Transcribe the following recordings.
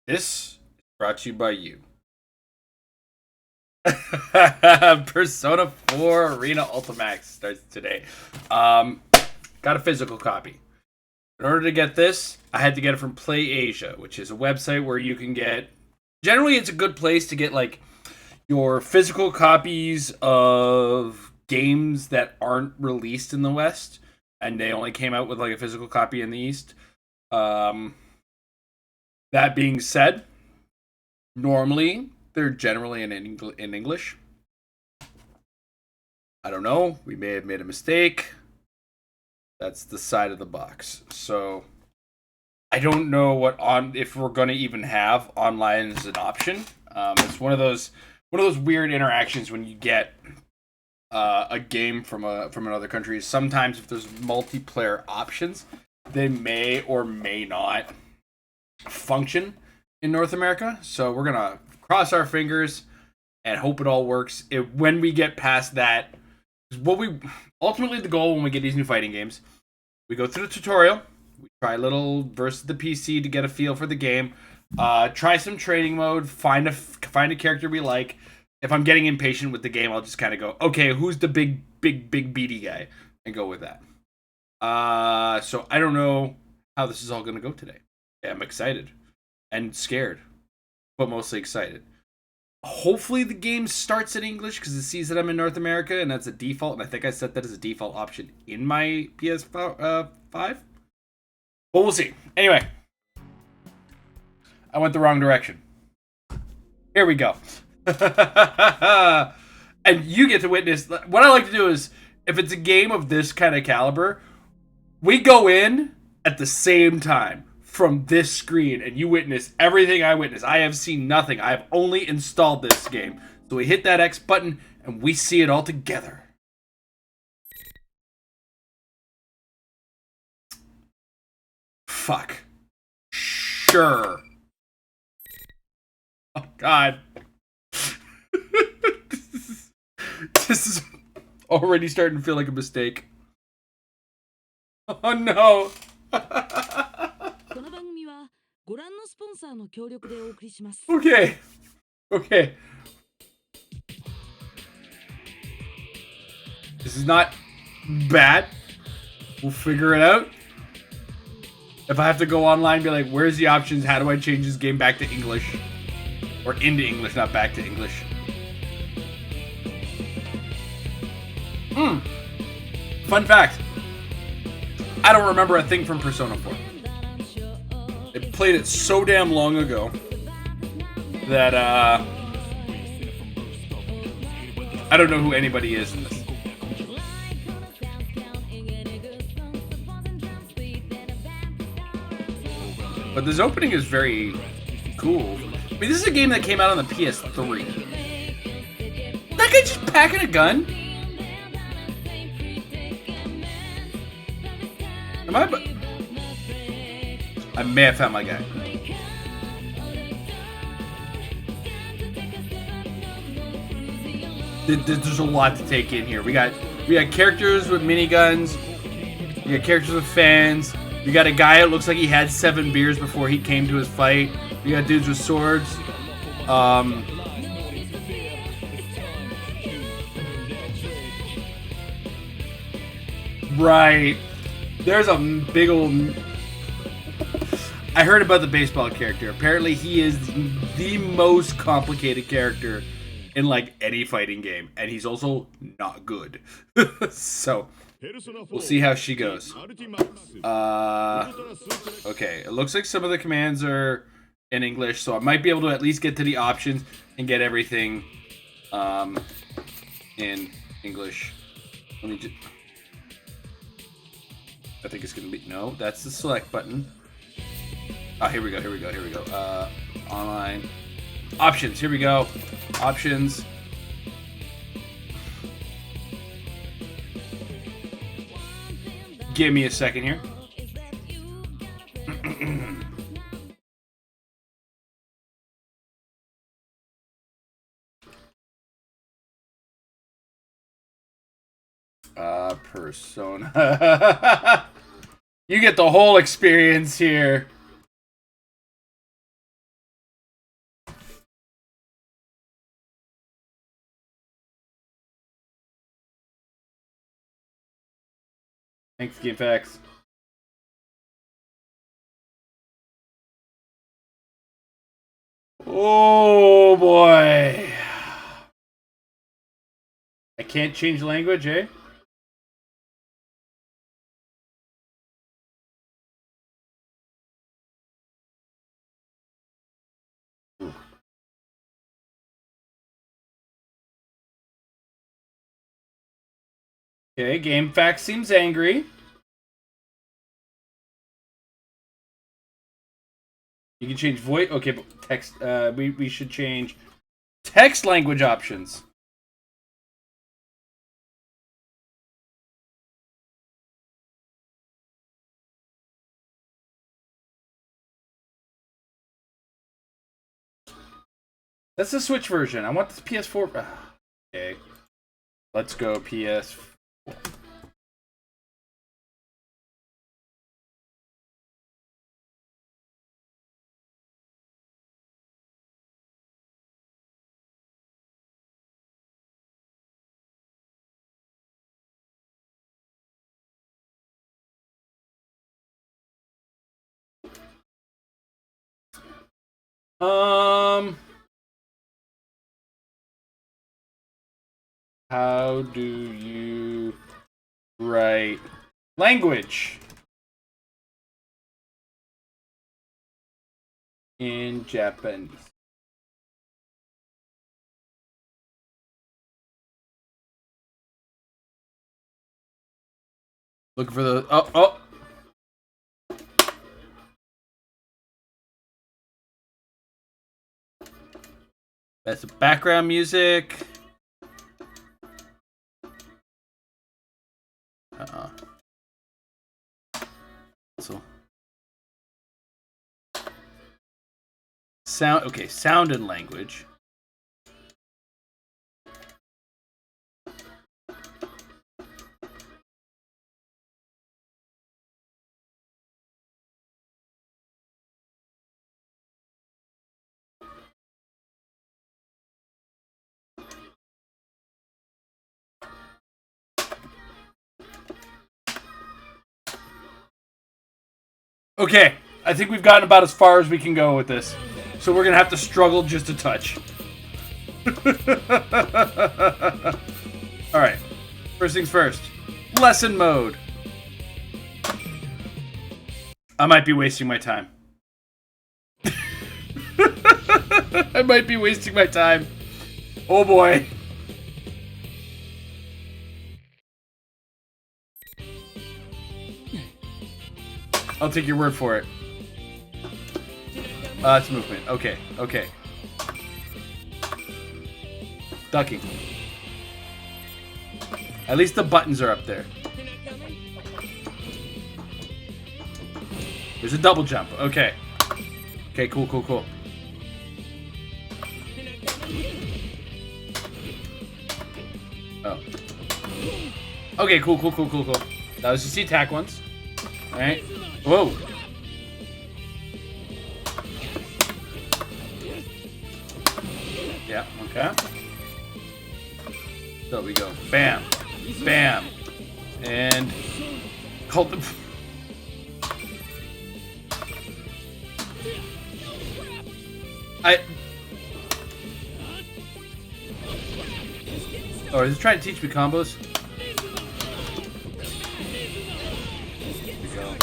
This is brought to you by you. Persona 4 Arena Ultimax starts today. Got a physical copy. In order to get this, I had to get it from Play Asia, which is a website where you can get. Generally, it's a good place to get like your physical copies of games that aren't released in the West, and they only came out with like a physical copy in the East. That being said, normally they're generally in English. I don't know. We may have made a mistake. That's the side of the box. So I don't know if we're going to even have online as an option. It's one of those weird interactions when you get a game from another country. Sometimes if there's multiplayer options, they may or may not function in North America. So we're gonna cross our fingers and hope it all works. When we get past that, ultimately the goal when we get these new fighting games, we go through the tutorial, we try a little versus the PC to get a feel for the game, try some training mode, find a character we like. If I'm getting impatient with the game, I'll just kind of go, okay, who's the big beady guy, and go with that. So I don't know how this is all gonna go today. Yeah, I'm excited and scared, but mostly excited. Hopefully the game starts in English because it sees that I'm in North America and that's a default, and I think I set that as a default option in my PS5. But we'll see. Anyway, I went the wrong direction. Here we go. And you get to witness. What I like to do is, if it's a game of this kind of caliber, we go in at the same time from this screen, and you witness everything I witness. I have seen nothing. I have only installed this game. So we hit that X button, and we see it all together. Fuck. Sure. Oh, God. This is already starting to feel like a mistake. Oh, no. Okay. This is not bad. We'll figure it out. If I have to go online, be like, where's the options? How do I change this game back to English? Or into English, not back to English. Fun fact. I don't remember a thing from Persona 4. I played it so damn long ago that I don't know who anybody is in this. But this opening is very cool. I mean, this is a game that came out on the PS3. That guy just packing a gun? I may have found my guy. There's a lot to take in here. We got characters with miniguns. We got characters with fans. We got a guy that looks like he had 7 beers before he came to his fight. We got dudes with swords. Right. There's a big old... I heard about the baseball character. Apparently he is the most complicated character in like any fighting game. And he's also not good. So, we'll see how she goes. Okay, it looks like some of the commands are in English. So I might be able to at least get to the options and get everything in English. Let me just... I think it's gonna be no. That's the select button. Here we go. Online options. Here we go. Options. Give me a second here. Persona. You get the whole experience here. Thanks, GameFAQs. Oh boy. I can't change language, eh? Okay, GameFAQs seems angry. You can change voice. Okay, but text. We should change text language options. That's the Switch version. I want the PS4. Okay, let's go PS4. How do you write language in Japanese? Look for the oh. That's background music. So sound. Okay, sound and language. Okay, I think we've gotten about as far as we can go with this. So we're going to have to struggle just a touch. Alright, first things first. Lesson mode. I might be wasting my time. I might be wasting my time. Oh boy. I'll take your word for it. It's movement. Okay, okay. Ducking. At least the buttons are up there. There's a double jump. Okay. Okay, cool, cool, cool. Oh. Okay, cool, cool, cool, cool, cool. That was just the attack ones. Alright. Whoa. Yeah, okay. So we go. Bam. Bam. And hold the... Oh, is it trying to teach me combos? Here we go.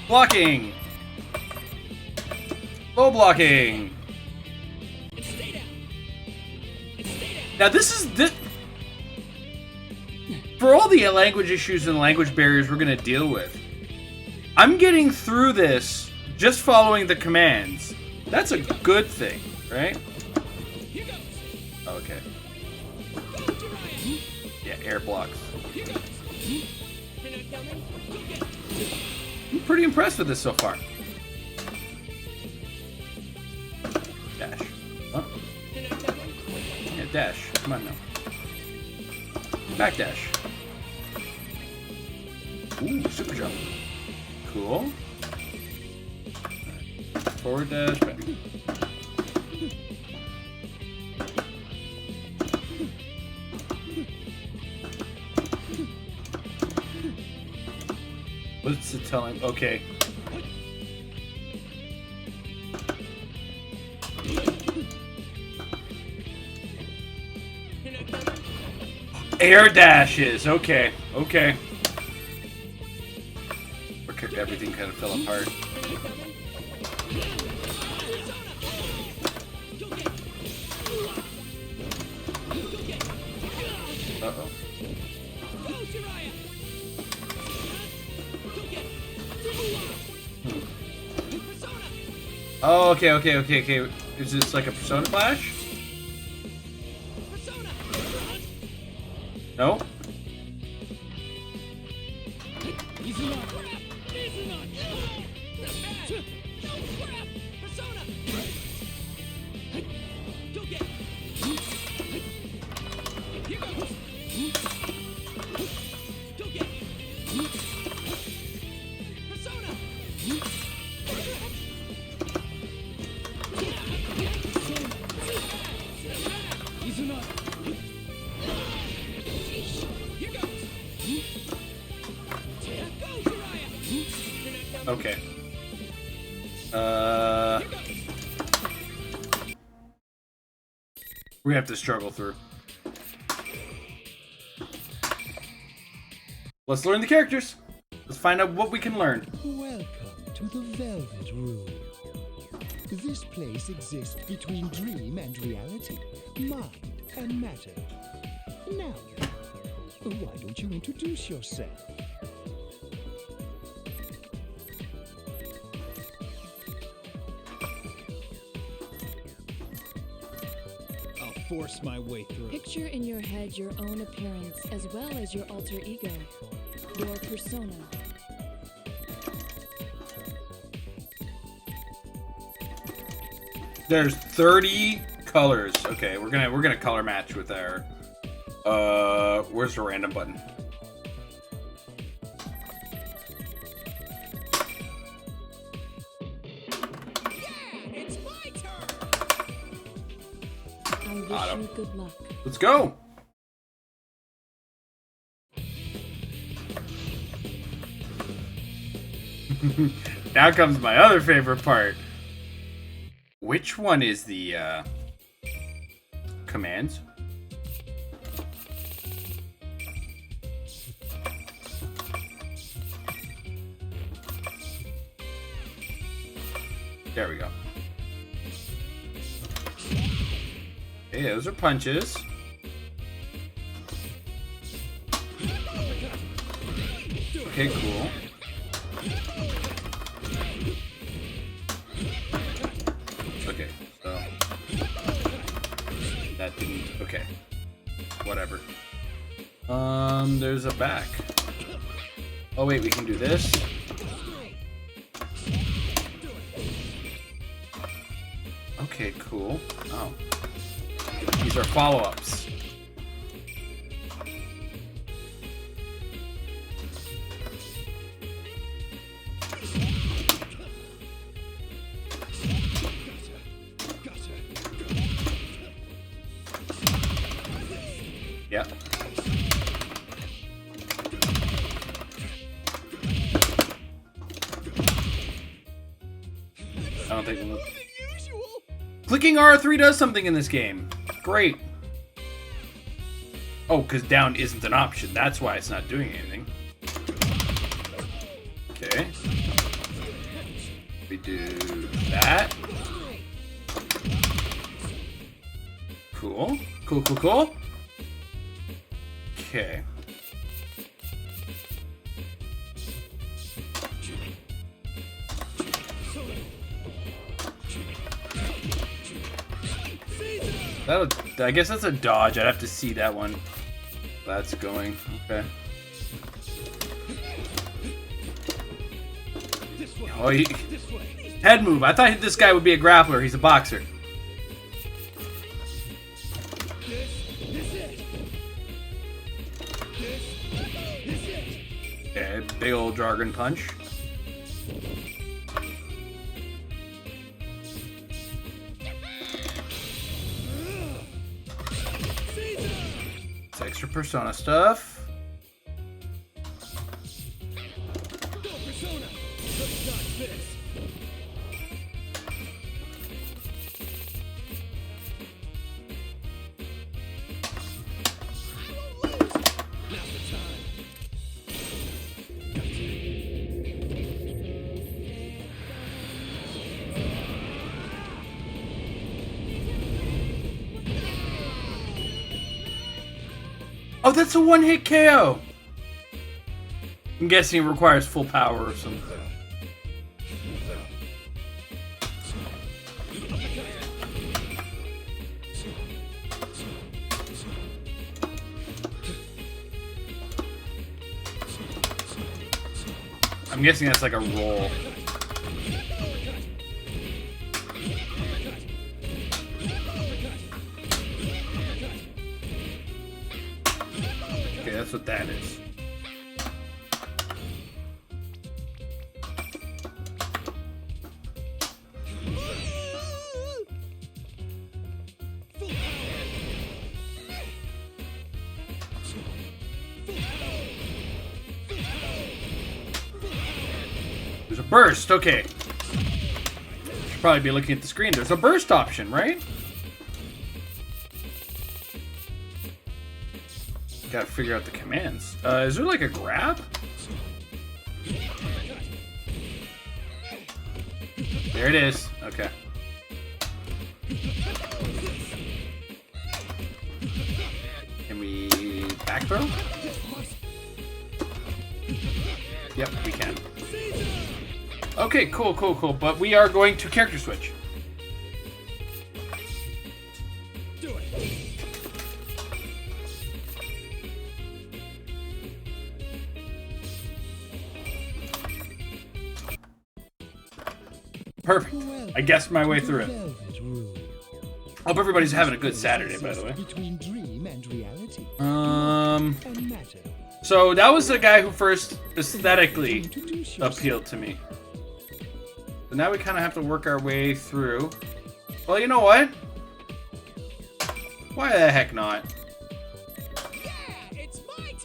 Blocking! Low blocking! Now this is... For all the language issues and language barriers we're going to deal with, I'm getting through this just following the commands. That's a good thing, right? Okay. Yeah, air blocks. I'm pretty impressed with this so far. Dash. Oh. Yeah, dash. Come on now. Back dash. Ooh, super jump. Cool. Forward dash, back. What's it telling? Okay. Air dashes. Okay. Okay. Everything kind of fell apart. Uh-oh. Oh, okay. Is this like a Persona Clash? No? Okay. We have to struggle through. Let's learn the characters. Let's find out what we can learn. Welcome to the Velvet Room. This place exists between dream and reality, mind and matter. Now, why don't you introduce yourself? Force my way through. Picture in your head your own appearance as well as your alter ego, your persona. There's 30 colors. Okay, we're gonna color match with our. Where's the random button? I wish you good luck. Let's go. Now comes my other favorite part. Which one is the commands? There we go. Hey, those are punches. Okay, cool. Okay, so that didn't. Okay, whatever. There's a back. Oh wait, we can do this. Okay, cool. Oh. These are follow-ups. Yep. I don't think clicking R3 does something in this game. Great. Oh, because down isn't an option. That's why it's not doing anything. Okay. We do that. Cool. Cool. Okay. I guess that's a dodge. I'd have to see that one. That's going. Okay. Oh, head move. I thought this guy would be a grappler. He's a boxer. Okay, big old jargon punch. It's extra persona stuff. Oh, that's a one-hit KO. I'm guessing it requires full power or something. I'm guessing that's like a roll. Okay, that's what that is. There's a burst, okay. Should probably be looking at the screen. There's a burst option, right? Gotta figure out the commands. Is there like a grab? There it is. Okay. Can we back throw? Yep, we can. Okay, cool, cool, cool. But we are going to character switch. Do it. Perfect. I guessed my way through it. Velvet Room. Hope everybody's having a good Saturday, by the way. Between dream and reality. And matter. So that was the guy who first aesthetically Introduce yourself. appealed to me. So now we kind of have to work our way through. Well, you know what? Why the heck not?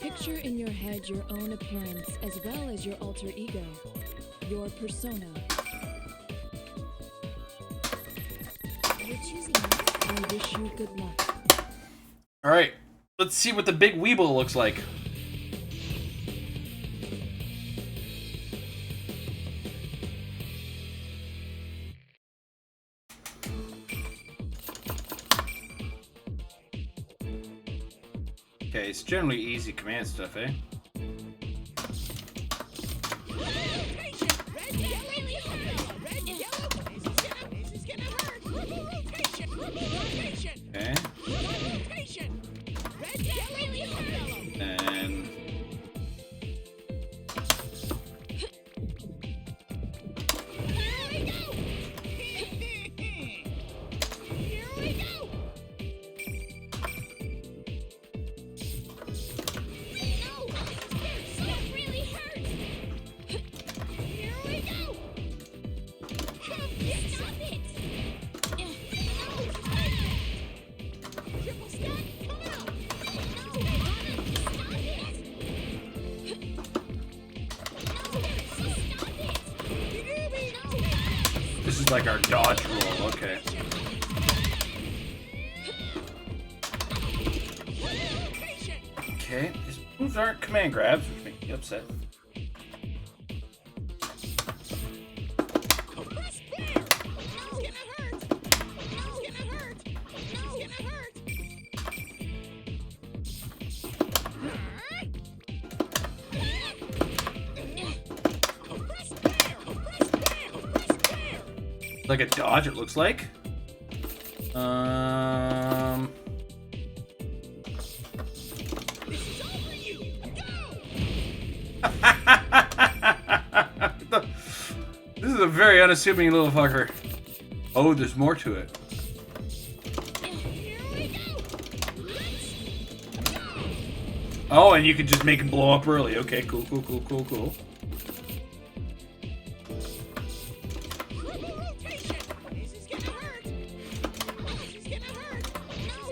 Picture in your head your own appearance as well as your alter ego, your persona. You're choosing me. I wish you good luck. All right, let's see what the big Weeble looks like. Okay, it's generally easy command stuff, eh? Okay. And this is like our dodge roll, okay. Okay, these moves aren't command grabs, which make me upset. Like a dodge, it looks like. This is a very unassuming little fucker. Oh, there's more to it. Oh, and you can just make him blow up early. Okay, cool, cool, cool, cool, cool.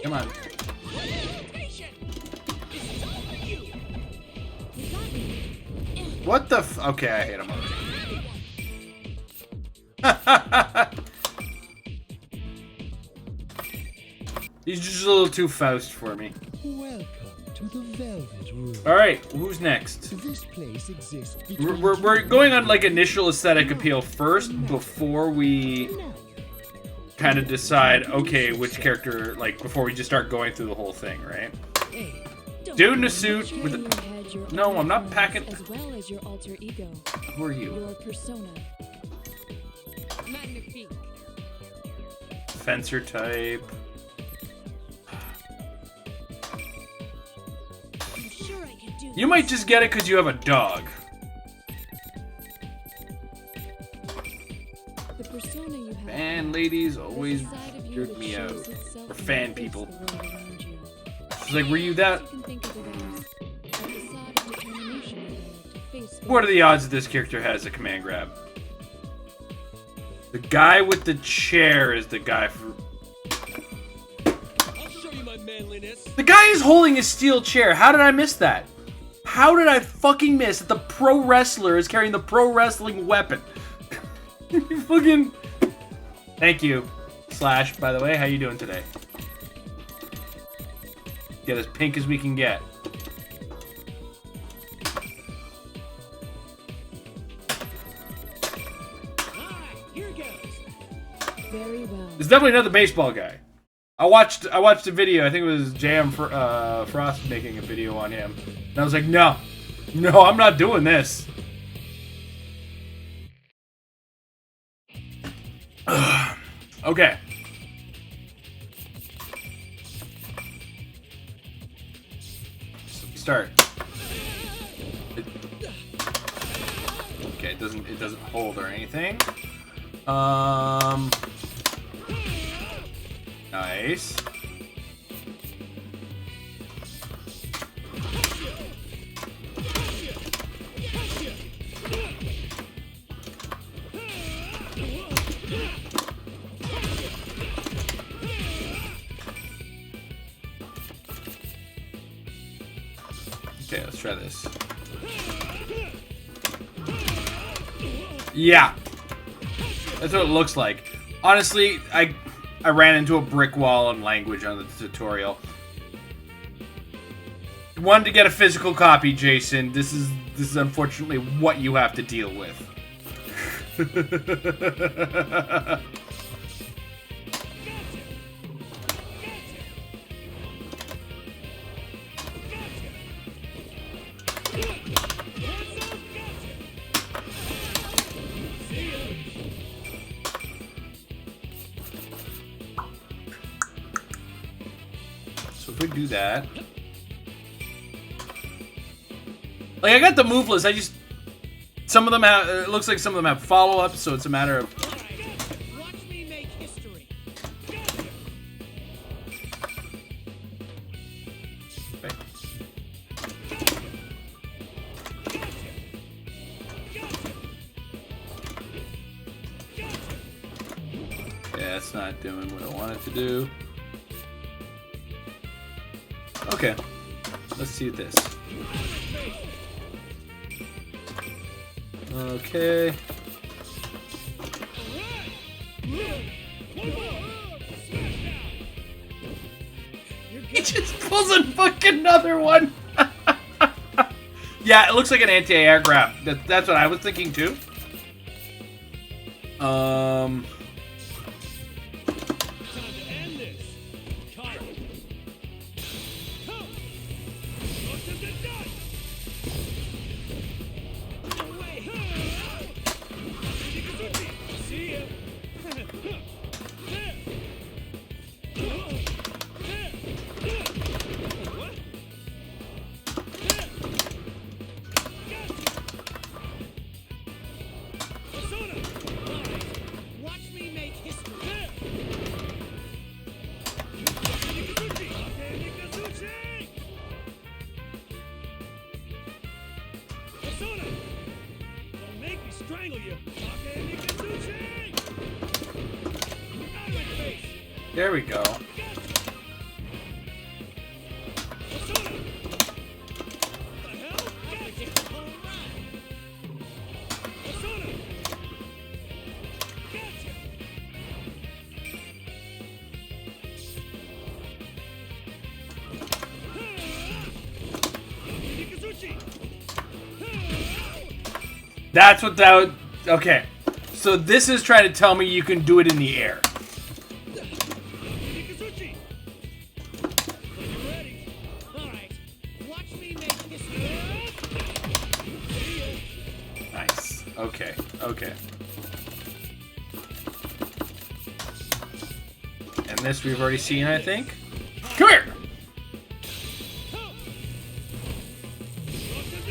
Come on. What the f- Okay, I hit him already. He's just a little too Faust for me. Welcome to the Velvet Room. Alright, who's next? This place exists We're going on like initial aesthetic appeal first before we kind of decide, okay, which character, like before we just start going through the whole thing, right? Hey, don't Dude in a suit with You a... had your No, own I'm not appearance packing... As well as your alter ego. Who are you? Your persona. Magnifique. Fencer type. I'm sure I can do You might just get it because you have a dog. The persona you have. Fan ladies There's a always side of you weird that me out. shows itself Or in fan the face people. of the world around you. She's like, were you that... You can think of it as a facade of determination you have to face What are the odds that this character has a command grab? The guy with the chair is the guy for... I'll show you my manliness. The guy is holding a steel chair. How did I miss that? How did I fucking miss that the pro wrestler is carrying the pro wrestling weapon? You fucking... Thank you. Slash, by the way, how you doing today? Get as pink as we can get. Alright, here goes. Very well. It's definitely not the baseball guy. I watched a video. I think it was Jam Frost making a video on him, and I was like, no, I'm not doing this. Okay. Start. Okay, it doesn't hold or anything. Nice. Okay, let's try this. Yeah. That's what it looks like. Honestly, I ran into a brick wall in language on the tutorial. Wanted to get a physical copy, Jason. This is unfortunately what you have to deal with. So if we do that, like I got the move list, I just some of them have. It looks like some of them have follow-ups, so it's a matter of. Watch me make history. Okay. Yeah, it's not doing what I want it to do. Okay, let's see this. Okay. He just pulls a fucking another one. Yeah, it looks like an anti-air grab. That's what I was thinking too. Time to end this. Cut. Come. Look to the dust. Away. See ya. What? Persona. Watch me make history. Persona! Don't make me strangle you! Out of my face! There we go. Persona! What the hell? Persona! Gotcha! Nikazuchi! That's what that would... Okay. So this is trying to tell me you can do it in the air. Nikazuchi! You ready? Alright. Okay. And this we've already seen, I think. Come here!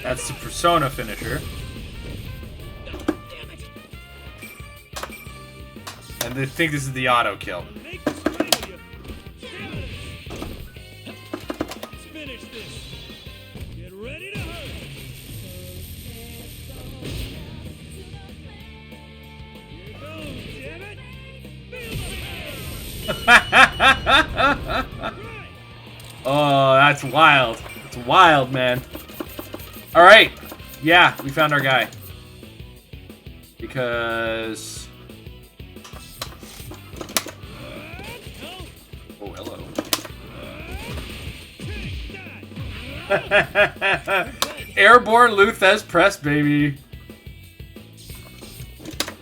That's the Persona finisher. And they think this is the auto kill. Make this right with you. Let's finish this. Get ready to hurt. Here goes, damn it. Feel the pain. Oh, that's wild. It's wild, man. Alright. Yeah, we found our guy. Because... Oh, hello. Airborne Luthez press, baby.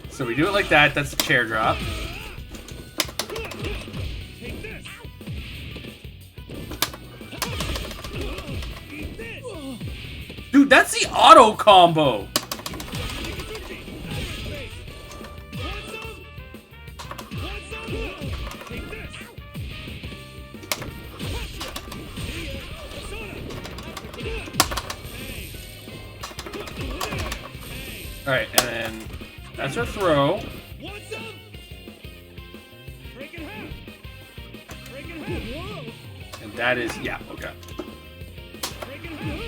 So we do it like that. That's the chair drop. Take this. Eat this. Dude, that's the auto combo. Alright, and then that's our throw. Want some? Break in half. Break in half. Whoa. And that is, yeah, okay. Break in half.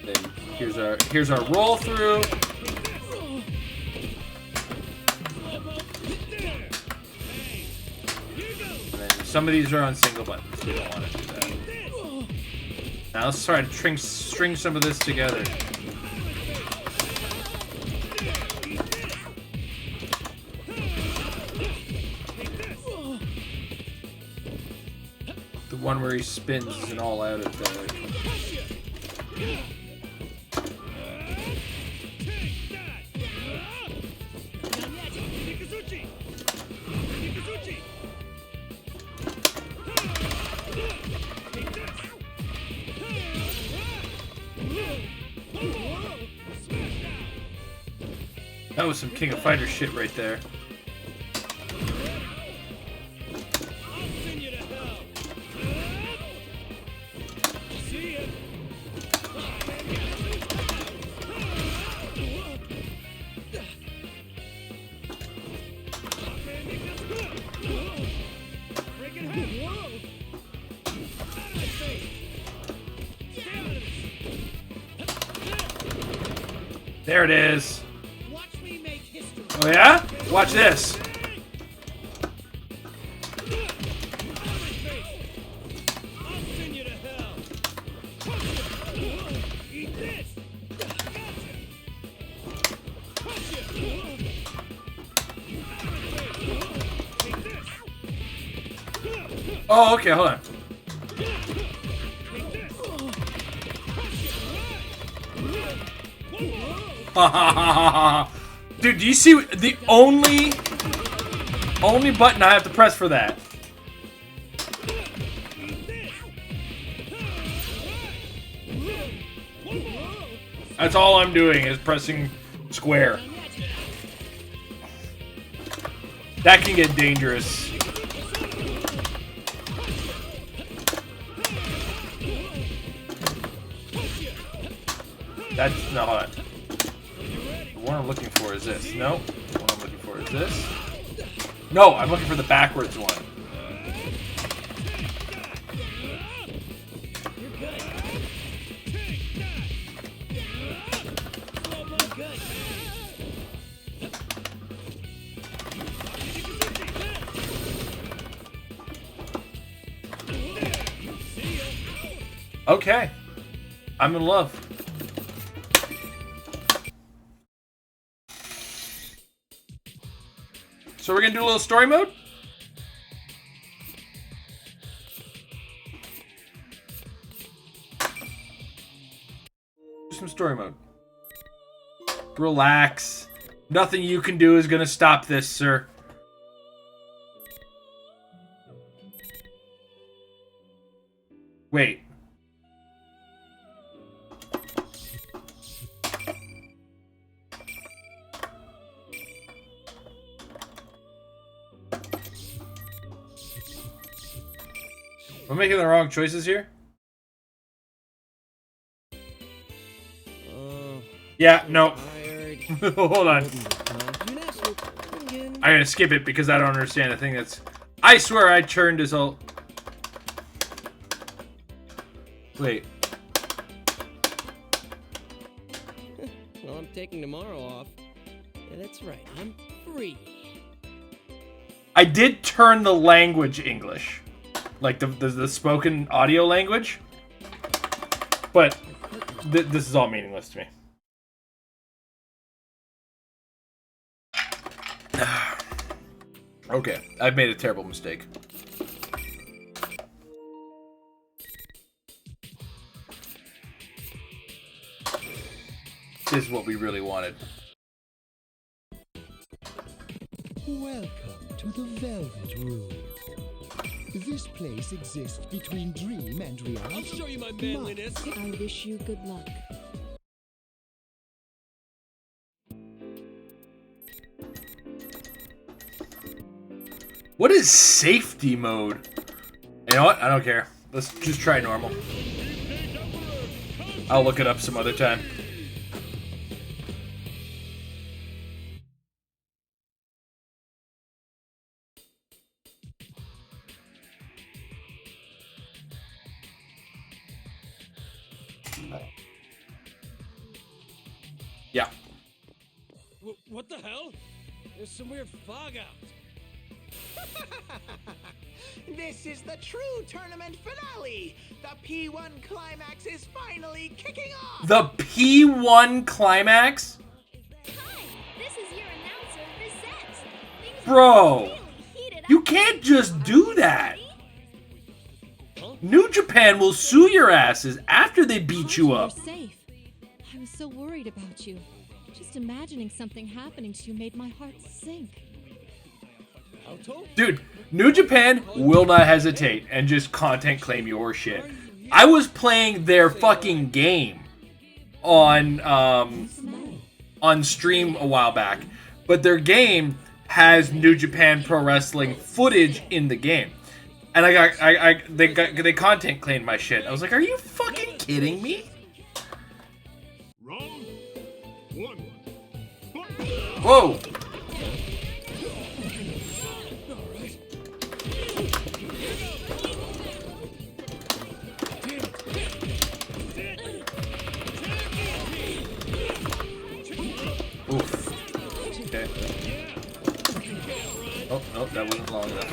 Then here's our roll through. And then some of these are on single buttons. We don't want to do that. Now let's try to string some of this together. The one where he spins is an all-out attack. That was some King of Fighters shit right there. There it is. Oh yeah? Watch this. Oh, okay, hold on. Dude, do you see the only button I have to press for that? That's all I'm doing is pressing square. That can get dangerous. That's no, hold on. The one I'm looking for is this. No, the one I'm looking for is this. No, I'm looking for the backwards one. Okay, I'm in love. So we're gonna do a little story mode? Do some story mode. Relax. Nothing you can do is gonna stop this, sir. Wait. Am I making the wrong choices here? Yeah, no. Hold on. I'm gonna skip it because I don't understand the thing that's... I swear I turned his all... Wait. Well, I'm taking tomorrow off. Yeah, that's right. I'm free. I did turn the language English. Like the spoken audio language. But this is all meaningless to me. Okay, I've made a terrible mistake. This is what we really wanted. Welcome to the Velvet Room. This place exists between dream and reality. I'll show you my manliness. I wish you good luck. What is safety mode? You know what? I don't care. Let's just try normal. I'll look it up some other time. Yeah. What the hell? There's some weird fog out. This is the true tournament finale! The P1 climax is finally kicking off! The P1 climax? Hi, this is your announcer, Reset. Things Bro, are really heated you up. can't just do that. New Japan will sue your asses after they beat you up. You're safe. I was so worried about you. Just imagining something happening to you made my heart sink. Dude, New Japan will not hesitate and just content claim your shit. I was playing their fucking game on stream a while back, but their game has New Japan Pro Wrestling footage in the game, and they content claimed my shit. I was like, are you fucking kidding me? Round one. Whoa. Oof. Okay. Oh, no, that wasn't long enough.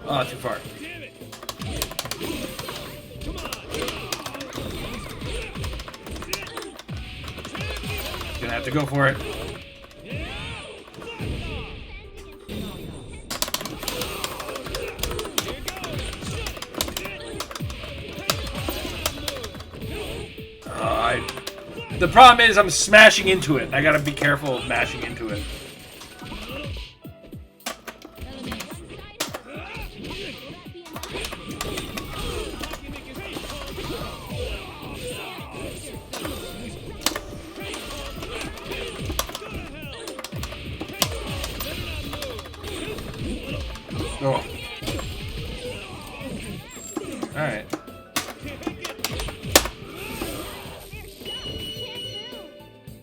Oh, too far. Gonna have to go for it. The problem is I'm smashing into it. I gotta be careful of mashing into it. Oh. Alright.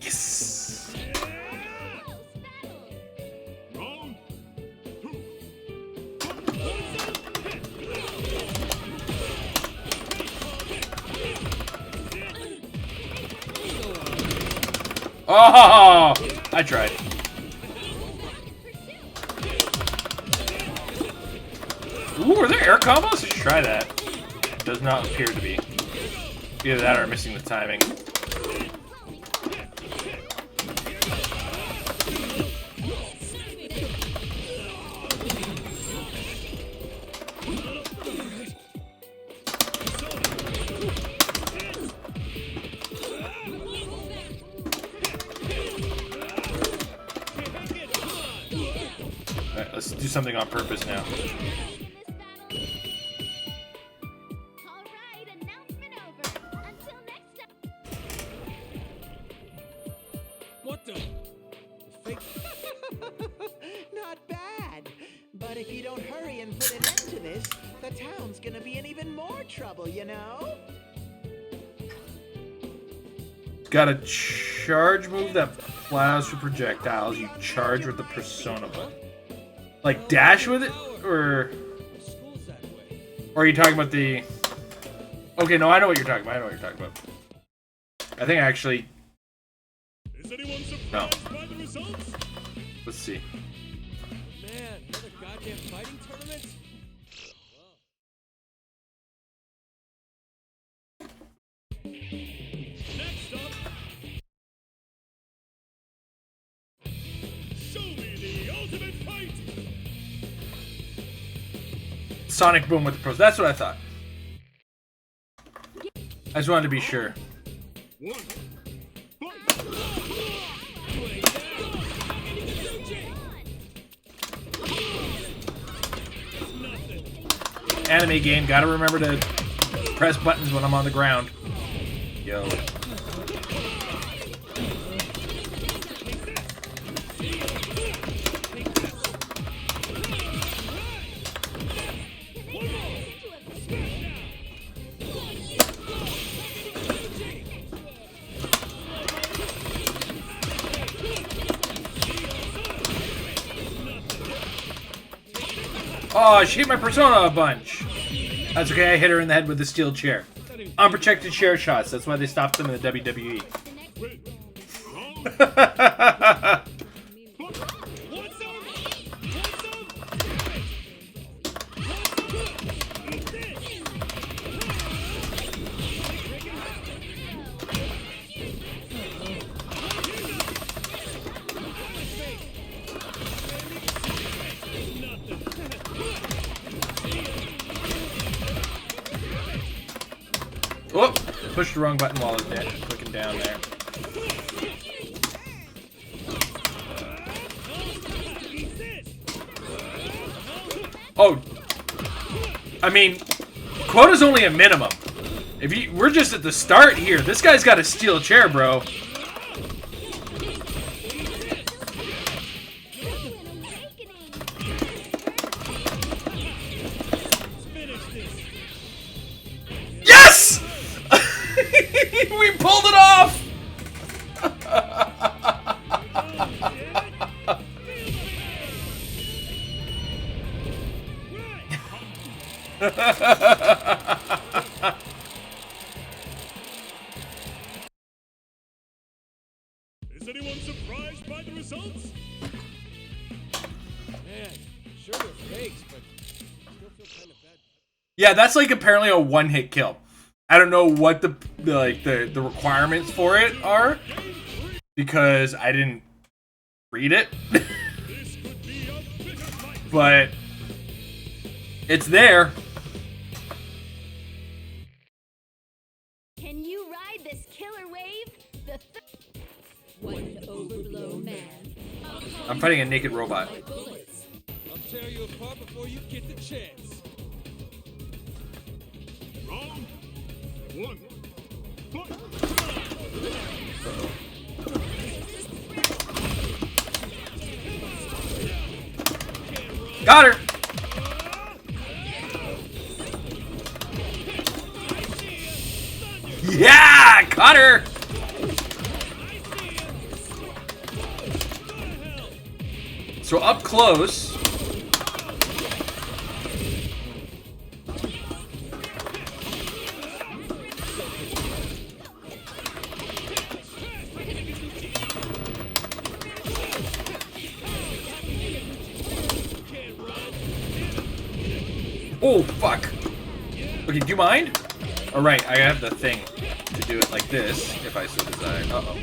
Yes! Round two. Oh! I tried. Ooh, are there air combos? I should try that. Does not appear to be. Either that or missing the timing. Alright, let's do something on purpose now. Alright, announcement over. Until next time. if you don't hurry and put an end to this, the town's gonna be in even more trouble, you know? Got a charge move that plows for projectiles. You charge with the persona button. Like dash with it? Or are you talking about the... Okay, no, I know what you're talking about. I think actually... Is anyone No. surprised by the results? Let's see. Man, another goddamn fighting tournament? Next up, show me the ultimate fight! Sonic Boom with the pros. That's what I thought. I just wanted to be sure. One. Anime game, gotta remember to press buttons when I'm on the ground. Yo. Oh, she hit my persona a bunch. That's okay, I hit her in the head with the steel chair. Unprotected chair shots, that's why they stopped them in the WWE. Oh, pushed the wrong button while I was clicking down there. Oh, I mean, quota's only a minimum. We're just at the start here. This guy's got a steel chair, bro. Yes! We pulled it off! Is anyone surprised by the results? Man, sure they're fakes, but still feel kind of bad. Yeah, that's like apparently a one-hit kill. I don't know what the requirements for it are because I didn't read it. But it's there. Can you ride this killer wave? What an overblown man. I'm fighting a naked robot. I'll tear you apart before you get the chance. Round one. Got her! Yeah! Caught her! So up close. Oh, fuck. Okay, do you mind? Alright, I have the thing to do it like this, if I so desire. Uh-oh.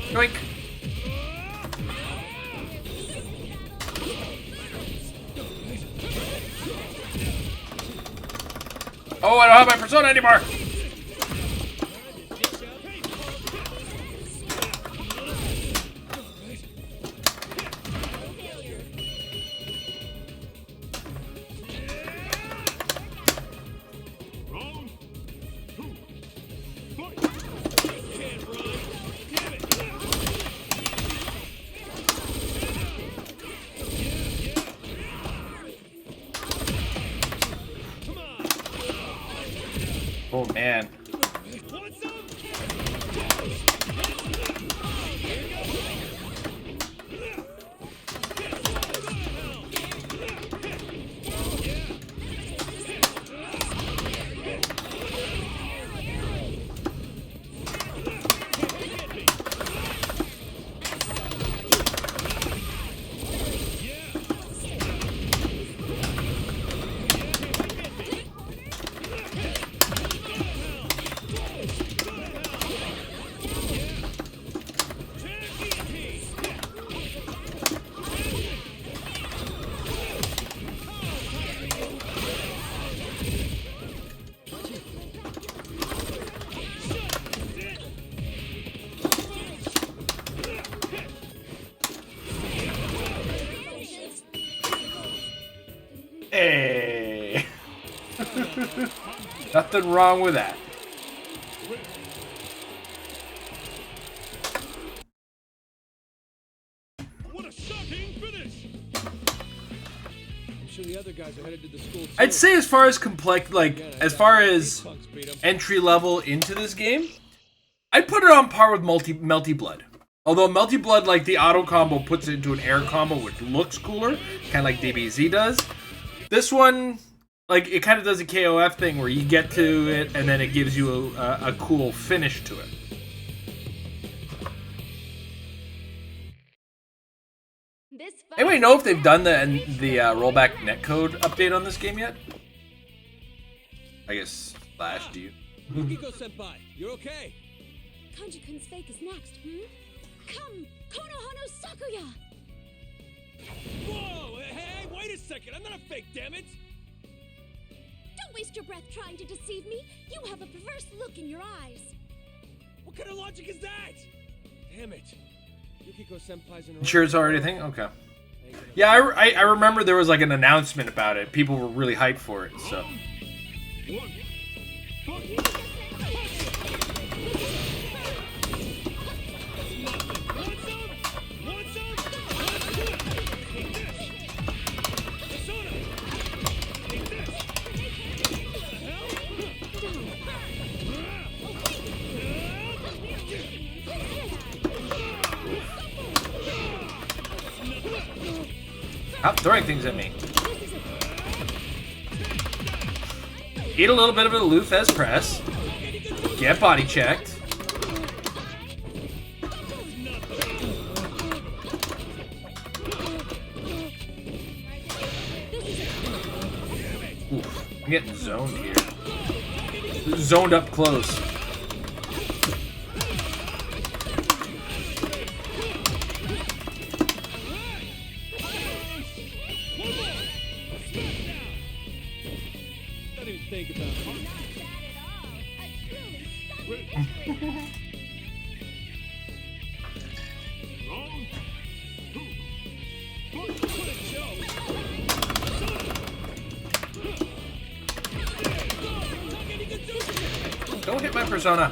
Yoink. Oh, I don't have my persona anymore! man. Hey. Nothing wrong with that. What a shocking finish! I'm sure the other guys are headed to the school too. I'd say as far as as far as entry level into this game, I'd put it on par with Melty Blood. Although Melty Blood, like the auto combo puts it into an air combo, which looks cooler, kind of like DBZ does. This one, like, it kind of does a KOF thing where you get to it and then it gives you a cool finish to it. Anybody know if they've done the rollback netcode update on this game yet? I guess Slash, do you? Yukiko-senpai, you're okay? Kanji-kun's fake is next, Come, Konohano Sakuya! Whoa! Hey, wait a second! I'm not a fake, damn it! Don't waste your breath trying to deceive me. You have a perverse look in your eyes. What kind of logic is that? Damn it! Yukiko-senpai's in a Sure it's already a thing? Okay. Yeah, I remember there was like an announcement about it. People were really hyped for it, so. Stop throwing things at me. Eat a little bit of a Lufez press. Get body checked. Oof, I'm getting zoned here. Zoned up close. Think about it. Not bad at all. A truly stunning victory. What a joke! Don't hit my persona.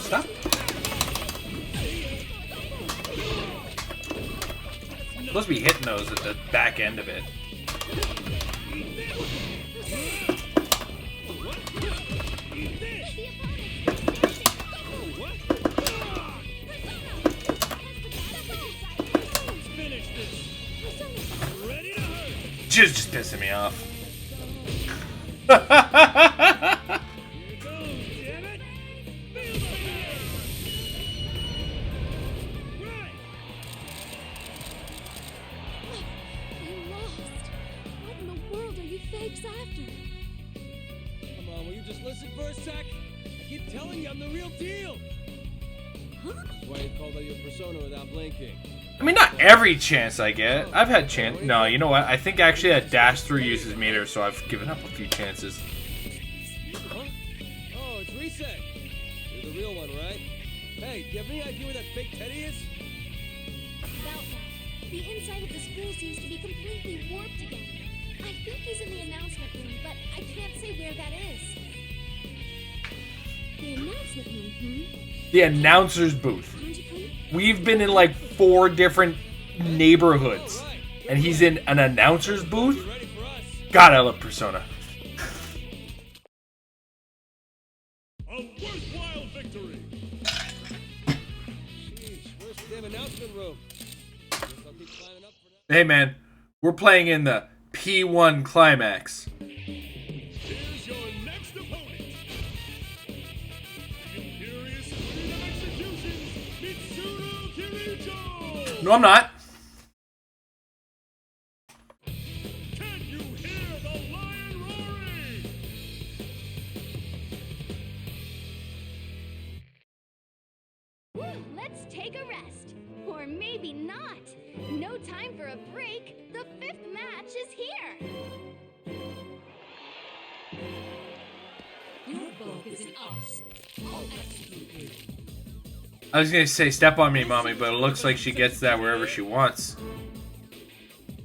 Stop. Supposed to be hitting those at the back end of it. Just pissing me off. Come on, will you just listen for a sec? I keep telling you I'm the real deal. That's why you called out your persona without blinking. I mean, not every chance I get. I've had chance. No, you know what? I think actually that dash through uses meter, so I've given up a few chances. Huh? Oh, it's Reset. You're the real one, right? Hey, do you have any idea where that fake teddy is? About that, the inside of the school seems to be completely warped again. I think he's in the announcement room, but I can't say where that is. The announcement room, The announcer's booth. We've been in like 4 different neighborhoods, and he's in an announcer's booth? Ready for us? God, I love Persona. A worthwhile victory! Sheesh, where's the damn announcement room? Guess I'll keep climbing up for that. Hey man, we're playing in the P1 Climax. Here's your next opponent. The Imperious Queen of Executions, Mitsuru Kirijo! No, I'm not. Can you hear the lion roaring? Whew, let's take a rest. Or maybe not. No time for a break. The 5th match is here. Your focus is us. I'll execute you. I was gonna say step on me, mommy, but it looks like she gets that wherever she wants.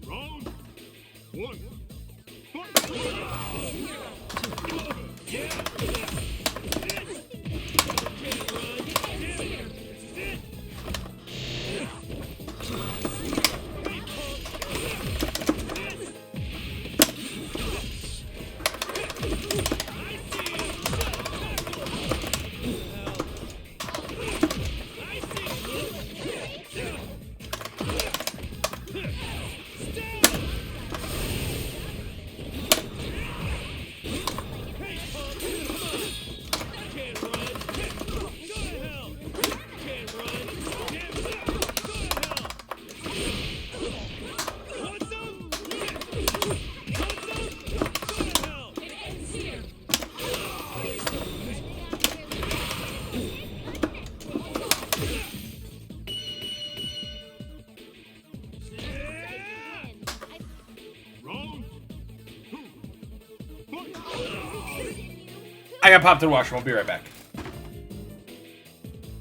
Round 1. I got popped in the washroom. I'll be right back. You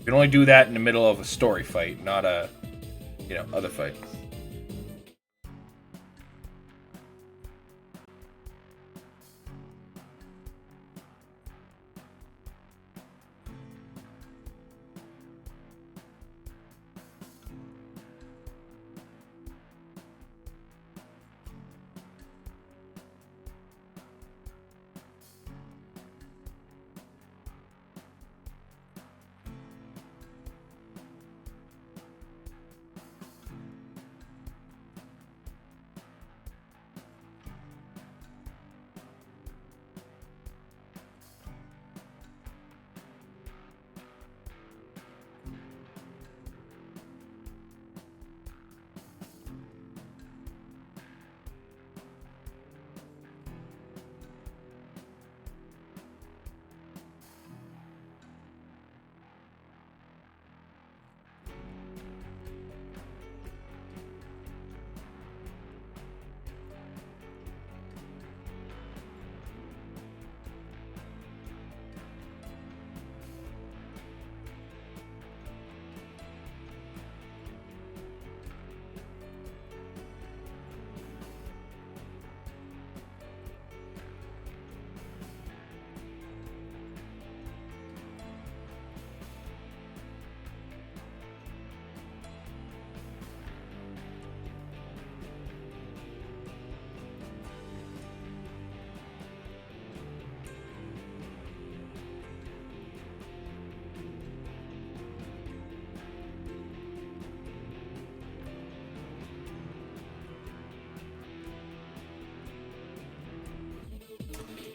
can only do that in the middle of a story fight, not a, other fight.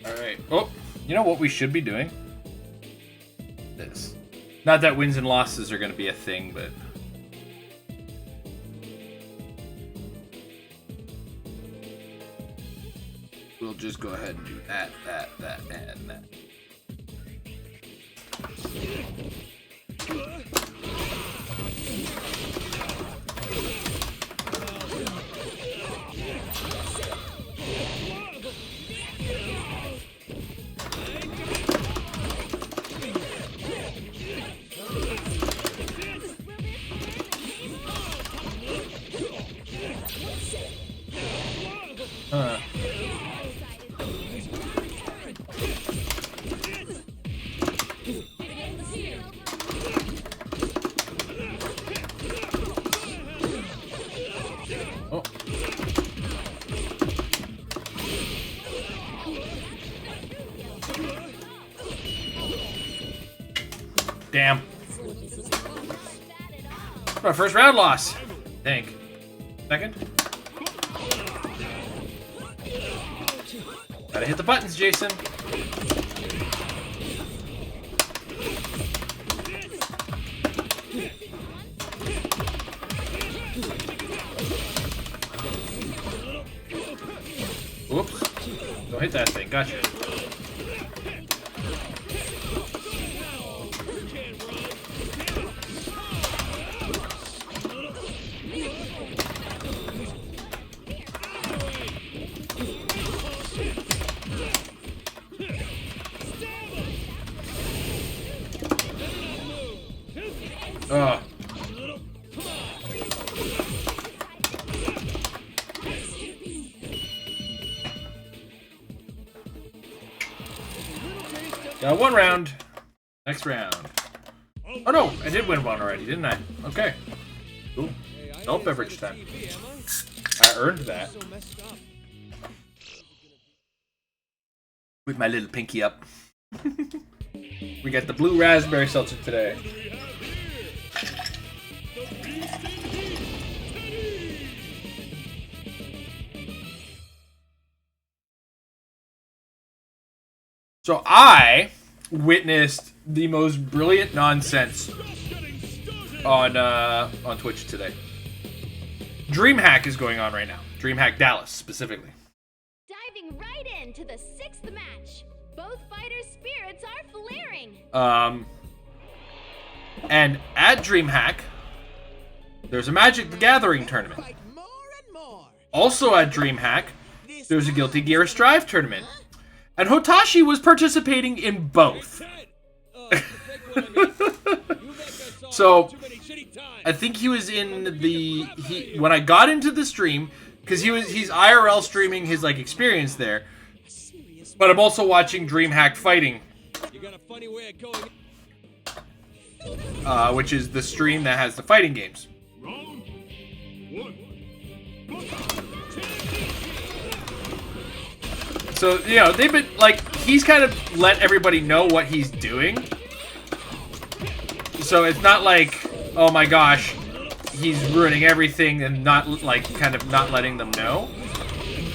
Alright. Oh, you know what we should be doing? This. Not that wins and losses are going to be a thing, but... we'll just go ahead and do that, and that. Oh. Damn. My first round loss. Think. Second. Gotta hit the buttons, Jason. Whoops. Don't hit that thing. Gotcha. Ugh. Got one round. Next round. Oh no, I did win one already, didn't I? Okay. Cool. Adult beverage time. I earned that. With my little pinky up. We got the blue raspberry seltzer today. So I witnessed the most brilliant nonsense on Twitch today. DreamHack is going on right now. DreamHack Dallas specifically. Diving right into the 6th match. Both fighters' spirits are flaring. And at DreamHack, there's a Magic the Gathering tournament. Fight more and more. Also at DreamHack, there's a Guilty Gear Strive tournament. And Hotashi was participating in both. So, I think he was in the... when I got into the stream, because he's IRL streaming his like experience there, but I'm also watching DreamHack Fighting, which is the stream that has the fighting games. So, you know, they've been, like, he's kind of let everybody know what he's doing. So it's not like, oh my gosh, he's ruining everything and not, like, kind of not letting them know.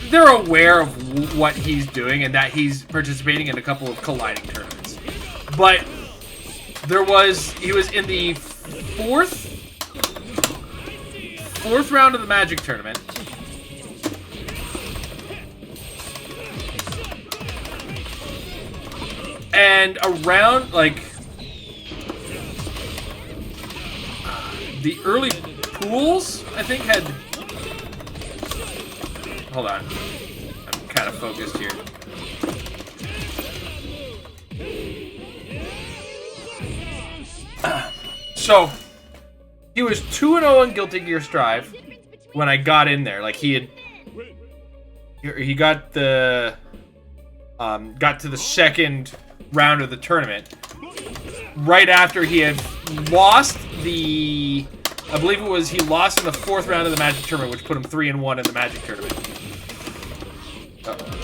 They're aware of what he's doing and that he's participating in a couple of colliding tournaments. But he was in the fourth round of the Magic tournament. And around, like, the early pools, I think, had... Hold on. I'm kind of focused here. So, he was 2-0 in Guilty Gear Strive when I got in there. Like, he got the... got to the second round of the tournament right after he had lost the, I believe it was, he lost in the 4th round of the Magic tournament, which put him 3-1 in the Magic tournament. Uh-oh.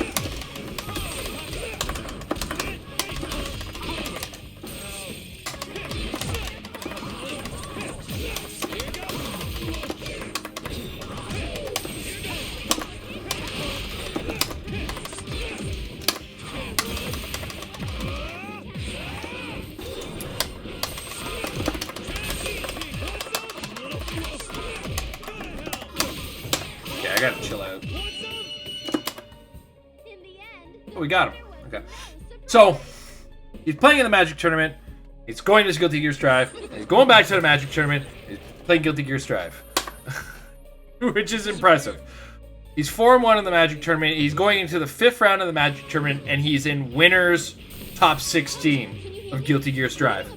I gotta chill out. Oh, we got him. Okay. So, he's playing in the Magic tournament. He's going to his Guilty Gear Strive. He's going back to the Magic tournament. He's playing Guilty Gear Strive. Which is impressive. He's 4-1 in the Magic tournament. He's going into the 5th round of the Magic tournament, and he's in winners top 16 of Guilty Gear Strive.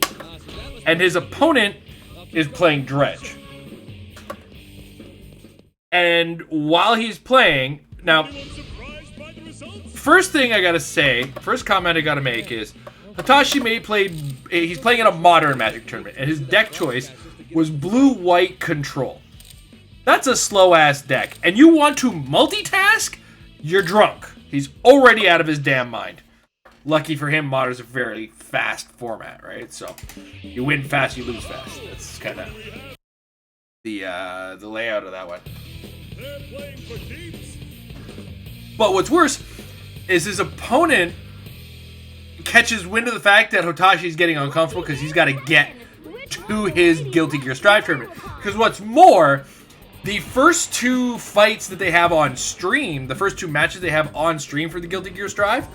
And his opponent is playing Dredge. And while he's playing, now, first thing I gotta say, first comment I gotta make is, Hitachi he's playing in a modern Magic tournament, and his deck choice was blue-white control. That's a slow-ass deck. And you want to multitask? You're drunk. He's already out of his damn mind. Lucky for him, Modern's a very fast format, right? So, you win fast, you lose fast. That's kind of the layout of that one. But what's worse is his opponent catches wind of the fact that Hitachi's getting uncomfortable because he's got to get to his Guilty Gear Strive tournament. Because what's more, the first two fights that they have on stream, the first two matches they have on stream for the Guilty Gear Strive,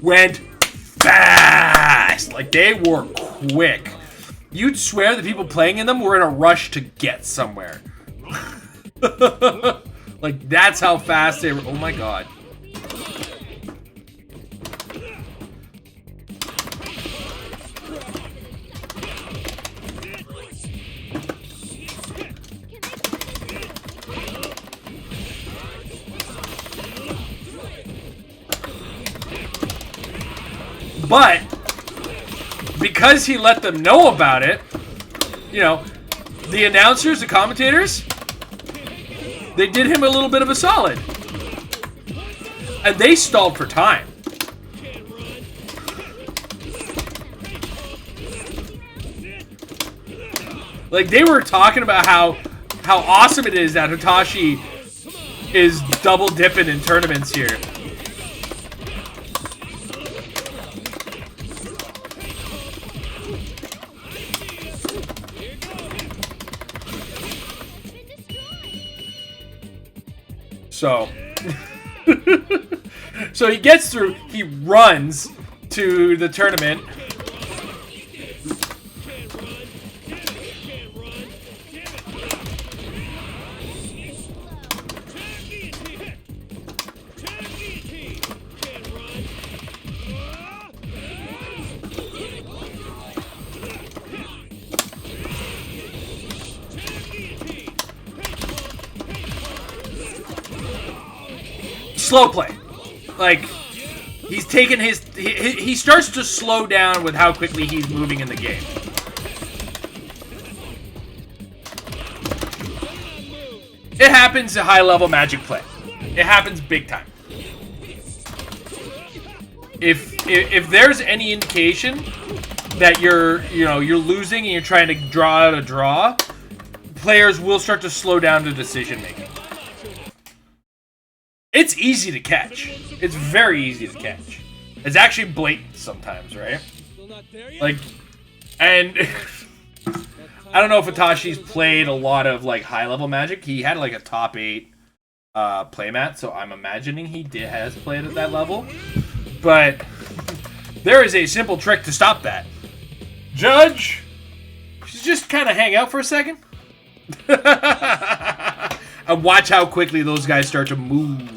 went fast. Like, they were quick. You'd swear the people playing in them were in a rush to get somewhere. Like, that's how fast they were. Oh my god. But because he let them know about it, you know, the announcers, the commentators, they did him a little bit of a solid. And they stalled for time. Like, they were talking about how awesome it is that Hitachi is double dipping in tournaments here. So, so he gets through, he runs to the tournament. Slow play. Like, he's taken his... He starts to slow down with how quickly he's moving in the game. It happens at high-level Magic play. It happens big time. If there's any indication that you're losing and you're trying to draw out a draw, players will start to slow down the decision-making. It's easy to catch. It's very easy to catch. It's actually blatant sometimes, right? Like, and I don't know if Hitachi's played a lot of like high-level Magic. He had like a top 8 playmat, so I'm imagining he has played at that level. But there is a simple trick to stop that. Judge, just kind of hang out for a second. And watch how quickly those guys start to move.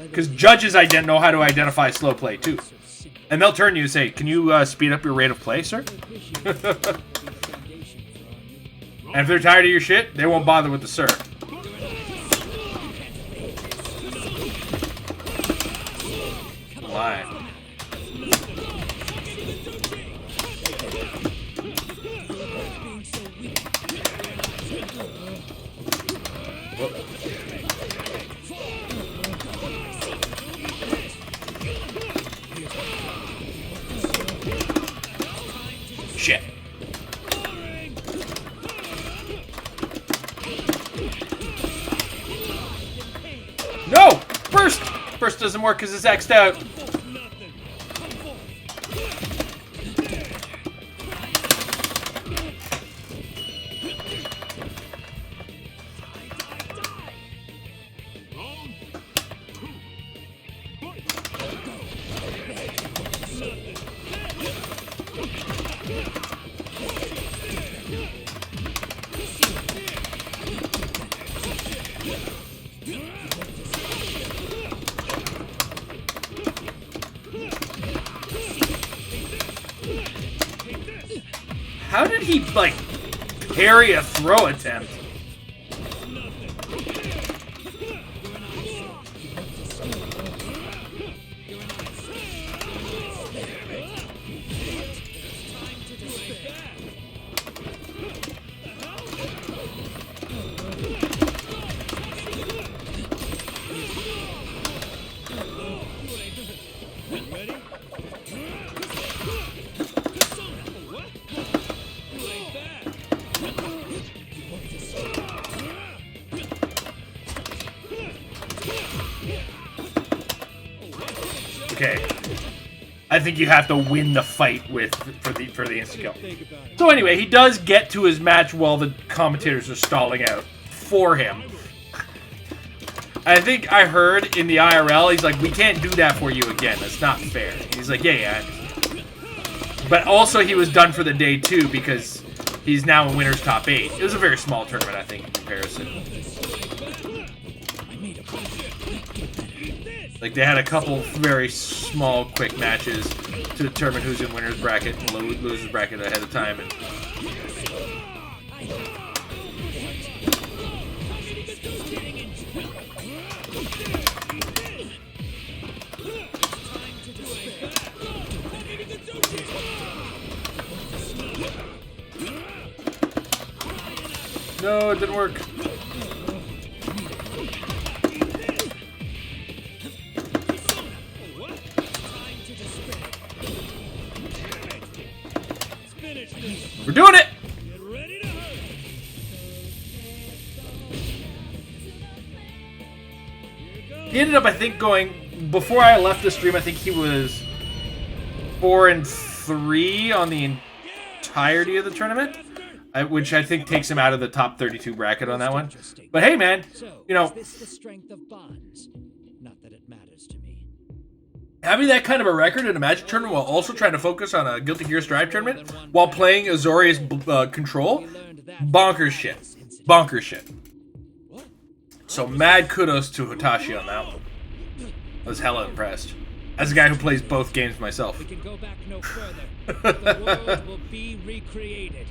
Because judges know how to identify slow play, too. And they'll turn to you and say, can you speed up your rate of play, sir? And if they're tired of your shit, they won't bother with the sir. Come on. Shit. No! Burst! Burst doesn't work because it's X'd out. How did he, like, parry a throw attempt? okay. I think you have to win the fight for the instant kill. So anyway, he does get to his match while the commentators are stalling out for him. I think I heard in the IRL, he's like, we can't do that for you again. That's not fair. He's like, yeah. But also he was done for the day too because he's now in winner's top 8. It was a very small tournament, I think, in comparison. Like, they had a couple very small, quick matches to determine who's in winner's bracket and loser's bracket ahead of time. And no, it didn't work. We're doing it! He ended up, I think, going... Before I left the stream, I think he was 4-3 on the entirety of the tournament. Which I think takes him out of the top 32 bracket on that one. But hey, man, you know... Having that kind of a record in a Magic tournament while also trying to focus on a Guilty Gear Strive tournament while playing Azorius Control, bonkers shit. Bonkers shit. So mad kudos to Hitachi on that one. I was hella impressed. As a guy who plays both games myself. We can go back no further. The world will be recreated.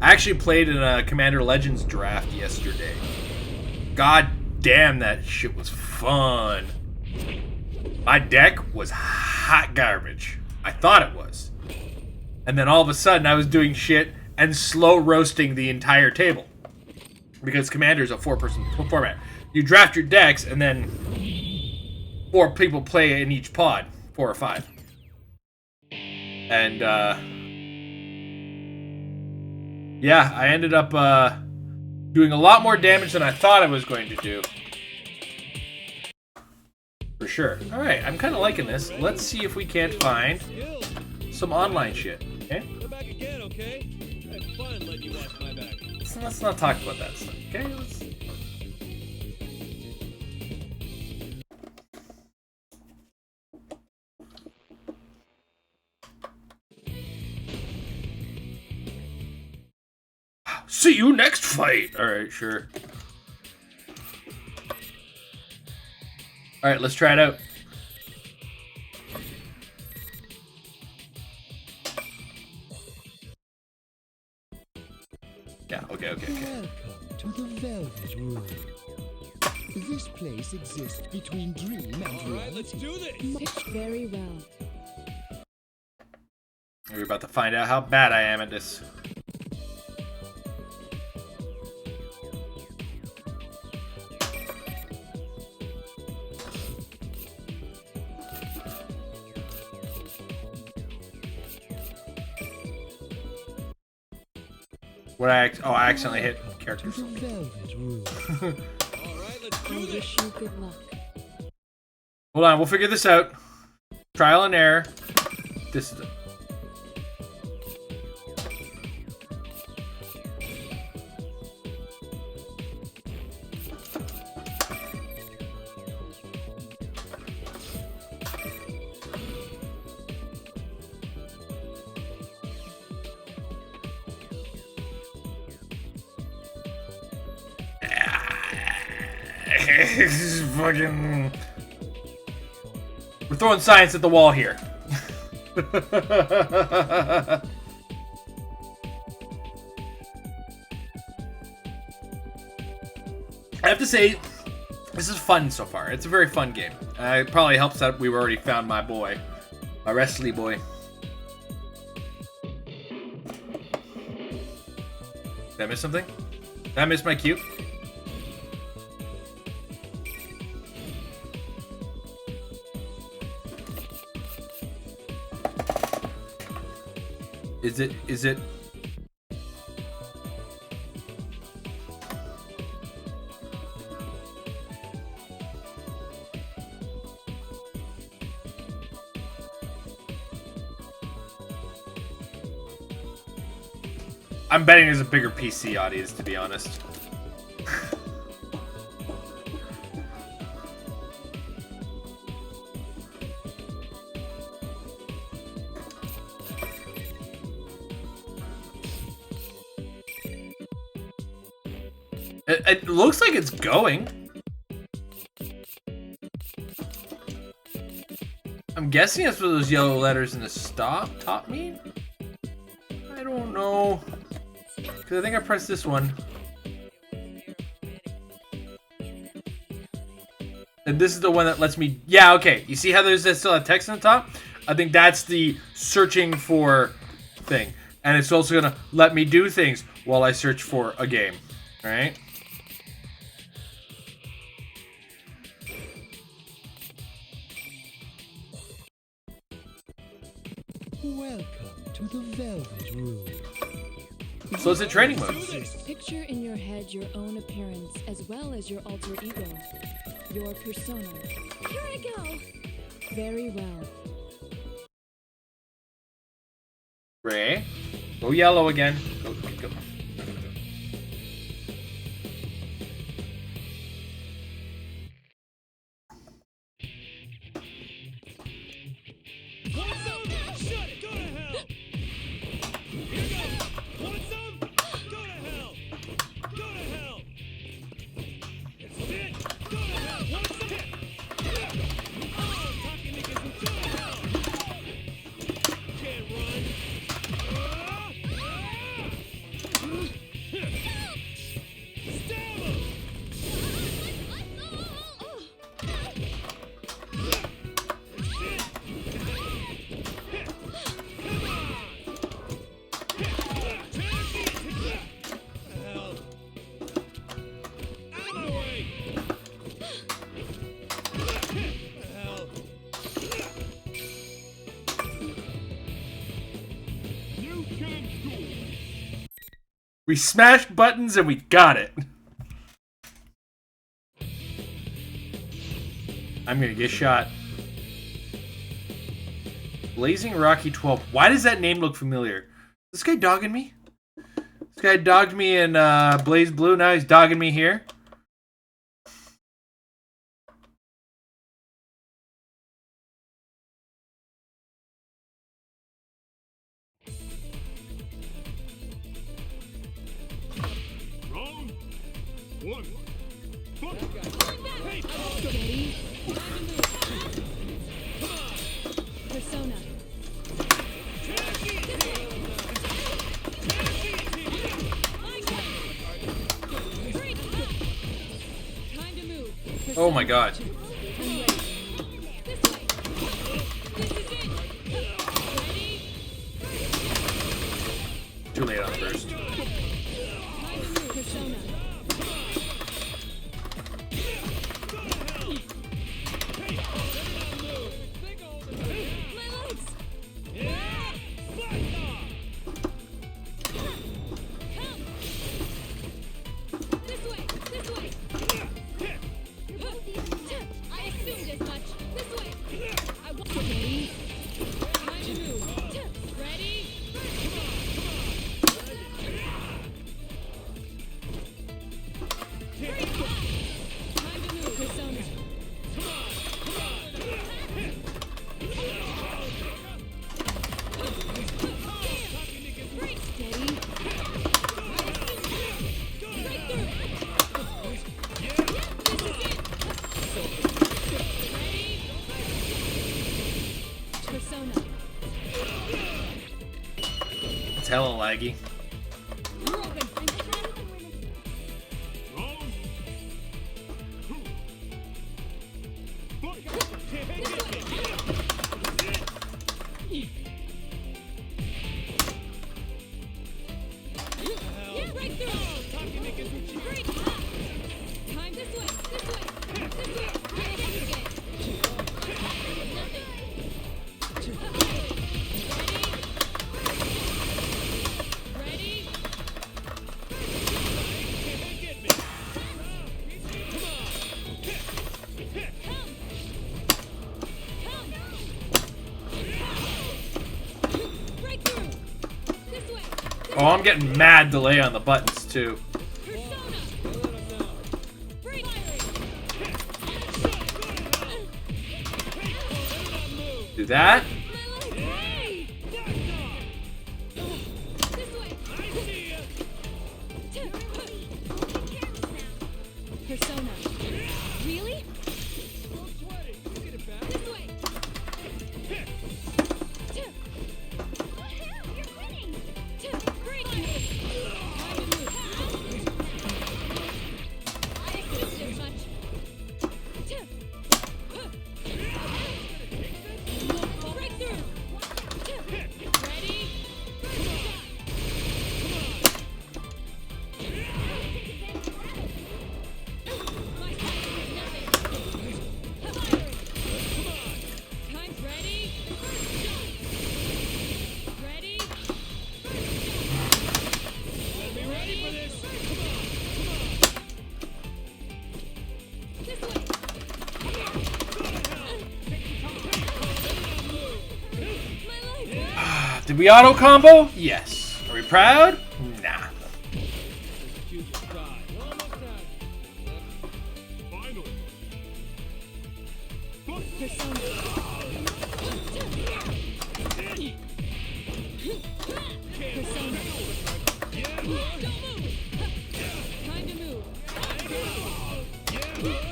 I actually played in a Commander Legends draft yesterday. God damn, that shit was fun. My deck was hot garbage. I thought it was. And then all of a sudden I was doing shit and slow roasting the entire table. Because Commander's a 4-person format. You draft your decks and then 4 people play in each pod. 4 or 5. And, yeah, I ended up, doing a lot more damage than I thought I was going to do. For sure. Alright, I'm kind of liking this. Let's see if we can't find some online shit. Okay? Come back again, okay? I had fun letting you watch my back. So let's not talk about that stuff, okay? See you next fight! Alright, sure. Alright, let's try it out. Yeah, okay. Welcome to the Velvet Room. This place exists between dream and reality. Alright, let's do this! Very well. We're about to find out how bad I am at this. What I accidentally hit characters. The Velvet Room. Alright, let's I do this! wish you good luck. Hold on, we'll figure this out. Trial and error. This is this is fucking... We're throwing science at the wall here. I have to say, this is fun so far. It's a very fun game. It probably helps that we've already found my boy. My wrestly boy. Did I miss something? Did I miss my cue? Is it? I'm betting there's a bigger PC audience, to be honest. It looks like it's going. I'm guessing that's what those yellow letters in the top mean? I don't know. Because I think I pressed this one. And this is the one that lets me... Yeah, okay. You see how there's still that text on the top? I think that's the searching for thing. And it's also going to let me do things while I search for a game. Alright? Welcome to the Velvet Room. So it's a training mode. Picture in your head your own appearance as well as your alter ego, your persona. Here I go. Very well. Ray. Go yellow again. Go. Shut it! Go to hell! Here goes! Want some? Go to hell! Go to hell! It's it! Go to hell! Want some? Oh, talking niggas, go to hell! Can't run! Stab him! We smashed buttons and we got it. I'm gonna get shot. Blazing Rocky 12. Why does that name look familiar? This guy dogging me? This guy dogged me in Blaze Blue. Now he's dogging me here. Persona. Time to move. Oh my god. Too late on the burst. Persona. It's hella laggy. Oh, I'm getting mad delay on the buttons too. Do that. Persona. Really? Did we auto combo? Yes. Are we proud? Nah.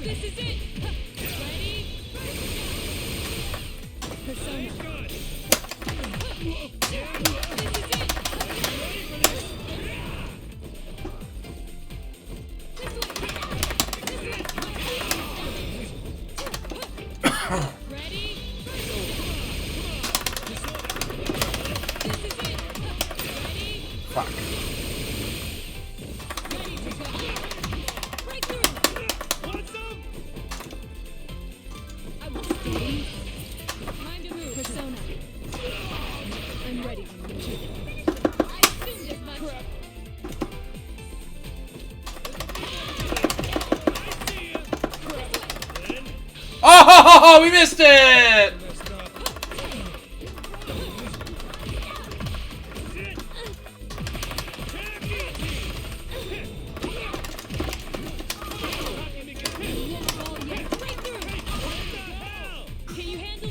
This is it! Ready? Persona. Fuck. Persona. I'm ready when you choose. I assumed as much. Oh, we missed it!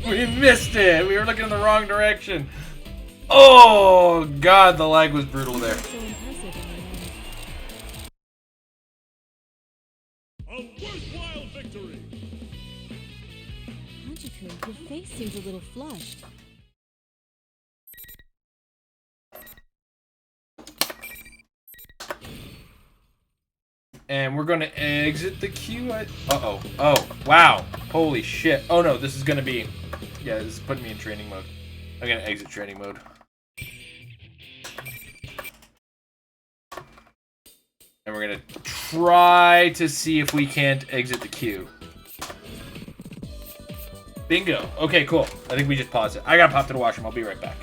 We missed it! We were looking in the wrong direction. Oh, God, the lag was brutal there. So impressive in my A worthwhile victory. Hajiko, your face seems a little flushed. And we're gonna exit the queue. Uh-oh. Oh, wow. Holy shit. Oh, no, this is gonna be... Yeah, this is putting me in training mode. I'm gonna exit training mode. And we're gonna try to see if we can't exit the queue. Bingo. Okay, cool. I think we just paused it. I gotta pop to the washroom. I'll be right back.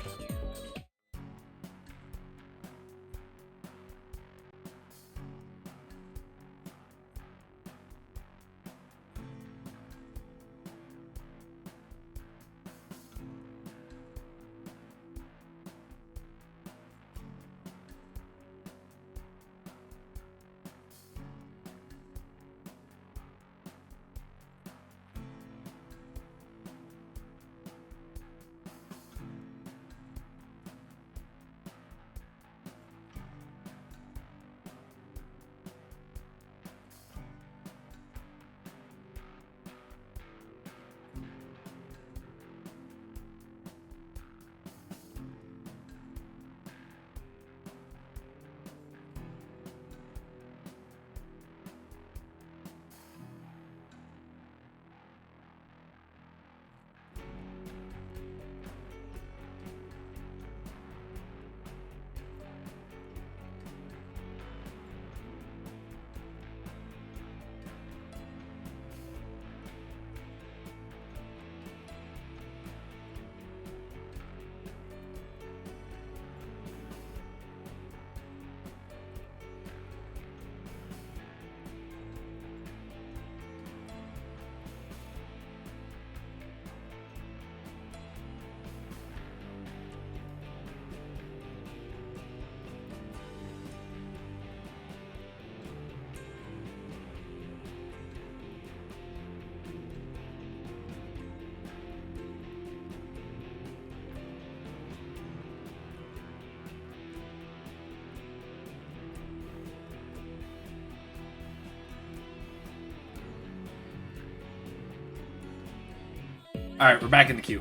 Alright, we're back in the queue.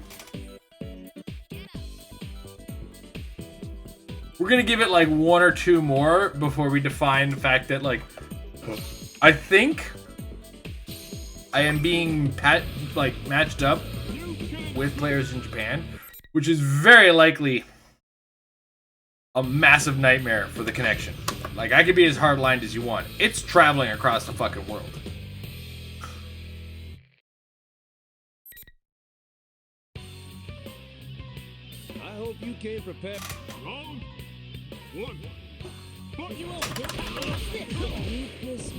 We're gonna give it like 1 or 2 more before we define the fact that, like, I think I am being matched up with players in Japan, which is very likely a massive nightmare for the connection. Like, I could be as hard-lined as you want. It's traveling across the fucking world. I hope you came prepared. Round 1. You won't sit. This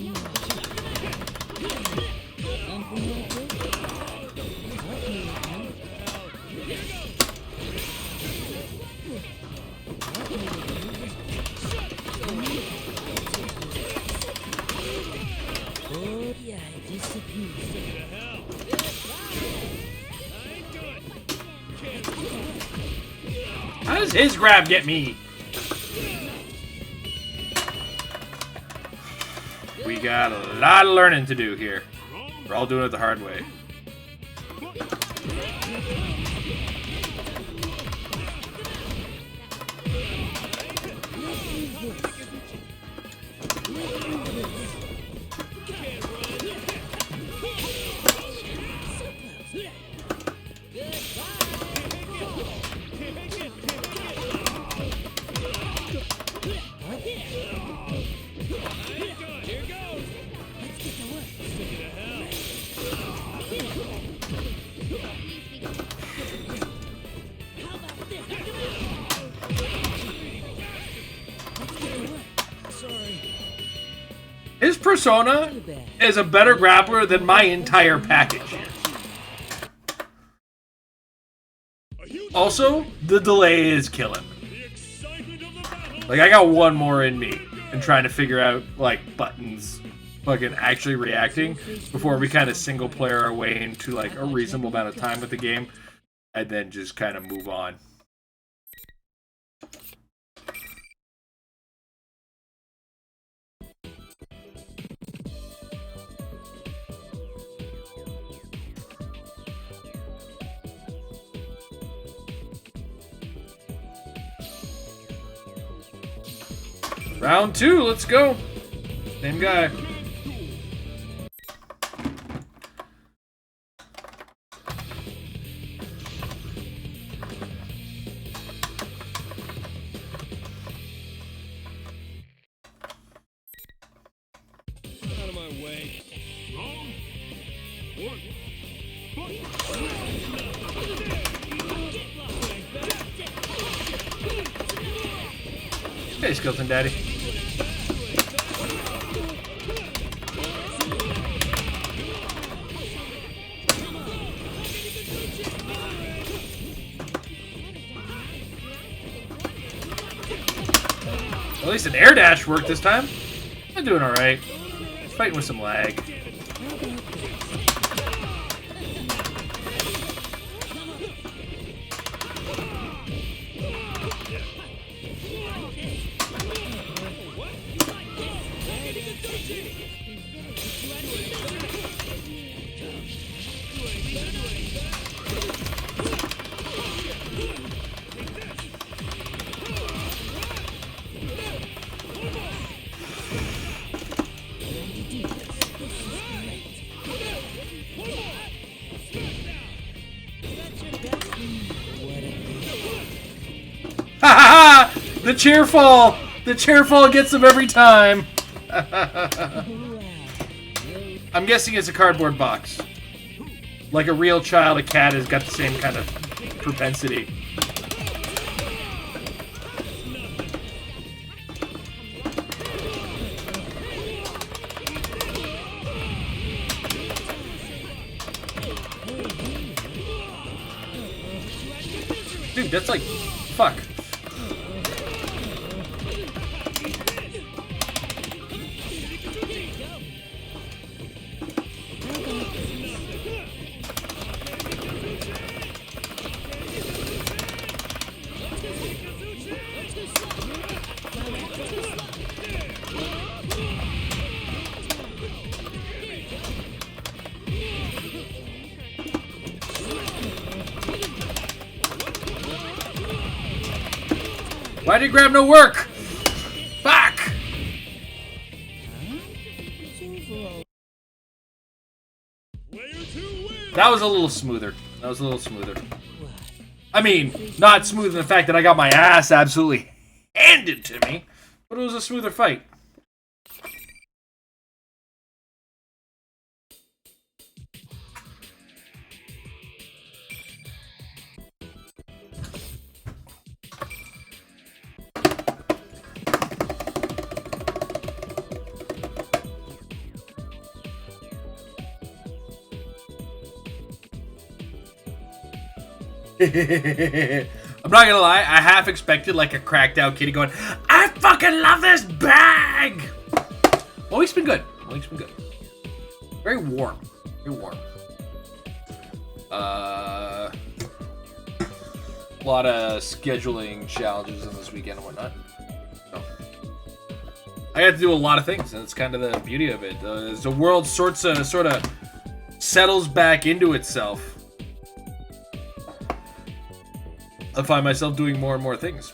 something like this? Oh yeah, I disappear. How does his grab get me? We got a lot of learning to do here. We're all doing it the hard way. His persona is a better grappler than my entire package. Also, the delay is killing. Like, I got 1 more in me and trying to figure out, like, buttons fucking actually reacting before we kind of single player our way into, like, a reasonable amount of time with the game and then just kind of move on. Round 2, let's go. Same guy. Out of my way. Round 1. Hey, Skeleton Daddy. At least an air dash worked this time. I'm doing alright. Fighting with some lag. Ha ha ha! The cheerful! The cheerful gets them every time! I'm guessing it's a cardboard box. Like a real child, a cat has got the same kind of propensity. Dude, that's like... fuck. Why did grab no work? Fuck! Player 2 wins. That was a little smoother. That was a little smoother. I mean, not smooth in the fact that I got my ass absolutely handed to me, but it was a smoother fight. I'm not gonna lie, I half expected like a cracked out kitty going, I fucking love this bag! Well, week's been good. Week's been good. Very warm. Very warm. A lot of scheduling challenges in this weekend and whatnot. So, I had to do a lot of things, and it's kind of the beauty of it. As the world sort of settles back into itself, I find myself doing more and more things.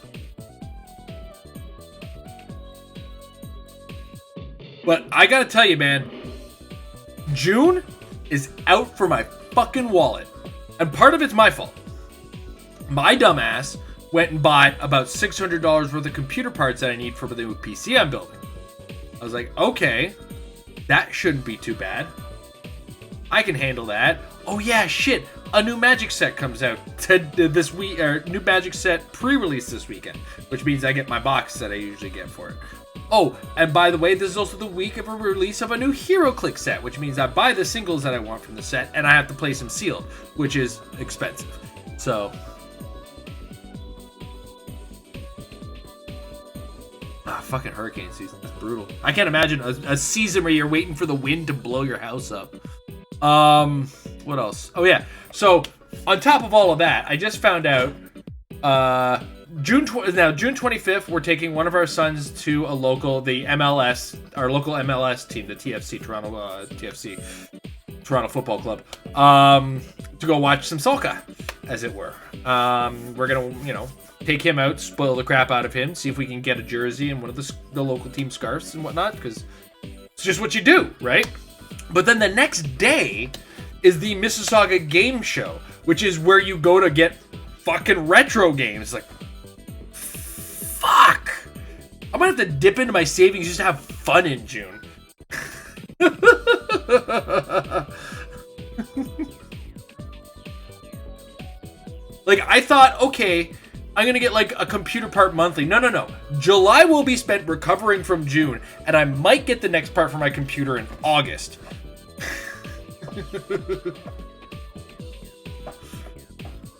But I gotta tell you, man, June is out for my fucking wallet. And part of it's my fault. My dumbass went and bought about $600 worth of computer parts that I need for the new PC I'm building. I was like, okay, that shouldn't be too bad. I can handle that. Oh yeah, shit. A new Magic set comes out this week, or new Magic set pre-release this weekend, which means I get my box that I usually get for it. Oh, and by the way, this is also the week of a release of a new HeroClix set, which means I buy the singles that I want from the set, and I have to place them sealed, which is expensive. So, fucking hurricane season is brutal. I can't imagine a season where you're waiting for the wind to blow your house up. What else? Oh yeah. So on top of all of that, I just found out June 25th, we're taking one of our sons to our local MLS team, the TFC Toronto Football Club, to go watch some soccer, as it were. We're gonna, take him out, spoil the crap out of him, see if we can get a jersey and one of the local team scarves and whatnot, because it's just what you do, right? But then the next day is the Mississauga Game Show, which is where you go to get fucking retro games. Like, fuck! I'm gonna have to dip into my savings just to have fun in June. Like, I thought, okay, I'm gonna get like a computer part monthly. No. July will be spent recovering from June, and I might get the next part for my computer in August.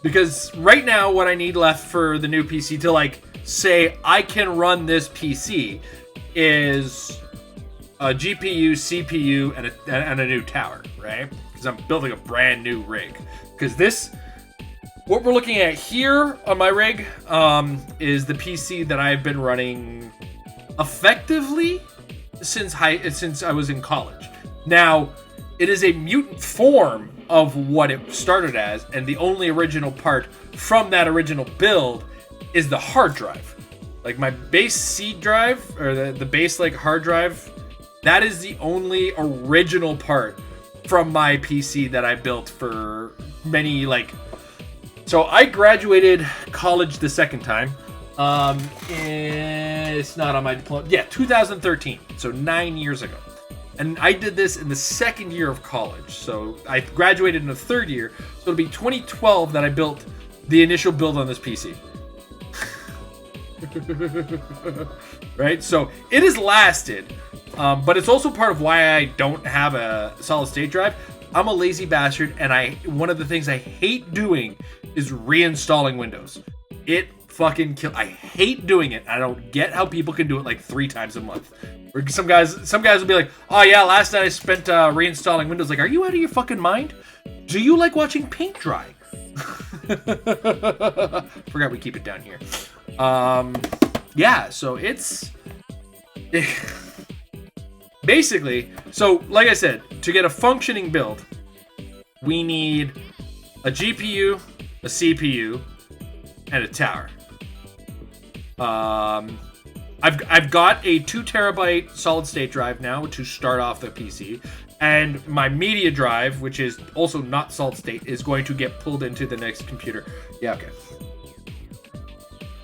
Because right now, what I need left for the new PC to like say I can run this PC is a GPU, CPU, and a new tower, right? Because I'm building a brand new rig. Because what we're looking at here on my rig is the PC that I've been running effectively since I was in college. Now, it is a mutant form of what it started as, and the only original part from that original build is the hard drive. Like my base C drive, or the base like hard drive, that is the only original part from my PC that I built for many, like... So I graduated college the second time. It's not on my diploma. Yeah, 2013. So 9 years ago. And I did this in the second year of college. So I graduated in the third year. So it'll be 2012 that I built the initial build on this PC. Right? So it has lasted. But it's also part of why I don't have a solid state drive. I'm a lazy bastard, and one of the things I hate doing is reinstalling Windows. It fucking I hate doing it. I don't get how people can do it like 3 times a month. Or some guys will be like, "Oh yeah, last night I spent reinstalling Windows." Like, are you out of your fucking mind? Do you like watching paint dry? Forgot we keep it down here. Yeah, so it's basically, so like I said, to get a functioning build, we need a GPU, a CPU, and a tower. I've got a 2 terabyte solid state drive now to start off the PC, and my media drive, which is also not solid state, is going to get pulled into the next computer. Yeah, okay.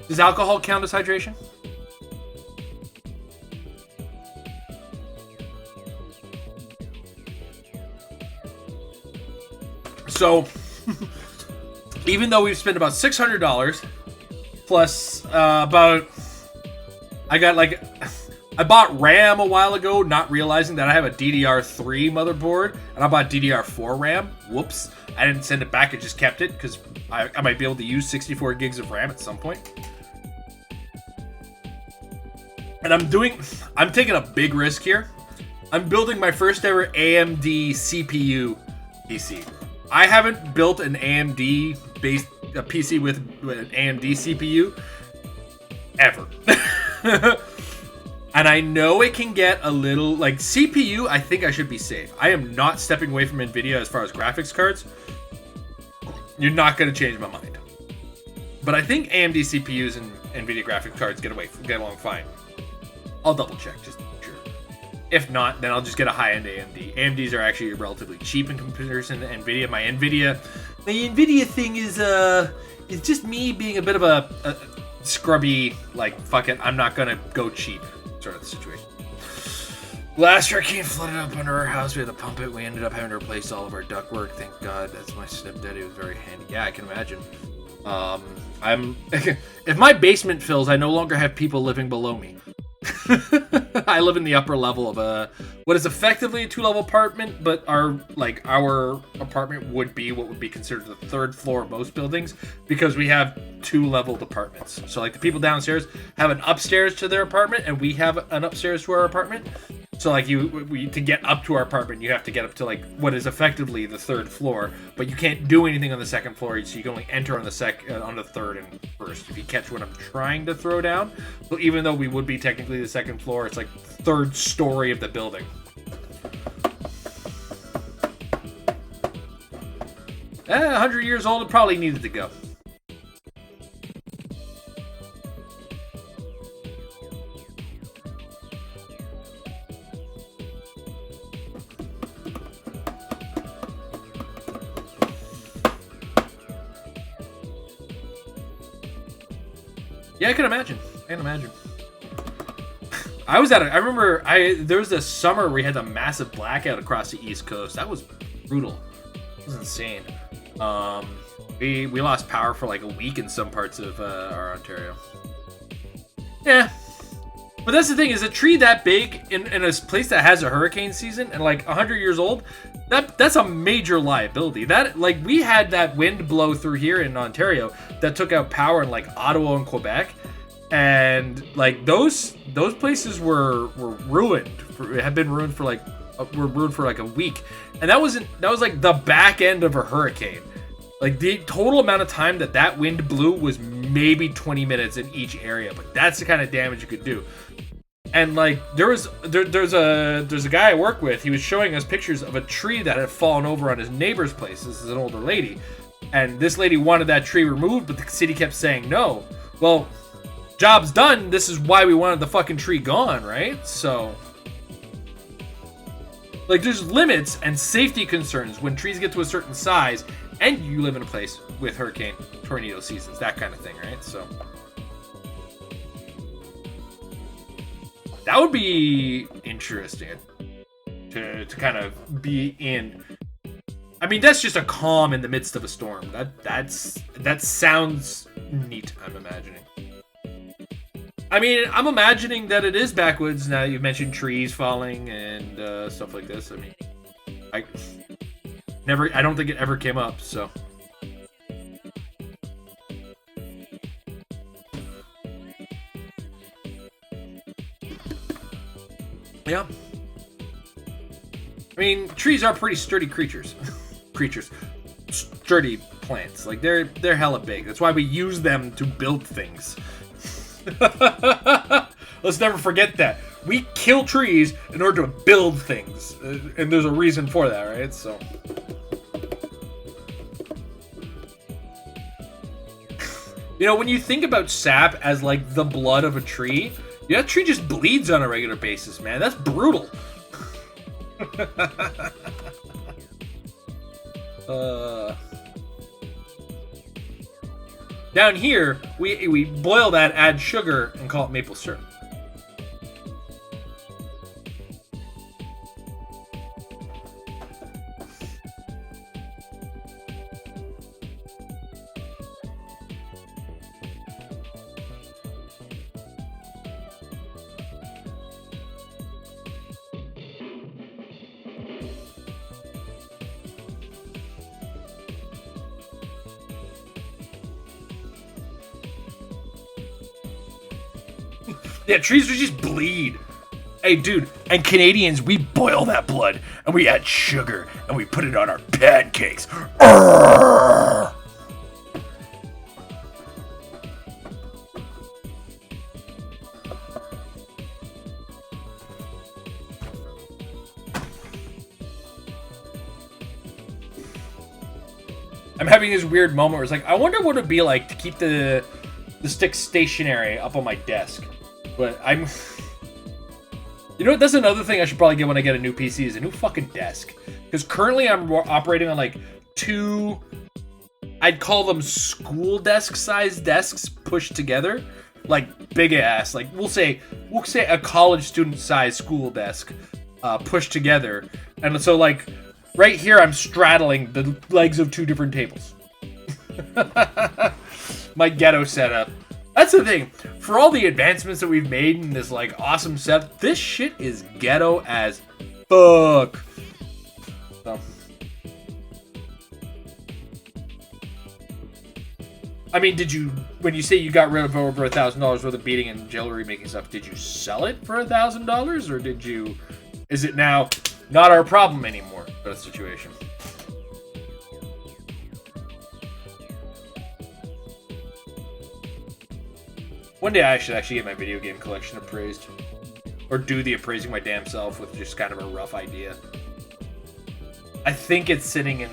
Does alcohol count as hydration? So, even though we've spent about $600 plus about, I bought RAM a while ago, not realizing that I have a DDR3 motherboard, and I bought DDR4 RAM. Whoops. I didn't send it back, I just kept it, because I might be able to use 64 gigs of RAM at some point. And I'm taking a big risk here. I'm building my first ever AMD CPU PC. I haven't built an AMD-based PC with an AMD CPU ever. And I know it can get a little, like, CPU, I think I should be safe. I am not stepping away from NVIDIA as far as graphics cards. You're not going to change my mind. But I think AMD CPUs and NVIDIA graphics cards get along fine. I'll double check, just to be sure. If not, then I'll just get a high-end AMD. AMDs are actually relatively cheap in comparison to NVIDIA. My NVIDIA thing is just me being a bit of a scrubby, like, fuck it, I'm not gonna go cheap sort of situation. Last hurricane flooded up under our house. We had to pump it. We ended up having to replace all of our ductwork. Thank God. That's my stepdaddy. It was very handy. Yeah, I can imagine. If my basement fills, I no longer have people living below me. I live in the upper level of what is effectively a 2-level apartment, but our apartment would be what would be considered the 3rd floor of most buildings, because we have 2-level apartments. So like the people downstairs have an upstairs to their apartment, and we have an upstairs to our apartment. So like to get up to our apartment, you have to get up to like what is effectively the 3rd floor, but you can't do anything on the 2nd floor, so you can only enter on the 3rd and 1st. If you catch what I'm trying to throw down. So even though we would be technically the 2nd floor, it's like 3rd story of the building. 100 years old, it probably needed to go. Yeah, I can imagine. I remember there was this summer where we had a massive blackout across the East Coast. That was brutal. It was insane. We lost power for like a week in some parts of our Ontario. Yeah. But that's the thing, is a tree that big in a place that has a hurricane season and like 100 years old, that's a major liability. That, like, we had that wind blow through here in Ontario that took out power in like Ottawa and Quebec, and like those places were ruined. Have been ruined for like a week, and that was like the back end of a hurricane. Like the total amount of time that wind blew was maybe 20 minutes in each area, but that's the kind of damage you could do. And like there's a guy I work with. He was showing us pictures of a tree that had fallen over on his neighbor's place. This is an older lady, and this lady wanted that tree removed, but the city kept saying no. Well, job's done. This is why we wanted the fucking tree gone, right? So, like, there's limits and safety concerns when trees get to a certain size, and you live in a place with hurricane, tornado seasons, that kind of thing, right? So that would be interesting to kind of be in. I mean, that's just a calm in the midst of a storm. That sounds neat, I'm imagining. I mean, I'm imagining that it is backwoods now that you've mentioned trees falling and stuff like this. I mean, I don't think it ever came up, so. Yeah. I mean, trees are pretty sturdy creatures. Sturdy plants. Like, they're hella big. That's why we use them to build things. Let's never forget that. We kill trees in order to build things. And there's a reason for that, right? So. You know, when you think about sap as like the blood of a tree, that tree just bleeds on a regular basis, man. That's brutal. Down here, we boil that, add sugar, and call it maple syrup. Yeah, trees would just bleed. Hey, dude, and Canadians, we boil that blood, and we add sugar, and we put it on our pancakes. Arrgh! I'm having this weird moment where it's like, I wonder what it'd be like to keep the stick stationary up on my desk. But I'm... You know what? That's another thing I should probably get when I get a new PC is a new fucking desk. Because currently I'm operating on like 2... I'd call them school desk sized desks pushed together. Like big ass. Like we'll say a college student sized school desk pushed together. And so like right here I'm straddling the legs of 2 different tables. My ghetto setup. That's the thing. For all the advancements that we've made in this like awesome set, this shit is ghetto as fuck. So. I mean, did you, when you say you got rid of over $1,000 worth of beading and jewelry making stuff, did you sell it for $1,000 or did you, is it now not our problem anymore? That situation. One day I should actually get my video game collection appraised. Or do the appraising my damn self with just kind of a rough idea. I think it's sitting in...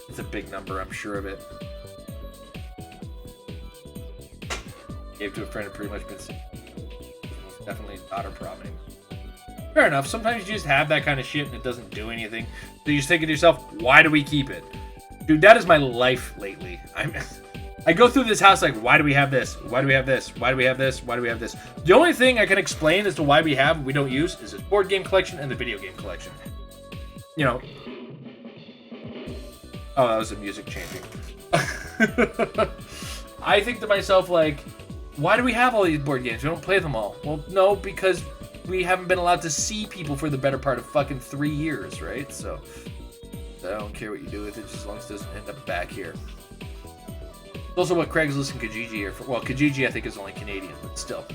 It's a big number, I'm sure of it. Gave to a friend, pretty much been sitting. It's definitely not a problem anymore. Fair enough, sometimes you just have that kind of shit and it doesn't do anything. So you just think to yourself, why do we keep it? Dude, that is my life lately. I go through this house like, why do we have this? Why do we have this? Why do we have this? Why do we have this? The only thing I can explain as to why we have, we don't use, is this board game collection and the video game collection. You know. Oh, that was the music changing. I think to myself, like, why do we have all these board games? We don't play them all. Well, no, because we haven't been allowed to see people for the better part of fucking 3 years, right? So, I don't care what you do with it, just as long as it doesn't end up back here. Also what Craigslist and Kijiji are for. Well, Kijiji I think is only Canadian, but still.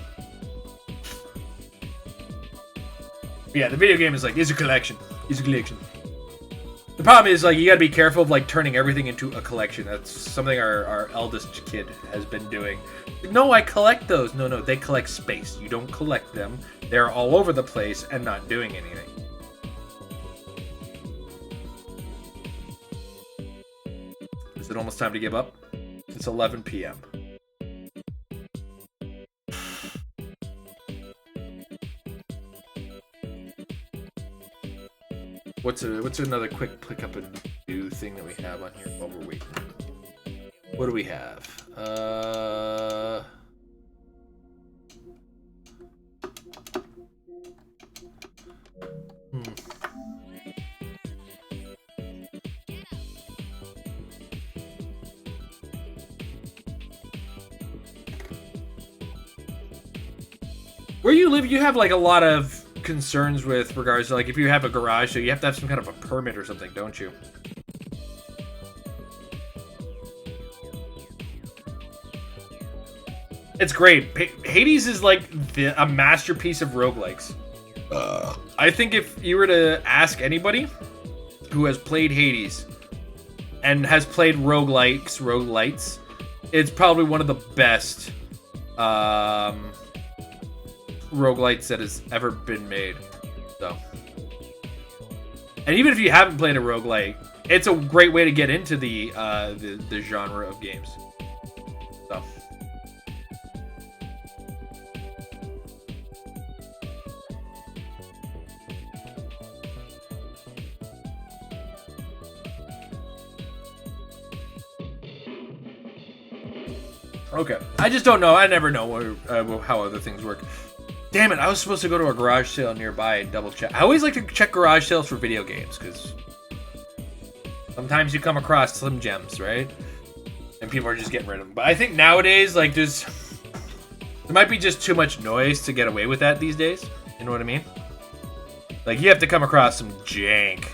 But yeah, the video game is like, it's a collection. It's a collection. The problem is, like, you gotta be careful of, like, turning everything into a collection. That's something our eldest kid has been doing. No, I collect those. No, they collect space. You don't collect them. They're all over the place and not doing anything. Is it almost time to give up? It's 11 p.m. What's another quick pick up and do thing that we have on here while we're waiting? What do we have? Where you live, you have like a lot of concerns with regards to, like, if you have a garage, so you have to have some kind of a permit or something, don't you? It's great. Hades is like a masterpiece of roguelikes. I think if you were to ask anybody who has played Hades and has played roguelites, it's probably one of the best roguelites that has ever been made. So, and even if you haven't played a roguelite, it's a great way to get into the genre of games. So. Okay, I just don't know. I never know how other things work. Damn it, I was supposed to go to a garage sale nearby and double check. I always like to check garage sales for video games, because sometimes you come across some gems, right? And people are just getting rid of them. But I think nowadays, like, there might be just too much noise to get away with that these days. You know what I mean? Like, you have to come across some jank.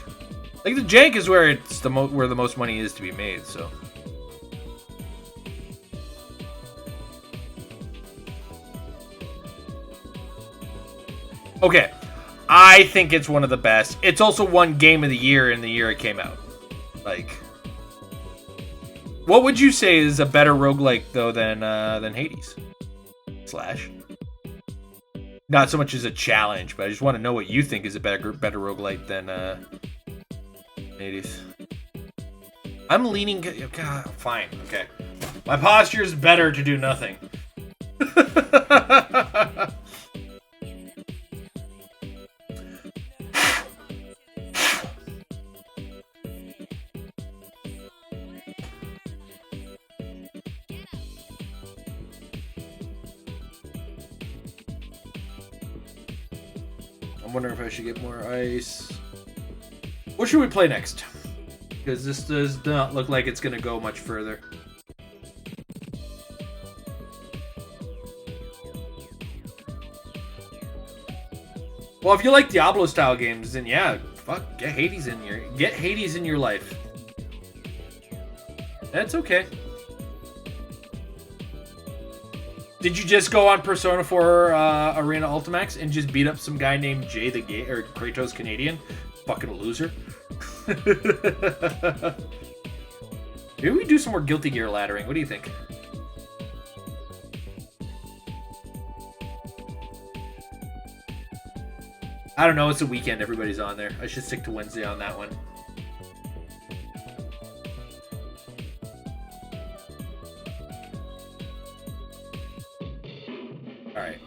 Like, the jank is where where the most money is to be made, so... Okay, I think it's one of the best. It's also won Game of the Year in the year it came out. Like, what would you say is a better roguelike, though, than Hades? Slash. Not so much as a challenge, but I just want to know what you think is a better roguelike than Hades. I'm leaning... God, fine, okay. My posture is better to do nothing. I'm wondering if I should get more ice. What should we play next? Because this does not look like it's going to go much further. Well, if you like Diablo-style games, then yeah, fuck, get Hades in your life. That's okay. Did you just go on Persona 4 Arena Ultimax and just beat up some guy named Jay the Gay or Kratos Canadian? Fucking loser. Maybe we do some more Guilty Gear laddering. What do you think? I don't know. It's a weekend. Everybody's on there. I should stick to Wednesday on that one. Alright.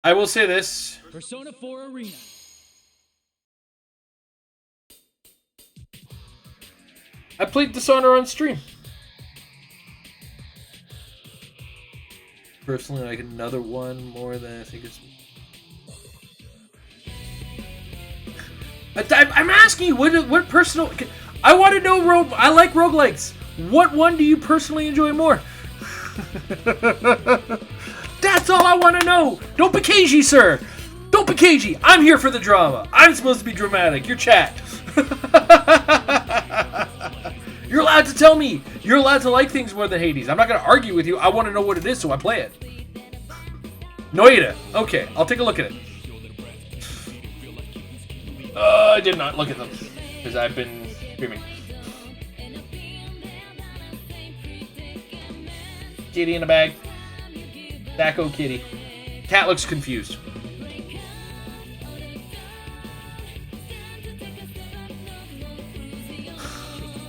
I will say this. Persona 4 Arena. I played Dishonor on stream. Personally, like another one more than I think it's... I'm asking you, what personal... I want to know, I like roguelikes. What one do you personally enjoy more? That's all I want to know. Don't be cagey, sir. Don't be cagey. I'm here for the drama. I'm supposed to be dramatic. You're chat. You're allowed to tell me. You're allowed to like things more than Hades. I'm not going to argue with you. I want to know what it is, so I play it. Noida. Okay, I'll take a look at it. I did not look at them because I've been streaming. Kitty in a bag. Thaco kitty. Cat looks confused.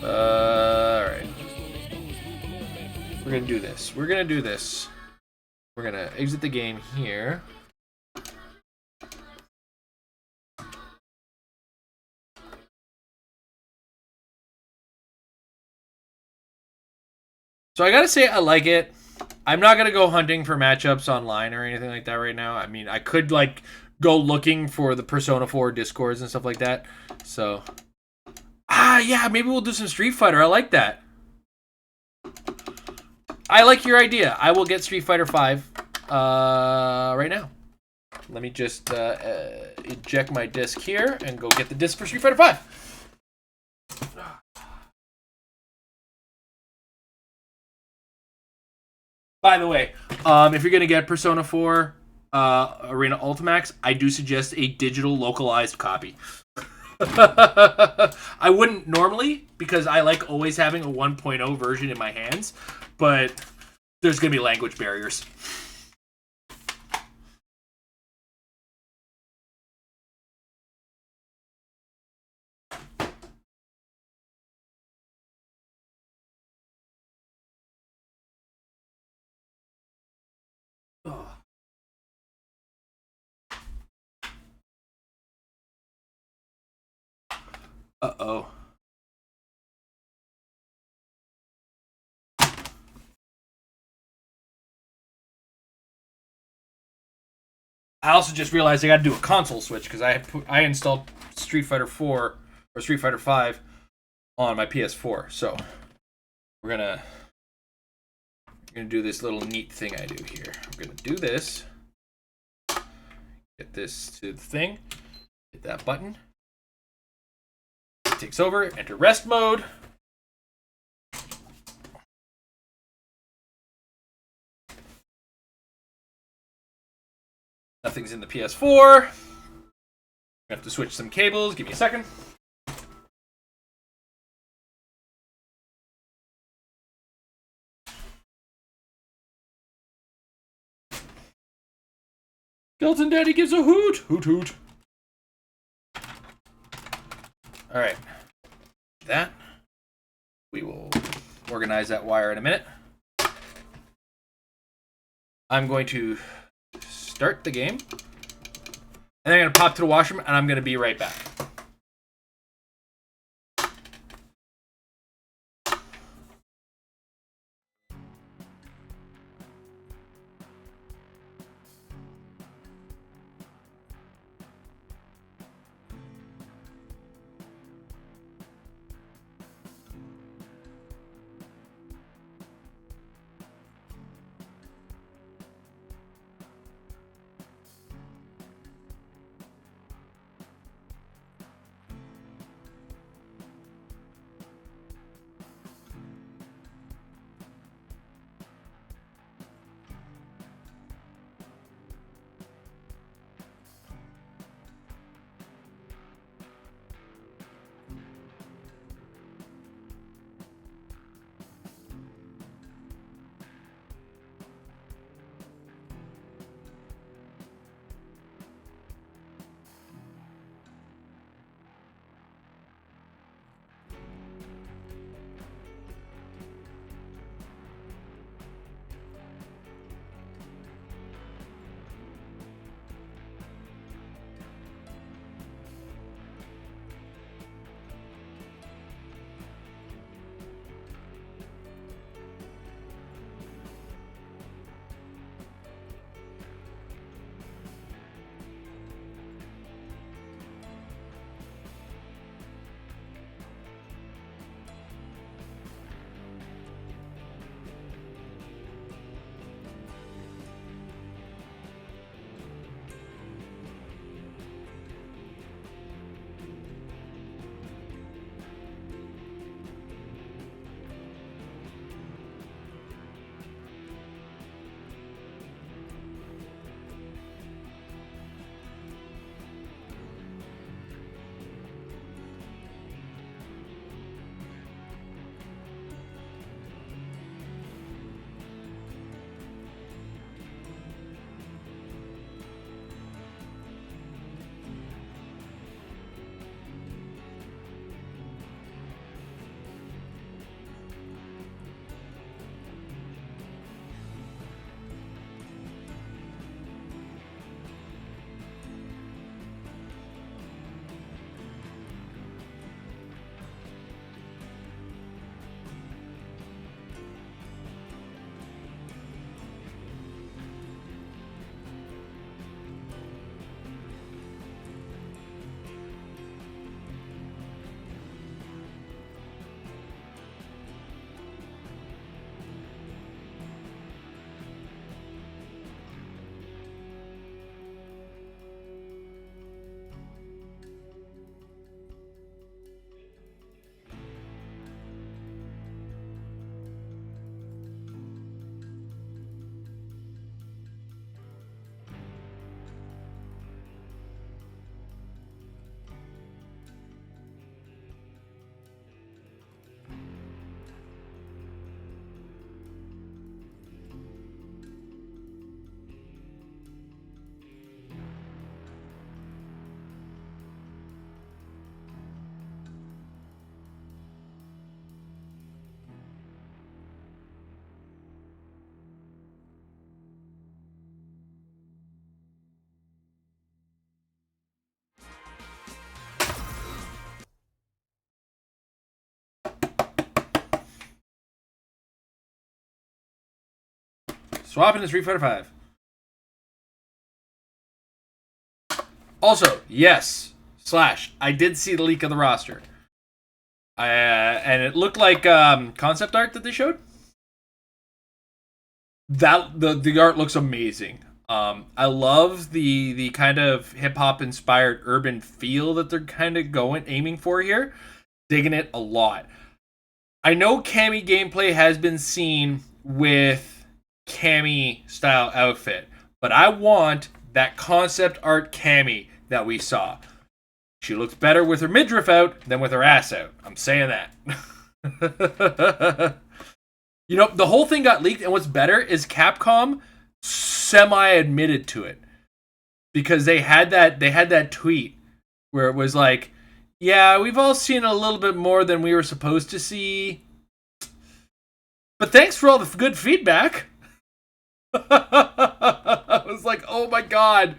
Alright. We're gonna do this. We're gonna exit the game here. So I gotta say I like it. I'm not gonna go hunting for matchups online or anything like that right now. I mean, I could like go looking for the Persona 4 discords and stuff like that. So, yeah, maybe we'll do some Street Fighter. I like that. I like your idea. I will get Street Fighter 5 right now. Let me just eject my disc here and go get the disc for Street Fighter 5. By the way, if you're going to get Persona 4 Arena Ultimax, I do suggest a digital localized copy. I wouldn't normally, because I like always having a 1.0 version in my hands, but there's going to be language barriers. Oh. Uh-oh. I also just realized I got to do a console switch because I installed Street Fighter 4 or Street Fighter 5 on my PS4. So we're gonna do this little neat thing I do here. We're gonna do this. Get this to the thing. Hit that button. It takes over. Enter rest mode. Nothing's in the PS4. I have to switch some cables. Give me a second. Skeleton Daddy gives a hoot. Hoot hoot. Alright. That. We will organize that wire in a minute. I'm going to start the game. And then I'm going to pop to the washroom and I'm going to be right back. Swap into Street Fighter 5. Also, yes, Slash, I did see the leak of the roster. And it looked like concept art that they showed. That the art looks amazing. I love the kind of hip hop inspired urban feel that they're kind of aiming for here. Digging it a lot. I know Cammy gameplay has been seen with Cammy style outfit, but I want that concept art Cammy that we saw. She looks better with her midriff out than with her ass out. I'm saying that. You know, the whole thing got leaked, and what's better is Capcom semi-admitted to it. Because they had that tweet where it was like, yeah, we've all seen a little bit more than we were supposed to see. But thanks for all the good feedback. I was like, oh my god.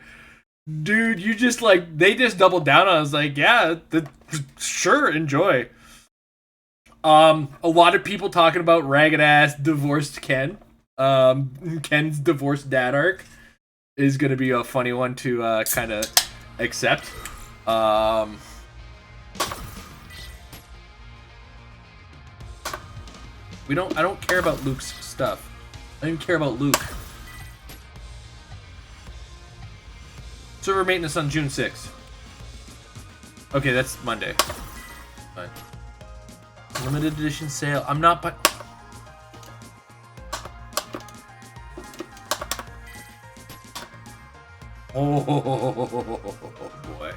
Dude, you just like, they just doubled down. I was like, yeah, sure, enjoy. A lot of people talking about ragged ass divorced Ken. Ken's divorced dad arc is going to be a funny one to kind of accept. I don't care about Luke's stuff. I don't even care about Luke. Server maintenance on June 6th. Okay, that's Monday. Fine. Limited edition sale. I'm not but oh boy.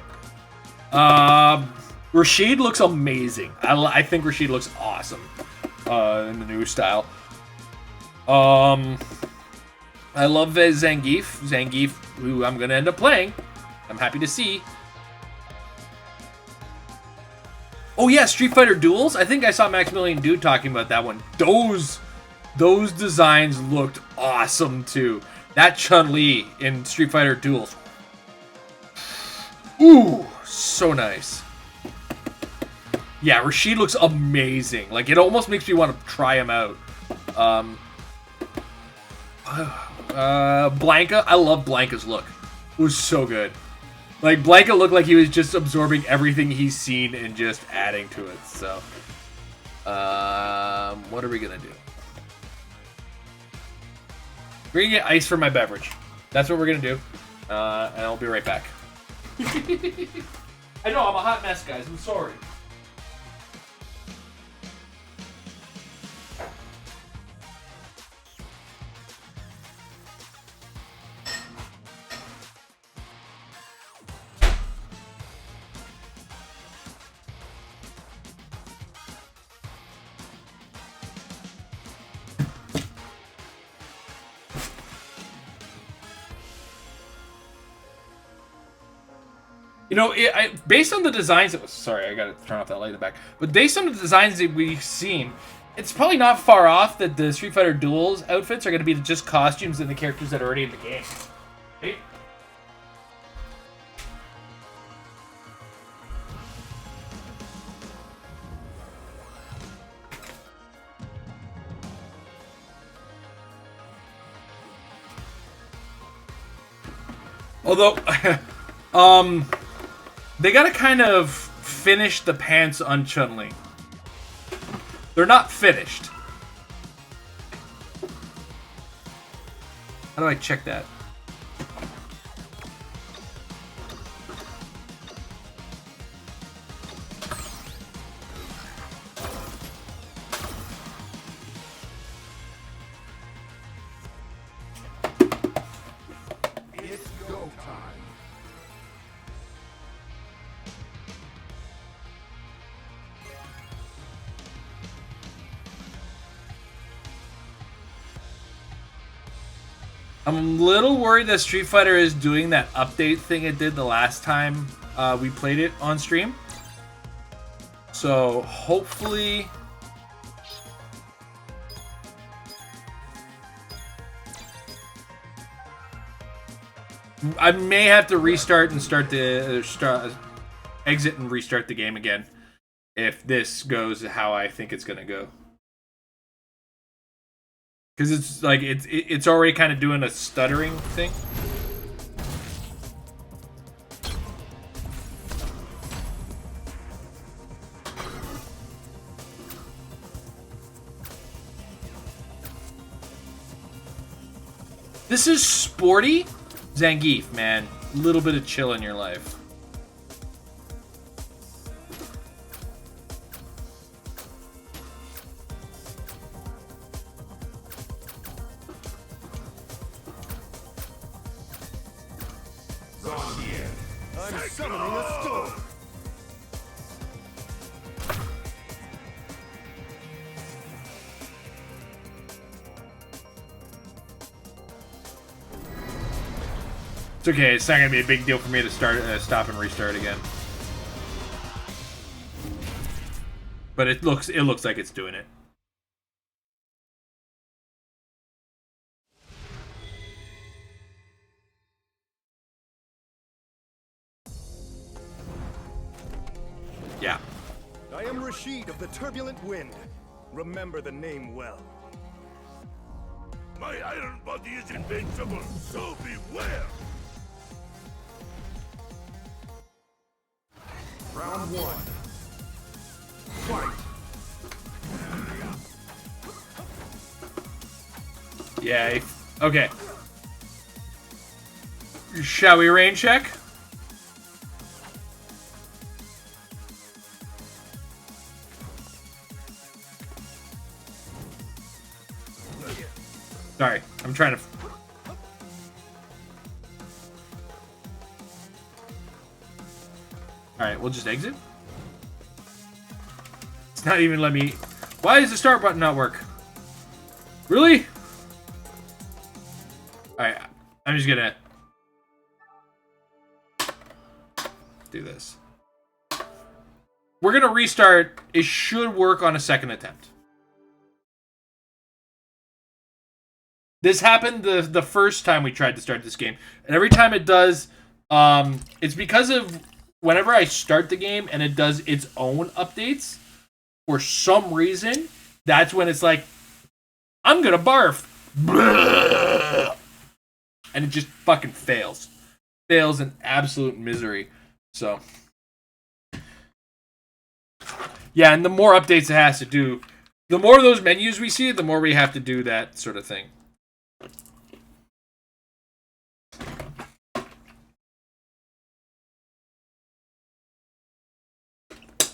Rashid looks amazing. I think Rashid looks awesome in the new style. I love Zangief, who I'm gonna end up playing. I'm happy to see. Oh yeah, Street Fighter Duels. I think I saw Maximilian Dude talking about that one. Those designs looked awesome too. That Chun-Li in Street Fighter Duels. Ooh, so nice. Yeah, Rashid looks amazing. Like, it almost makes me want to try him out. Blanca, I love Blanca's look. It was so good. Like, Blanca looked like he was just absorbing everything he's seen and just adding to it. So, what are we gonna do? We're gonna get ice for my beverage. That's what we're gonna do. And I'll be right back. I know, I'm a hot mess, guys. I'm sorry. You know, based on the designs that was... Sorry, I gotta turn off that light in the back. But based on the designs that we've seen, it's probably not far off that the Street Fighter Duels outfits are going to be just costumes and the characters that are already in the game. Right? Although, they gotta kind of finish the pants on Chun-Li. They're not finished. How do I check that? I'm a little worried that Street Fighter is doing that update thing it did the last time we played it on stream. So hopefully... I may have to restart and exit and restart the game again if this goes how I think it's going to go. Because it's like it's already kind of doing a stuttering thing. This is sporty. Zangief, man. A little bit of chill in your life. I'm summoning a storm. It's okay. It's not gonna be a big deal for me to stop and restart again. But it looks like it's doing it. Yeah. I am Rashid of the Turbulent Wind. Remember the name well. My iron body is invincible, so beware! Round one. Fight! Yeah. Okay. Shall we rain check? Sorry, I'm trying to... Alright, we'll just exit. It's not even let me... Why does the start button not work? Really? Alright, I'm just gonna... do this. We're gonna restart. It should work on a second attempt. This happened the first time we tried to start this game. And every time it does, it's because of whenever I start the game and it does its own updates, for some reason, that's when it's like, I'm gonna barf. And it just fucking fails. Fails in absolute misery. So, yeah, and the more updates it has to do, the more of those menus we see, the more we have to do that sort of thing.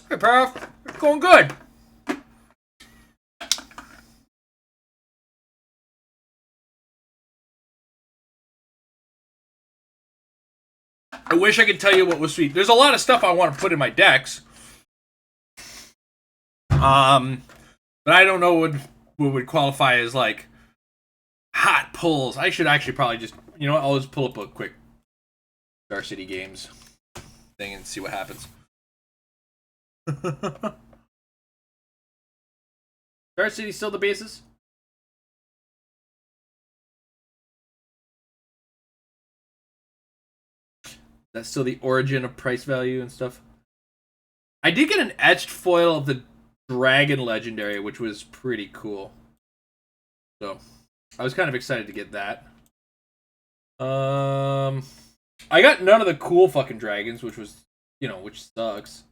Hey, Prof. It's going good. I wish I could tell you what was sweet. There's a lot of stuff I want to put in my decks. But I don't know what would qualify as, like, hot pulls. I should actually probably just, you know what, I'll just pull up a quick Star City Games thing and see what happens. Star City still the basis? That's still the origin of price value and stuff. I did get an etched foil of the Dragon Legendary, which was pretty cool. So, I was kind of excited to get that. I got none of the cool fucking dragons, which was, you know, which sucks.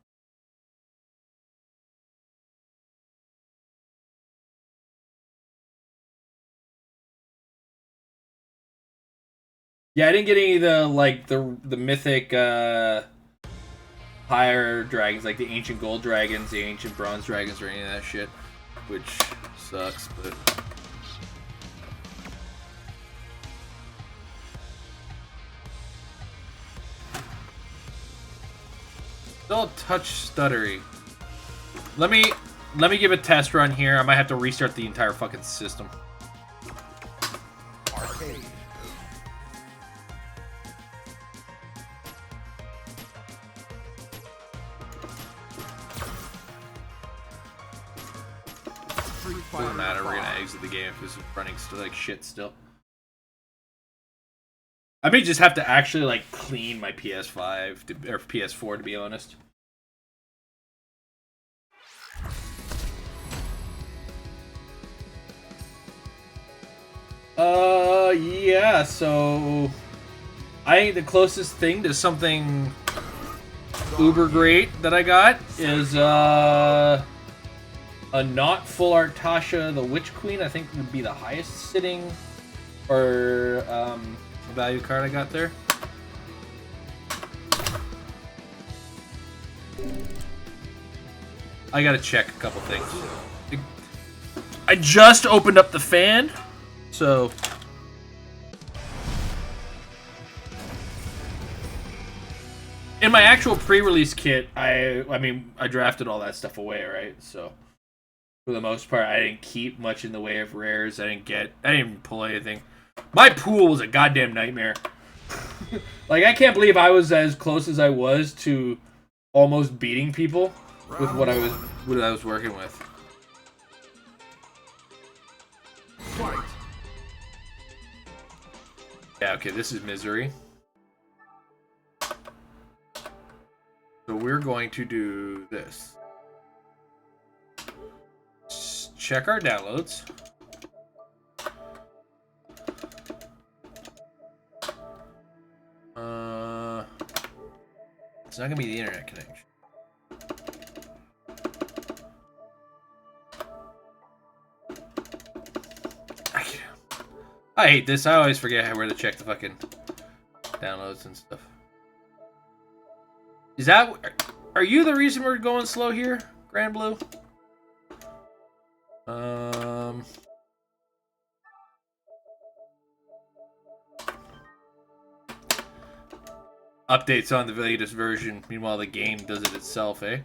Yeah, I didn't get any of the, like, the mythic, higher dragons, like the ancient gold dragons, the ancient bronze dragons, or any of that shit, which sucks, but... Still a touch stuttery. Let me give a test run here. I might have to restart the entire fucking system. Arcade. Doesn't matter, we're gonna exit the game if this is running still like shit still. I may just have to actually like clean my PS5 or PS4 to be honest. Yeah, so I think the closest thing to something uber great that I got is a not full art Tasha the Witch Queen. I think would be the highest sitting or value card I got there. I gotta check a couple things. I just opened up the fan, so in my actual pre-release kit, I mean I drafted all that stuff away, right? So for the most part, I didn't keep much in the way of rares. I didn't even pull anything. My pool was a goddamn nightmare. Like, I can't believe I was as close as I was to almost beating people with what I was working with. Fight. Yeah, okay, this is misery. So we're going to do this. Check our downloads. It's not gonna be the internet connection. I hate this. I always forget where to check the fucking downloads and stuff. Is that... Are you the reason we're going slow here, Grand Blue? Updates on the latest version. Meanwhile, the game does it itself, eh?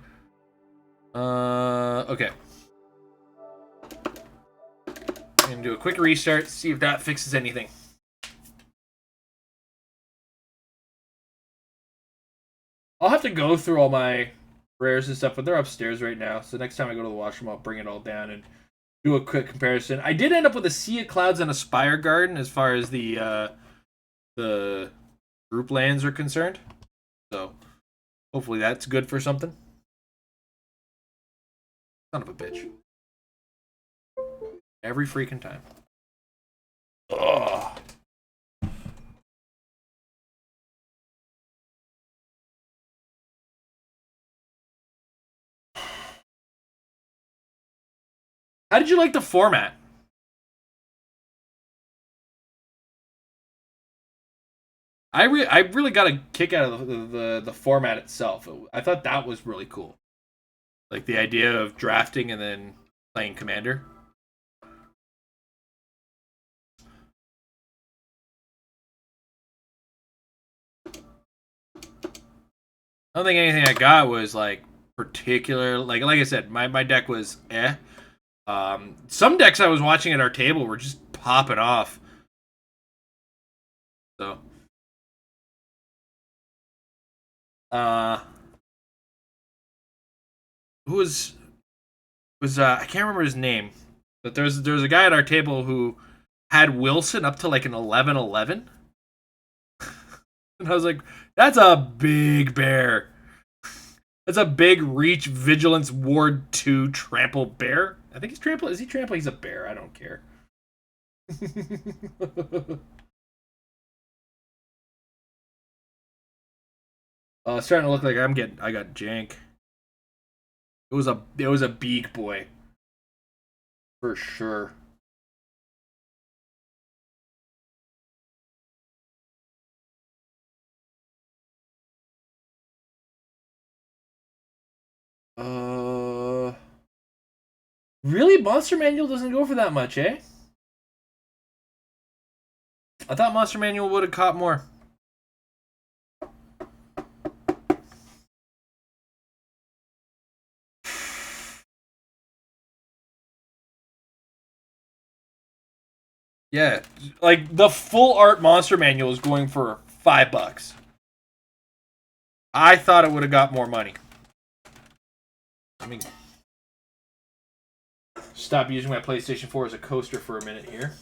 Okay. I'm gonna do a quick restart, see if that fixes anything. I'll have to go through all my rares and stuff, but they're upstairs right now. So next time I go to the washroom, I'll bring it all down and do a quick comparison. I did end up with a Sea of Clouds and a Spire Garden as far as the group lands are concerned. So hopefully that's good for something. Son of a bitch. Every freaking time. Ugh. How did you like the format? I really got a kick out of the format itself. I thought that was really cool. Like the idea of drafting and then playing Commander. I don't think anything I got was like particular. Like I said, my deck was eh. Some decks I was watching at our table were just popping off. So, who was I can't remember his name, but there's a guy at our table who had Wilson up to like an 11/11. And I was like, that's a big bear. That's a big reach, vigilance, ward 2, trample bear. I think he's trample. Is he trample? He's a bear. I don't care. It's starting to look like I got jank. It was a beak boy. For sure. Really? Monster Manual doesn't go for that much, eh? I thought Monster Manual would have caught more. Yeah, like the full art Monster Manual is going for $5. I thought it would have got more money. I mean, stop using my PlayStation 4 as a coaster for a minute here.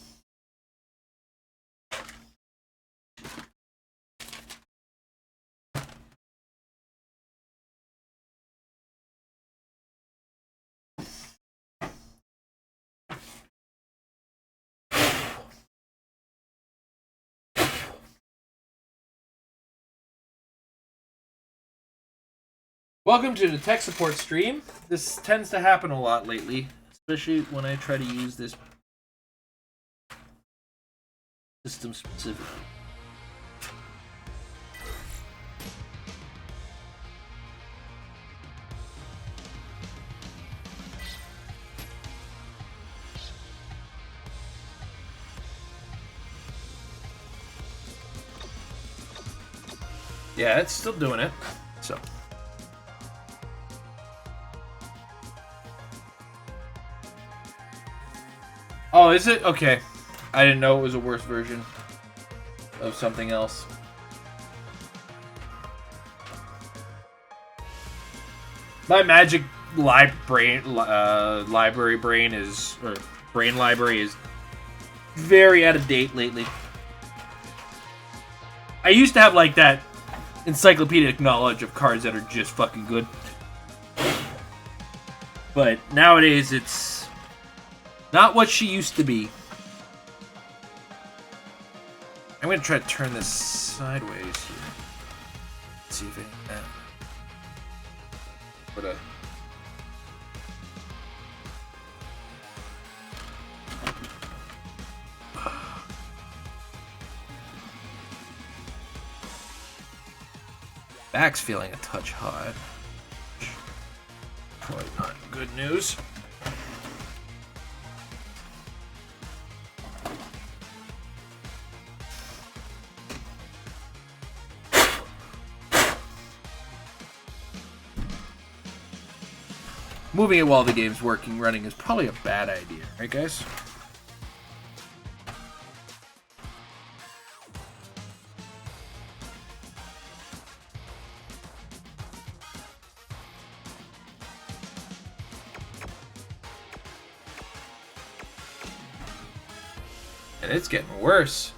Welcome to the tech support stream. This tends to happen a lot lately, especially when I try to use this system specific. Yeah, it's still doing it. So. Oh, is it? Okay. I didn't know it was a worse version of something else. My magic library brain is very out of date lately. I used to have like that encyclopedic knowledge of cards that are just fucking good. But nowadays it's not what she used to be. I'm gonna try to turn this sideways here. Let's see if it what a back's feeling a touch hot. Probably not good news. Moving it while the game's running is probably a bad idea, right guys? And it's getting worse.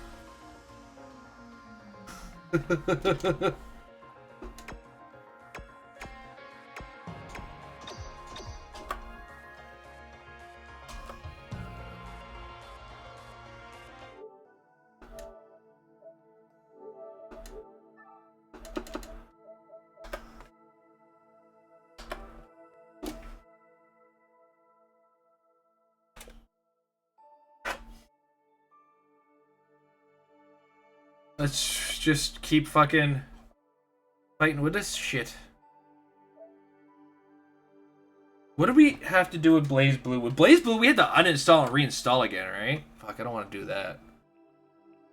Let's just keep fucking fighting with this shit. What do we have to do with Blaze Blue? With Blaze Blue, we had to uninstall and reinstall again, right? Fuck, I don't want to do that.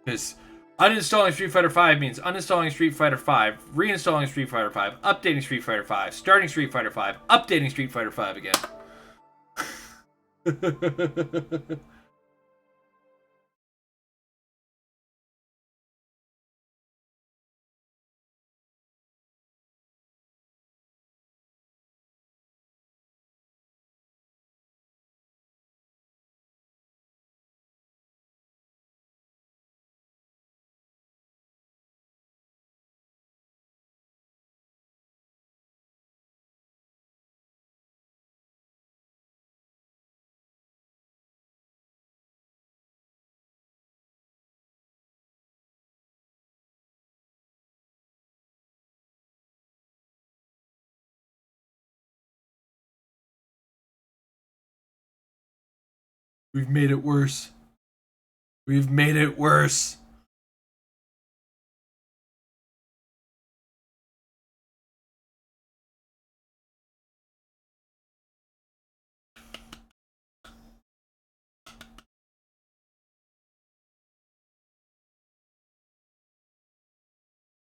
Because uninstalling Street Fighter V means uninstalling Street Fighter V, reinstalling Street Fighter V, updating Street Fighter V, starting Street Fighter V, updating Street Fighter V again. We've made it worse. We've made it worse.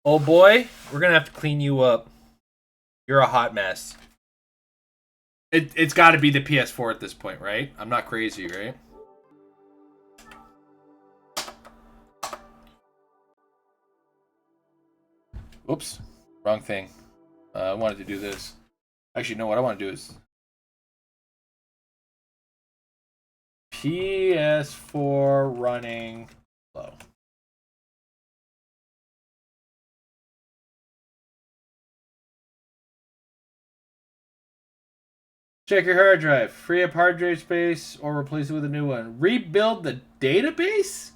Oh boy, we're gonna have to clean you up. You're a hot mess. It's got to be the PS4 at this point, right? I'm not crazy, right? Oops, wrong thing. I wanted to do this. Actually, no, what I want to do is PS4 running low. Check your hard drive. Free up hard drive space or replace it with a new one. Rebuild the database?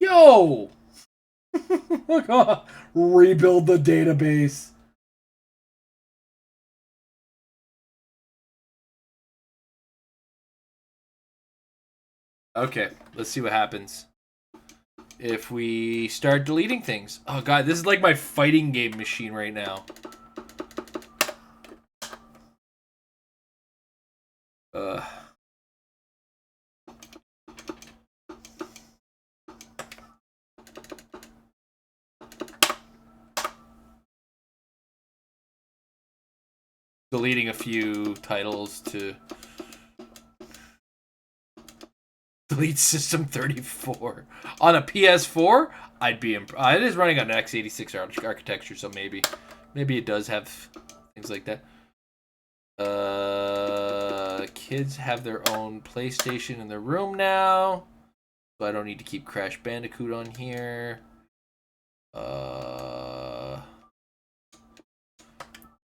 Yo! Rebuild the database. Okay, let's see what happens if we start deleting things. Oh god, this is like my fighting game machine right now. Deleting a few titles to delete System 34 on a PS4. I'd be it is running on an x86 architecture, so maybe it does have things like that. Kids have their own PlayStation in their room now, so I don't need to keep Crash Bandicoot on here.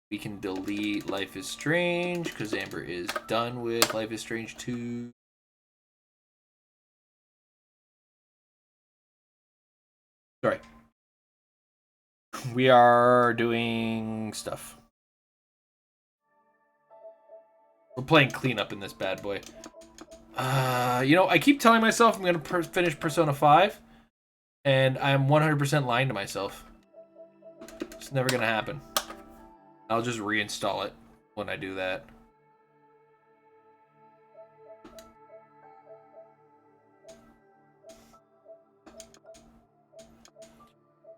We can delete Life is Strange because Amber is done with Life is Strange 2. Sorry. We are doing stuff. We're playing cleanup in this bad boy. I keep telling myself I'm going to finish Persona 5, and I'm 100% lying to myself. It's never going to happen. I'll just reinstall it when I do that.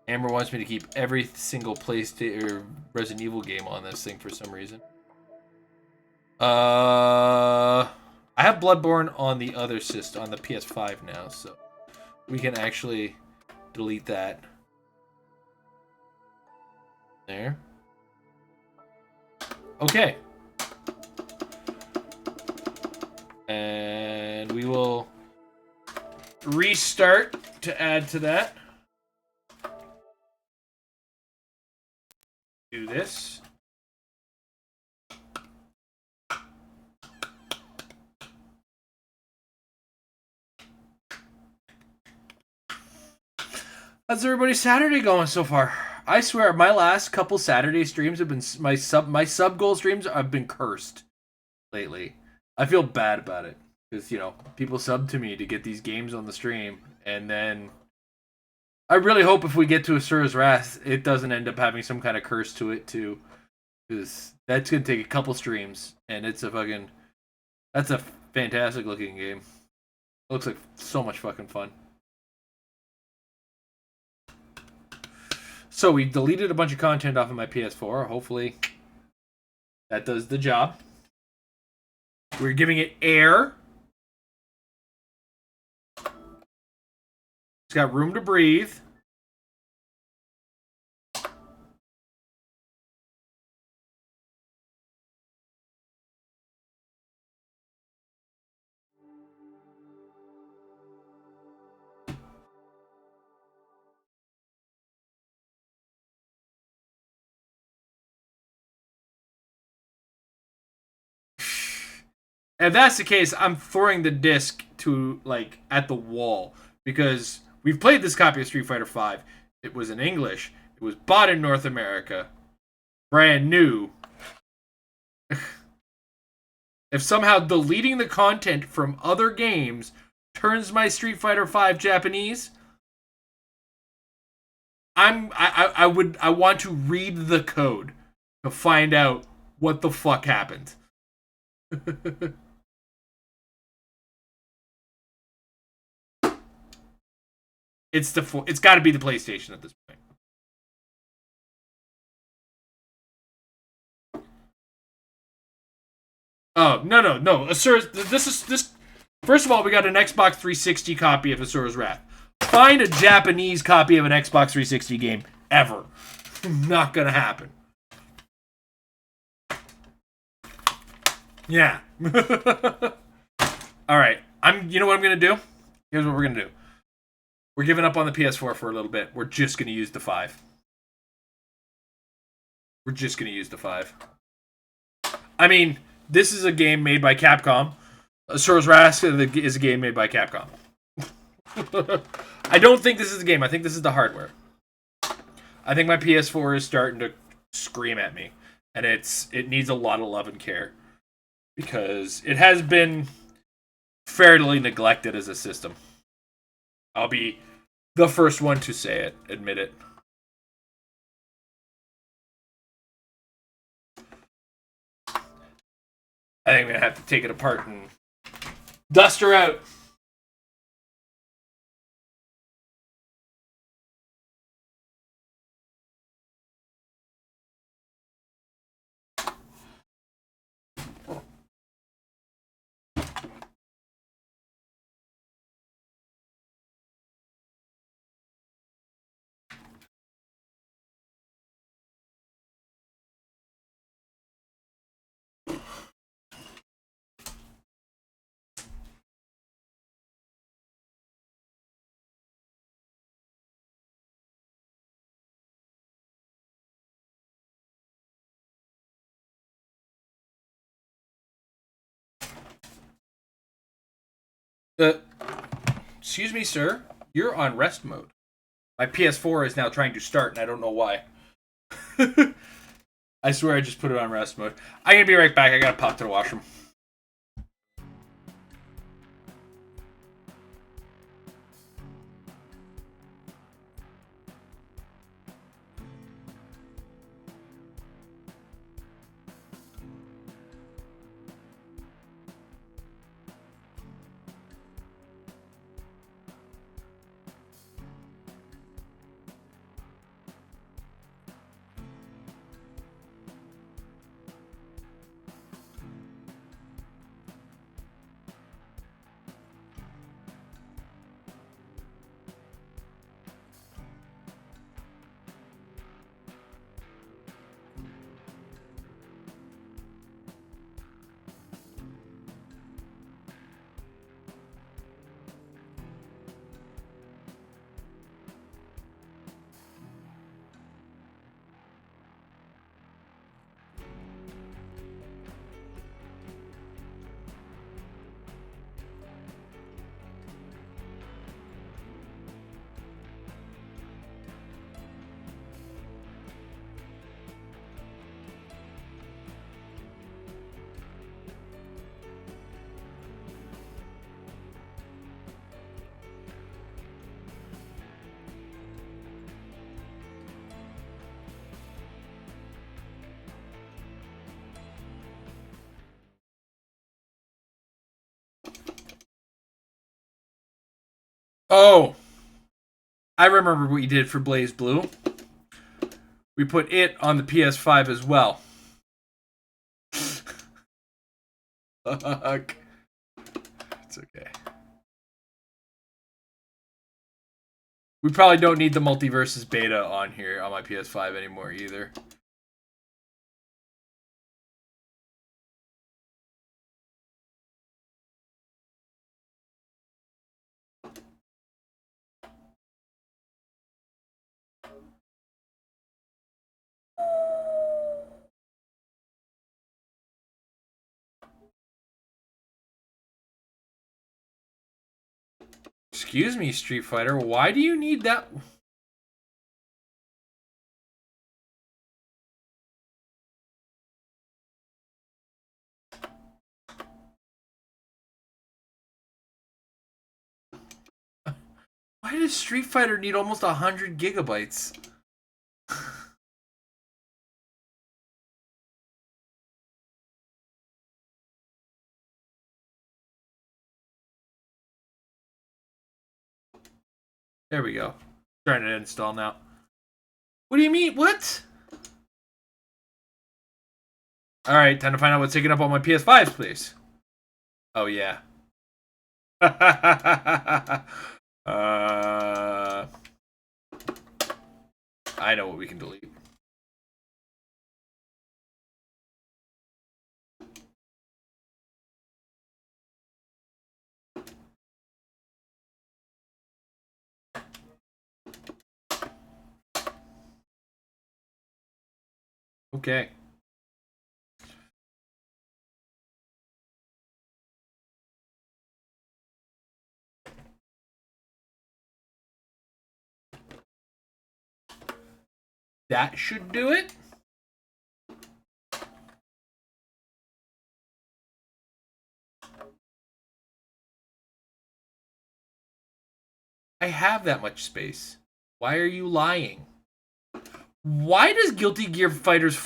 Amber wants me to keep every single PlayStation or Resident Evil game on this thing for some reason. I have Bloodborne on the other system, on the PS5 now, so we can actually delete that. There. Okay. And we will restart to add to that. Do this. How's everybody's Saturday going so far? I swear, my last couple Saturday streams have been my sub goal streams have been cursed lately. I feel bad about it because people sub to me to get these games on the stream, and then I really hope if we get to Asura's Wrath, it doesn't end up having some kind of curse to it too, because that's gonna take a couple streams, and that's a fantastic looking game. It looks like so much fucking fun. So we deleted a bunch of content off of my PS4. Hopefully that does the job. We're giving it air. It's got room to breathe. If that's the case, I'm throwing the disc to at the wall, because we've played this copy of Street Fighter V. It was in English. It was bought in North America, brand new. If somehow deleting the content from other games turns my Street Fighter V Japanese, I want to read the code to find out what the fuck happened. It's got to be the PlayStation at this point. Oh, no. Asura's, this. First of all, we got an Xbox 360 copy of Asura's Wrath. Find a Japanese copy of an Xbox 360 game ever. Not gonna happen. Yeah. All right. You know what I'm gonna do? Here's what we're gonna do. We're giving up on the PS4 for a little bit. We're just gonna use the 5. We're just gonna use the 5. I mean, this is a game made by Capcom. Asura's Wrath is a game made by Capcom. I don't think this is the game. I think this is the hardware. I think my PS4 is starting to scream at me, and it needs a lot of love and care because it has been fairly neglected as a system. I'll be the first one to say it, admit it. I think I'm gonna have to take it apart and dust her out. Excuse me, sir. You're on rest mode. My PS4 is now trying to start, and I don't know why. I swear I just put it on rest mode. I'm gonna be right back. I gotta pop to the washroom. Oh, I remember what you did for Blaze Blue. We put it on the PS5 as well. Fuck. It's okay. We probably don't need the Multiverses beta on here on my PS5 anymore either. Excuse me, Street Fighter. Why do you need that? Why does Street Fighter need almost 100 gigabytes? There we go. Trying to install now. What do you mean? What? Alright, time to find out what's taking up all my PS5s, please. Oh, yeah. I know what we can delete. Okay. that should do it. I have that much space. Why are you lying? Why does Guilty Gear Fighters...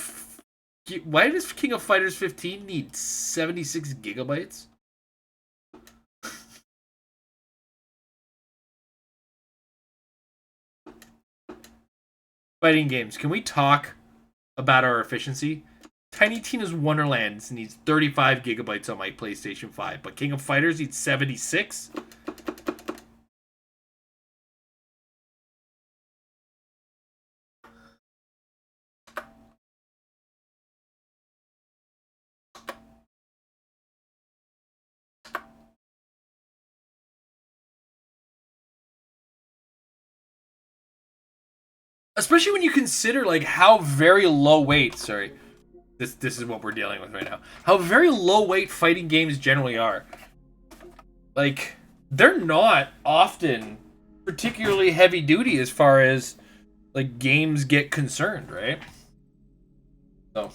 Why does King of Fighters 15 need 76 gigabytes? Fighting games. Can we talk about our efficiency? Tiny Tina's Wonderlands needs 35 gigabytes on my PlayStation 5, but King of Fighters needs 76? Especially when you consider like how very low weight, sorry, this is what we're dealing with right now. How very low weight fighting games generally are. Like, they're not often particularly heavy duty as far as like games get concerned, right? So,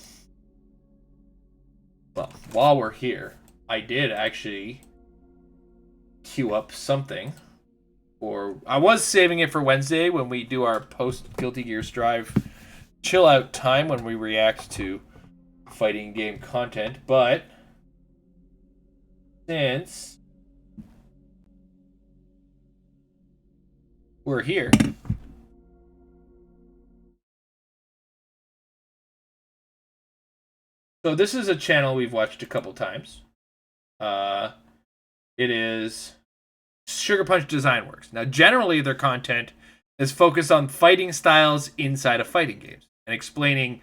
well, while we're here, I did actually queue up something. Or I was saving it for Wednesday when we do our post Guilty Gear Strive chill out time when we react to fighting game content, but since we're here, so this is a channel we've watched a couple times. It is Sugar Punch Design Works. Now, generally, their content is focused on fighting styles inside of fighting games and explaining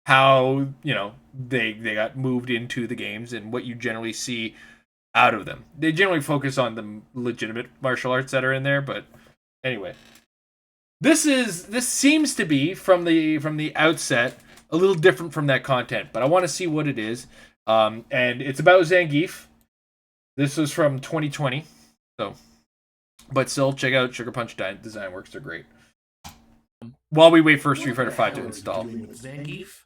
how, you know, they got moved into the games and what you generally see out of them. They generally focus on the legitimate martial arts that are in there, but anyway. This seems to be from the outset a little different from that content, but I want to see what it is. And it's about Zangief. This was from 2020. So, but still, check out Sugar Punch Design Works. They're great. While we wait for Street Fighter V to install. Zangief?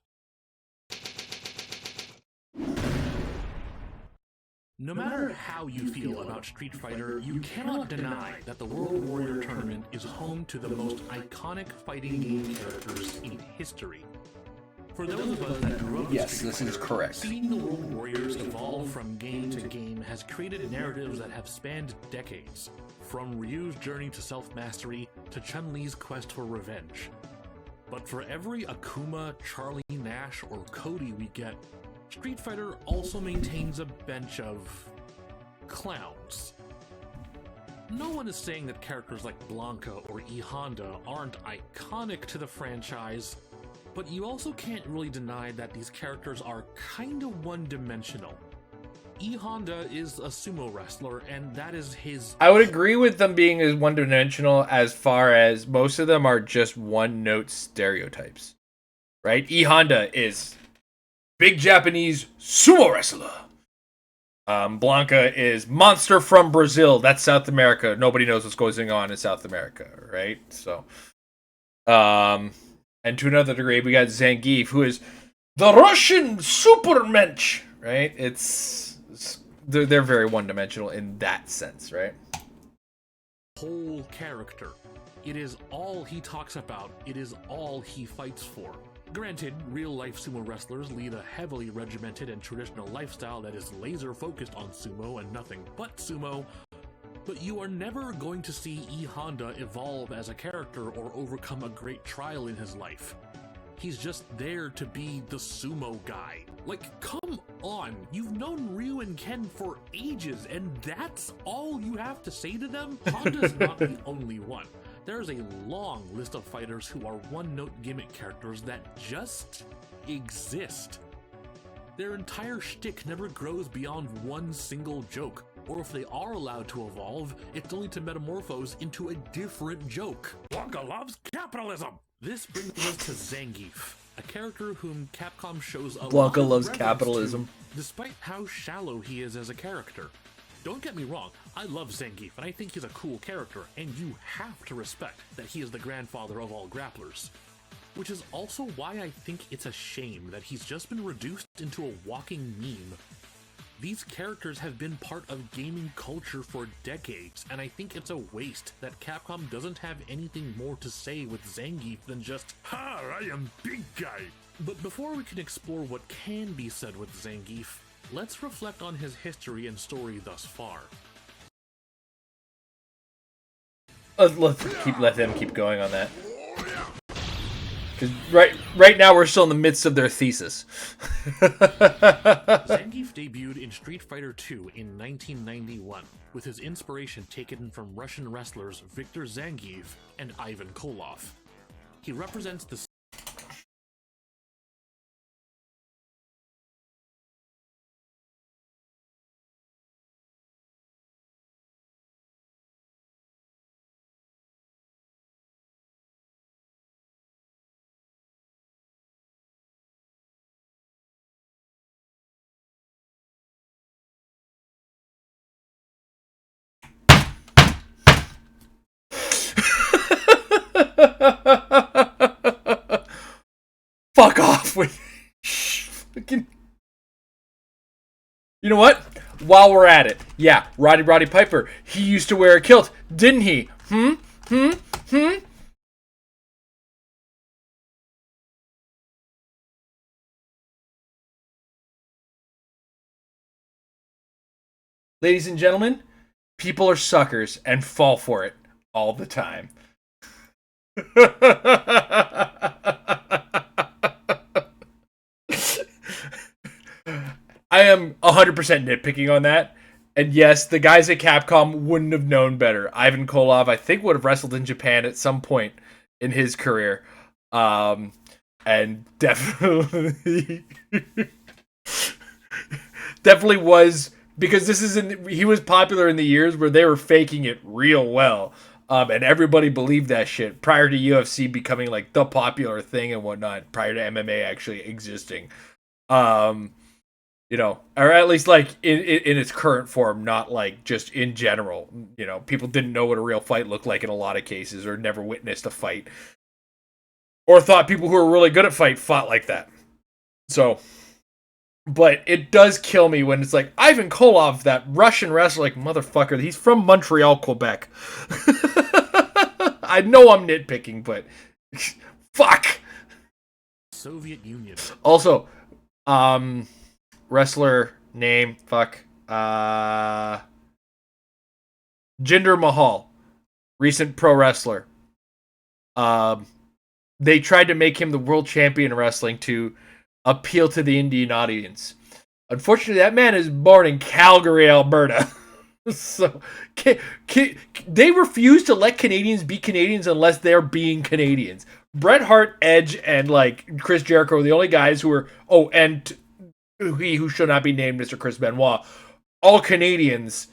No matter how you feel about Street Fighter, you cannot deny that the World Warrior Tournament is home to the most iconic fighting game characters in history. For those of us that grew up with Street this is Fighter, correct. seeing the World Warriors evolve from game to game has created narratives that have spanned decades, from Ryu's journey to self-mastery to Chun-Li's quest for revenge. But for every Akuma, Charlie, Nash, or Cody we get, Street Fighter also maintains a bench of clowns. No one is saying that characters like Blanca or E Honda aren't iconic to the franchise, but you also can't really deny that these characters are kinda one-dimensional. E Honda is a sumo wrestler, and that is his... I would agree with them being as one-dimensional as far as most of them are just one-note stereotypes. Right? E Honda is big Japanese sumo wrestler. Blanca is monster from Brazil. That's South America. Nobody knows what's going on in South America, right? So, and to another degree, we got Zangief, who is the Russian Supermensch, right? They're very one-dimensional in that sense, right? Whole character. It is all he talks about. It is all he fights for. Granted, real-life sumo wrestlers lead a heavily regimented and traditional lifestyle that is laser-focused on sumo and nothing but sumo, but you are never going to see E Honda evolve as a character or overcome a great trial in his life. He's just there to be the sumo guy. Like, come on, you've known Ryu and Ken for ages, and that's all you have to say to them? Honda's not the only one. There's a long list of fighters who are one-note gimmick characters that just exist. Their entire shtick never grows beyond one single joke, or if they are allowed to evolve, it's only to metamorphose into a different joke. Blanca loves capitalism! This brings us to Zangief, a character whom Capcom shows a Blanca lot of loves reverence capitalism. to, despite how shallow he is as a character. Don't get me wrong, I love Zangief, and I think he's a cool character, and you have to respect that he is the grandfather of all grapplers. which is also why I think it's a shame that he's just been reduced into a walking meme. These characters have been part of gaming culture for decades, and I think it's a waste that Capcom doesn't have anything more to say with Zangief than just, "Ha, I am big guy." But before we can explore what can be said with Zangief, let's reflect on his history and story thus far. Let them keep going on that. Because right now we're still in the midst of their thesis. Zangief debuted in Street Fighter II in 1991, with his inspiration taken from Russian wrestlers Viktor Zangief and Ivan Koloff. He represents the Fuck off with fucking. You know what? While we're at it, yeah, Roddy Piper, he used to wear a kilt, didn't he? Ladies and gentlemen, people are suckers and fall for it all the time. I am 100% nitpicking on that. And yes, the guys at Capcom wouldn't have known better. Ivan Koloff, I think, would have wrestled in Japan at some point in his career. And definitely definitely was, because he was popular in the years where they were faking it real well. And everybody believed that shit prior to UFC becoming like the popular thing and whatnot, prior to MMA actually existing. You know, or at least like in its current form, not like just in general. You know, people didn't know what a real fight looked like in a lot of cases, or never witnessed a fight, or thought people who were really good at fight fought like that. So, but it does kill me when it's like Ivan Koloff, that Russian wrestler, like, motherfucker, he's from Montreal, Quebec. I know I'm nitpicking, but fuck. Soviet Union. Also, wrestler name, Jinder Mahal, recent pro wrestler. They tried to make him the world champion in wrestling to appeal to the Indian audience. Unfortunately, that man is born in Calgary, Alberta. So they refuse to let Canadians be Canadians unless they're being Canadians. Bret Hart, Edge, and like Chris Jericho are the only guys who are. Oh, and he who should not be named, Mr. Chris Benoit. All Canadians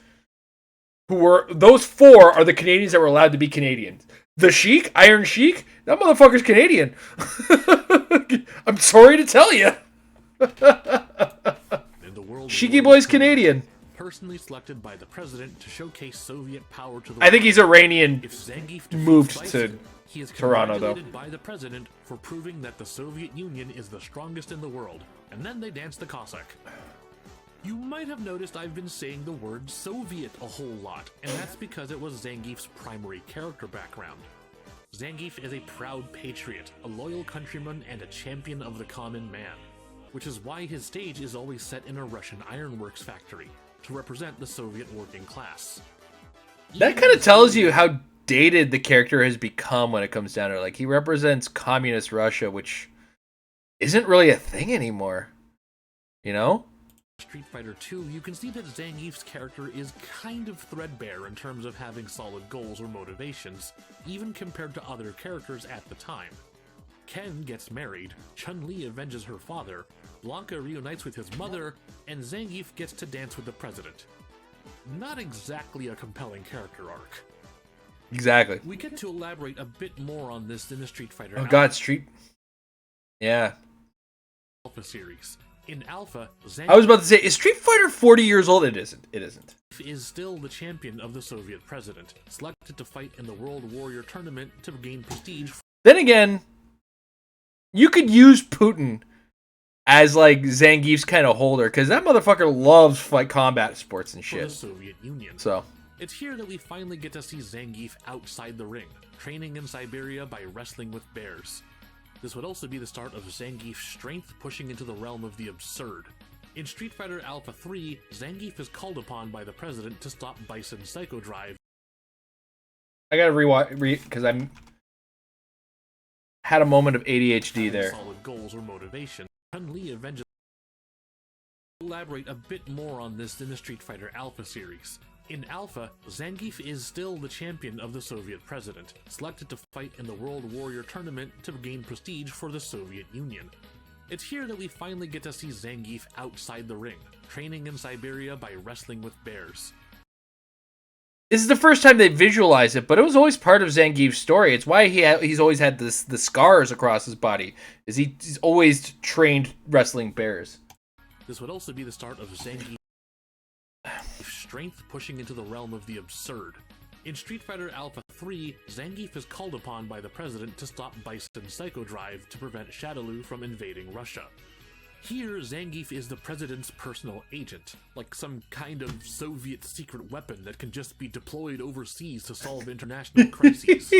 who were, those four are the Canadians that were allowed to be Canadians. The Sheik, Iron Sheik, that motherfucker's Canadian. I'm sorry to tell you. Sheiky Boy's Canadian. Personally selected by the president to showcase Soviet power to the I think he's Iranian. If Zangief Moved Bison, to he is Toronto, though. congratulated by the president for proving that the Soviet Union is the strongest in the world, and then they dance the Cossack. You might have noticed I've been saying the word Soviet a whole lot, and that's because it was Zangief's primary character background. Zangief is a proud patriot, a loyal countryman, and a champion of the common man, which is why his stage is always set in a Russian ironworks factory, to represent the Soviet working class. That kind of tells you how dated the character has become when it comes down to it. Like, he represents communist Russia, which isn't really a thing anymore. You know? Street Fighter II, you can see that Zangief's character is kind of threadbare in terms of having solid goals or motivations, even compared to other characters at the time. Ken gets married, Chun-Li avenges her father, Blanka reunites with his mother, and Zangief gets to dance with the president. Not exactly a compelling character arc. Exactly. We get to elaborate a bit more on this in the Street Fighter Yeah. Alpha series. In Alpha, Zangief I was about to say, is Street Fighter 40 years old? It isn't. It isn't. is still the champion of the Soviet president, selected to fight in the World Warrior Tournament to gain prestige. Then again, You could use Putin as like Zangief's kind of holder, because that motherfucker loves fight combat sports and For the shit. Soviet Union. So It's here that we finally get to see Zangief outside the ring, training in Siberia by wrestling with bears. This would also be the start of Zangief's strength pushing into the realm of the absurd. In Street Fighter Alpha 3, Zangief is called upon by the president to stop Bison's Psycho Drive. I gotta because I'm had a moment of ADHD there. Solid goals or motivation. Chun-Li avenges. Elaborate a bit more on this in the Street Fighter Alpha series. In Alpha, Zangief is still the champion of the Soviet president, selected to fight in the World Warrior Tournament to gain prestige for the Soviet Union. It's here that we finally get to see Zangief outside the ring, training in Siberia by wrestling with bears. This is the first time they visualize it, but it was always part of Zangief's story. It's why he's always had the scars across his body. He's always trained wrestling bears. This would also be the start of Zangief's strength pushing into the realm of the absurd. In Street Fighter Alpha 3, Zangief is called upon by the president to stop Bison's Psycho Drive to prevent Shadaloo from invading Russia. Here, Zangief is the president's personal agent, like some kind of Soviet secret weapon that can just be deployed overseas to solve international crises.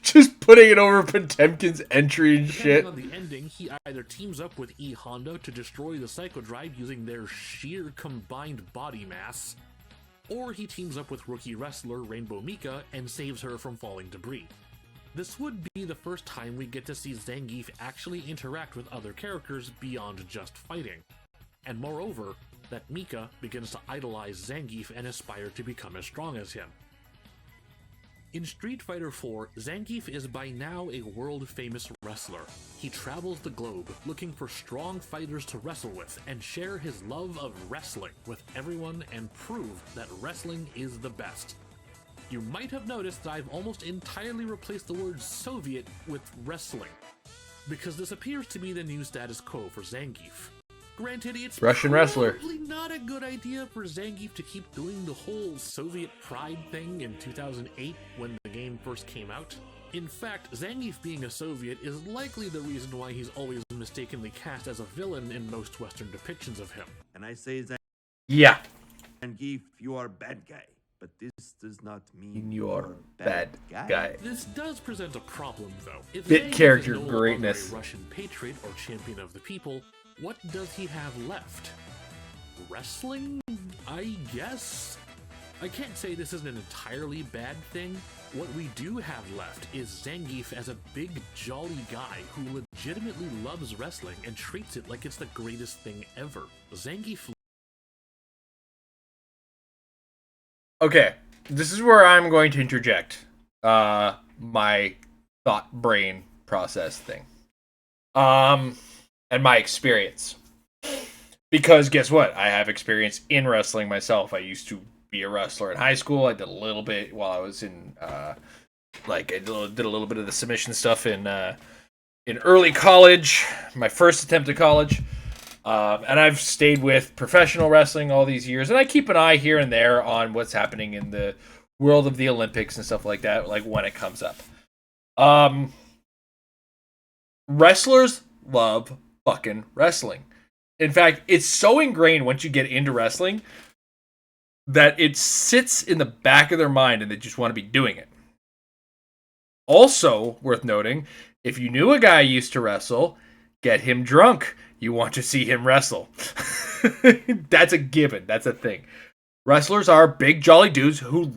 Just putting it over Potemkin's entry and shit. Depending on the ending, he either teams up with E Honda to destroy the Psycho Drive using their sheer combined body mass, or he teams up with rookie wrestler Rainbow Mika and saves her from falling debris. This would be the first time we get to see Zangief actually interact with other characters beyond just fighting. And moreover, that Mika begins to idolize Zangief and aspire to become as strong as him. In Street Fighter IV, Zangief is by now a world-famous wrestler. He travels the globe looking for strong fighters to wrestle with and share his love of wrestling with everyone and prove that wrestling is the best. You might have noticed that I've almost entirely replaced the word Soviet with wrestling, because this appears to be the new status quo for Zangief. Granted, it's Russian wrestler. probably not a good idea for Zangief to keep doing the whole Soviet pride thing in 2008 when the game first came out. In fact, Zangief being a Soviet is likely the reason why he's always mistakenly cast as a villain in most Western depictions of him. And I say that Yeah. Zangief, you are a bad guy. But this does not mean You're bad guy. This does present a problem, though. If Bit Zangief character is no longer greatness. a Russian patriot or champion of the people, what does he have left? Wrestling, I guess? I can't say this is an entirely bad thing. What we do have left is Zangief as a big, jolly guy who legitimately loves wrestling and treats it like it's the greatest thing ever. Zangief. Okay, this is where I'm going to interject my thought brain process thing. And my experience. Because guess what? I have experience in wrestling myself. I used to be a wrestler in high school. I did a little bit while I was in I did a little bit of the submission stuff in early college, my first attempt at college. And I've stayed with professional wrestling all these years, and I keep an eye here and there on what's happening in the world of the Olympics and stuff like that, like when it comes up. Wrestlers love fucking wrestling. In fact, it's so ingrained once you get into wrestling that it sits in the back of their mind and they just want to be doing it. Also, worth noting, if you knew a guy used to wrestle, get him drunk. You want to see him wrestle. That's a given. That's a thing. Wrestlers are big, jolly dudes who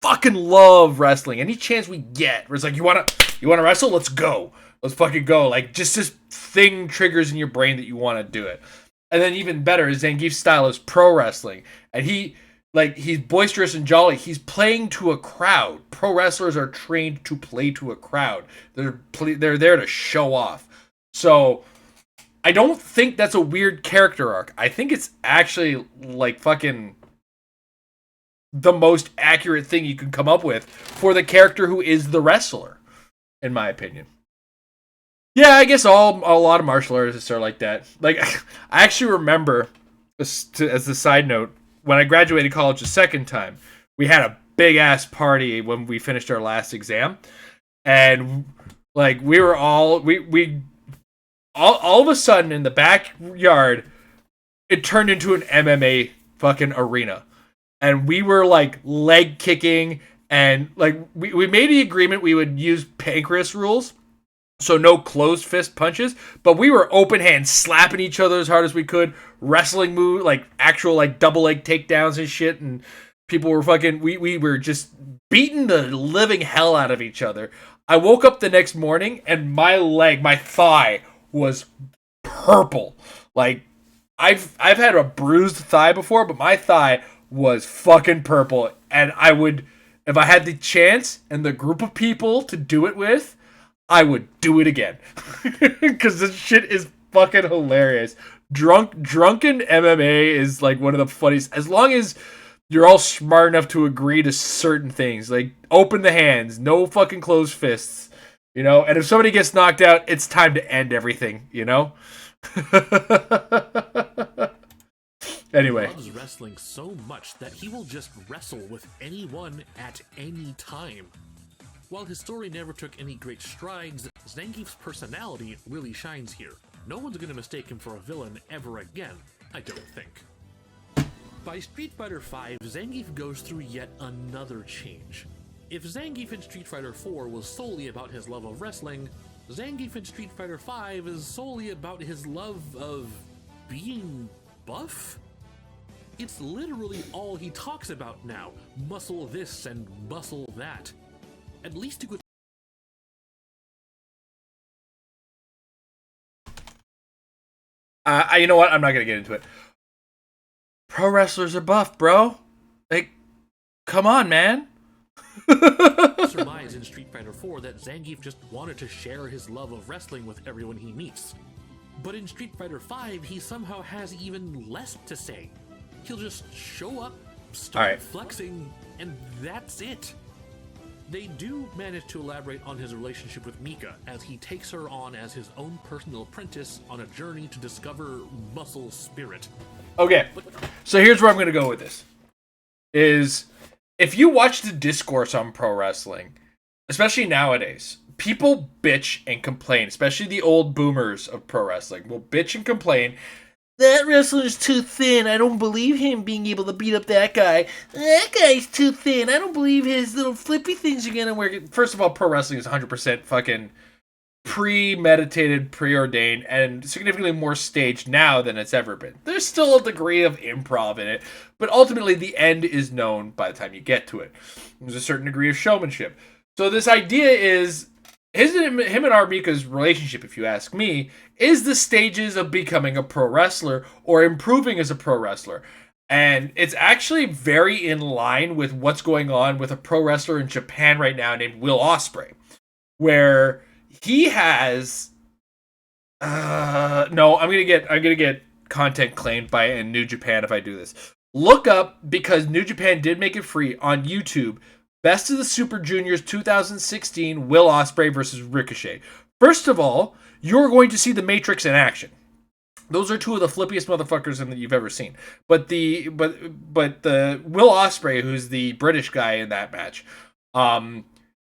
fucking love wrestling. Any chance we get, where it's like, you wanna wrestle? Let's go. Let's fucking go. Like, just this thing triggers in your brain that you want to do it. And then even better, Zangief's style is pro wrestling. And he's boisterous and jolly. He's playing to a crowd. Pro wrestlers are trained to play to a crowd. They're there to show off. So I don't think that's a weird character arc. I think it's actually like fucking the most accurate thing you can come up with for the character who is the wrestler, in my opinion. Yeah, I guess a lot of martial artists are like that. Like, I actually remember, as the side note, when I graduated college the second time, we had a big ass party when we finished our last exam, and Like we were all all of a sudden in the backyard, it turned into an MMA fucking arena, and we were like leg kicking, and like we made the agreement we would use pancreas rules. So no closed fist punches, but we were open hand slapping each other as hard as we could, wrestling move, like actual like double leg takedowns and shit, and people were fucking we were just beating the living hell out of each other. I woke up the next morning and my thigh was purple. Like I've had a bruised thigh before, but my thigh was fucking purple, and I would, if I had the chance and the group of people to do it with, I would do it again. Because this shit is fucking hilarious. Drunken MMA is like one of the funniest. As long as you're all smart enough to agree to certain things. Like, open the hands. No fucking closed fists. You know? And if somebody gets knocked out, it's time to end everything. You know? Anyway. He loves wrestling so much that he will just wrestle with anyone at any time. While his story never took any great strides, Zangief's personality really shines here. No one's gonna mistake him for a villain ever again, I don't think. By Street Fighter V, Zangief goes through yet another change. If Zangief in Street Fighter IV was solely about his love of wrestling, Zangief in Street Fighter V is solely about his love of being buff? It's literally all he talks about now. Muscle this and muscle that. At least you could. You know what? I'm not gonna get into it. Pro wrestlers are buff, bro. Like, come on, man. Surmise in Street Fighter IV that Zangief just wanted to share his love of wrestling with everyone he meets. But in Street Fighter V, he somehow has even less to say. He'll just show up, start flexing, and that's it. They do manage to elaborate on his relationship with Mika, as he takes her on as his own personal apprentice on a journey to discover muscle spirit. Okay, so here's where I'm going to go with this. Is, if you watch the discourse on pro wrestling, especially nowadays, people bitch and complain, especially the old boomers of pro wrestling will bitch and complain, that wrestler's too thin, I don't believe him being able to beat up that guy. That guy's too thin, I don't believe his little flippy things are gonna work. First of all, pro wrestling is 100% fucking premeditated, preordained, and significantly more staged now than it's ever been. There's still a degree of improv in it, but ultimately the end is known by the time you get to it. There's a certain degree of showmanship. So this idea is, him and Armika's relationship, if you ask me, is the stages of becoming a pro wrestler or improving as a pro wrestler. And it's actually very in line with what's going on with a pro wrestler in Japan right now named Will Ospreay, where he has no, I'm gonna get content claimed by New Japan if I do this. Look up, because New Japan did make it free on YouTube, Best of the Super Juniors 2016 Will Ospreay versus Ricochet. First of all, you're going to see the Matrix in action. Those are two of the flippiest motherfuckers that you've ever seen. But the Will Ospreay, who's the British guy in that match,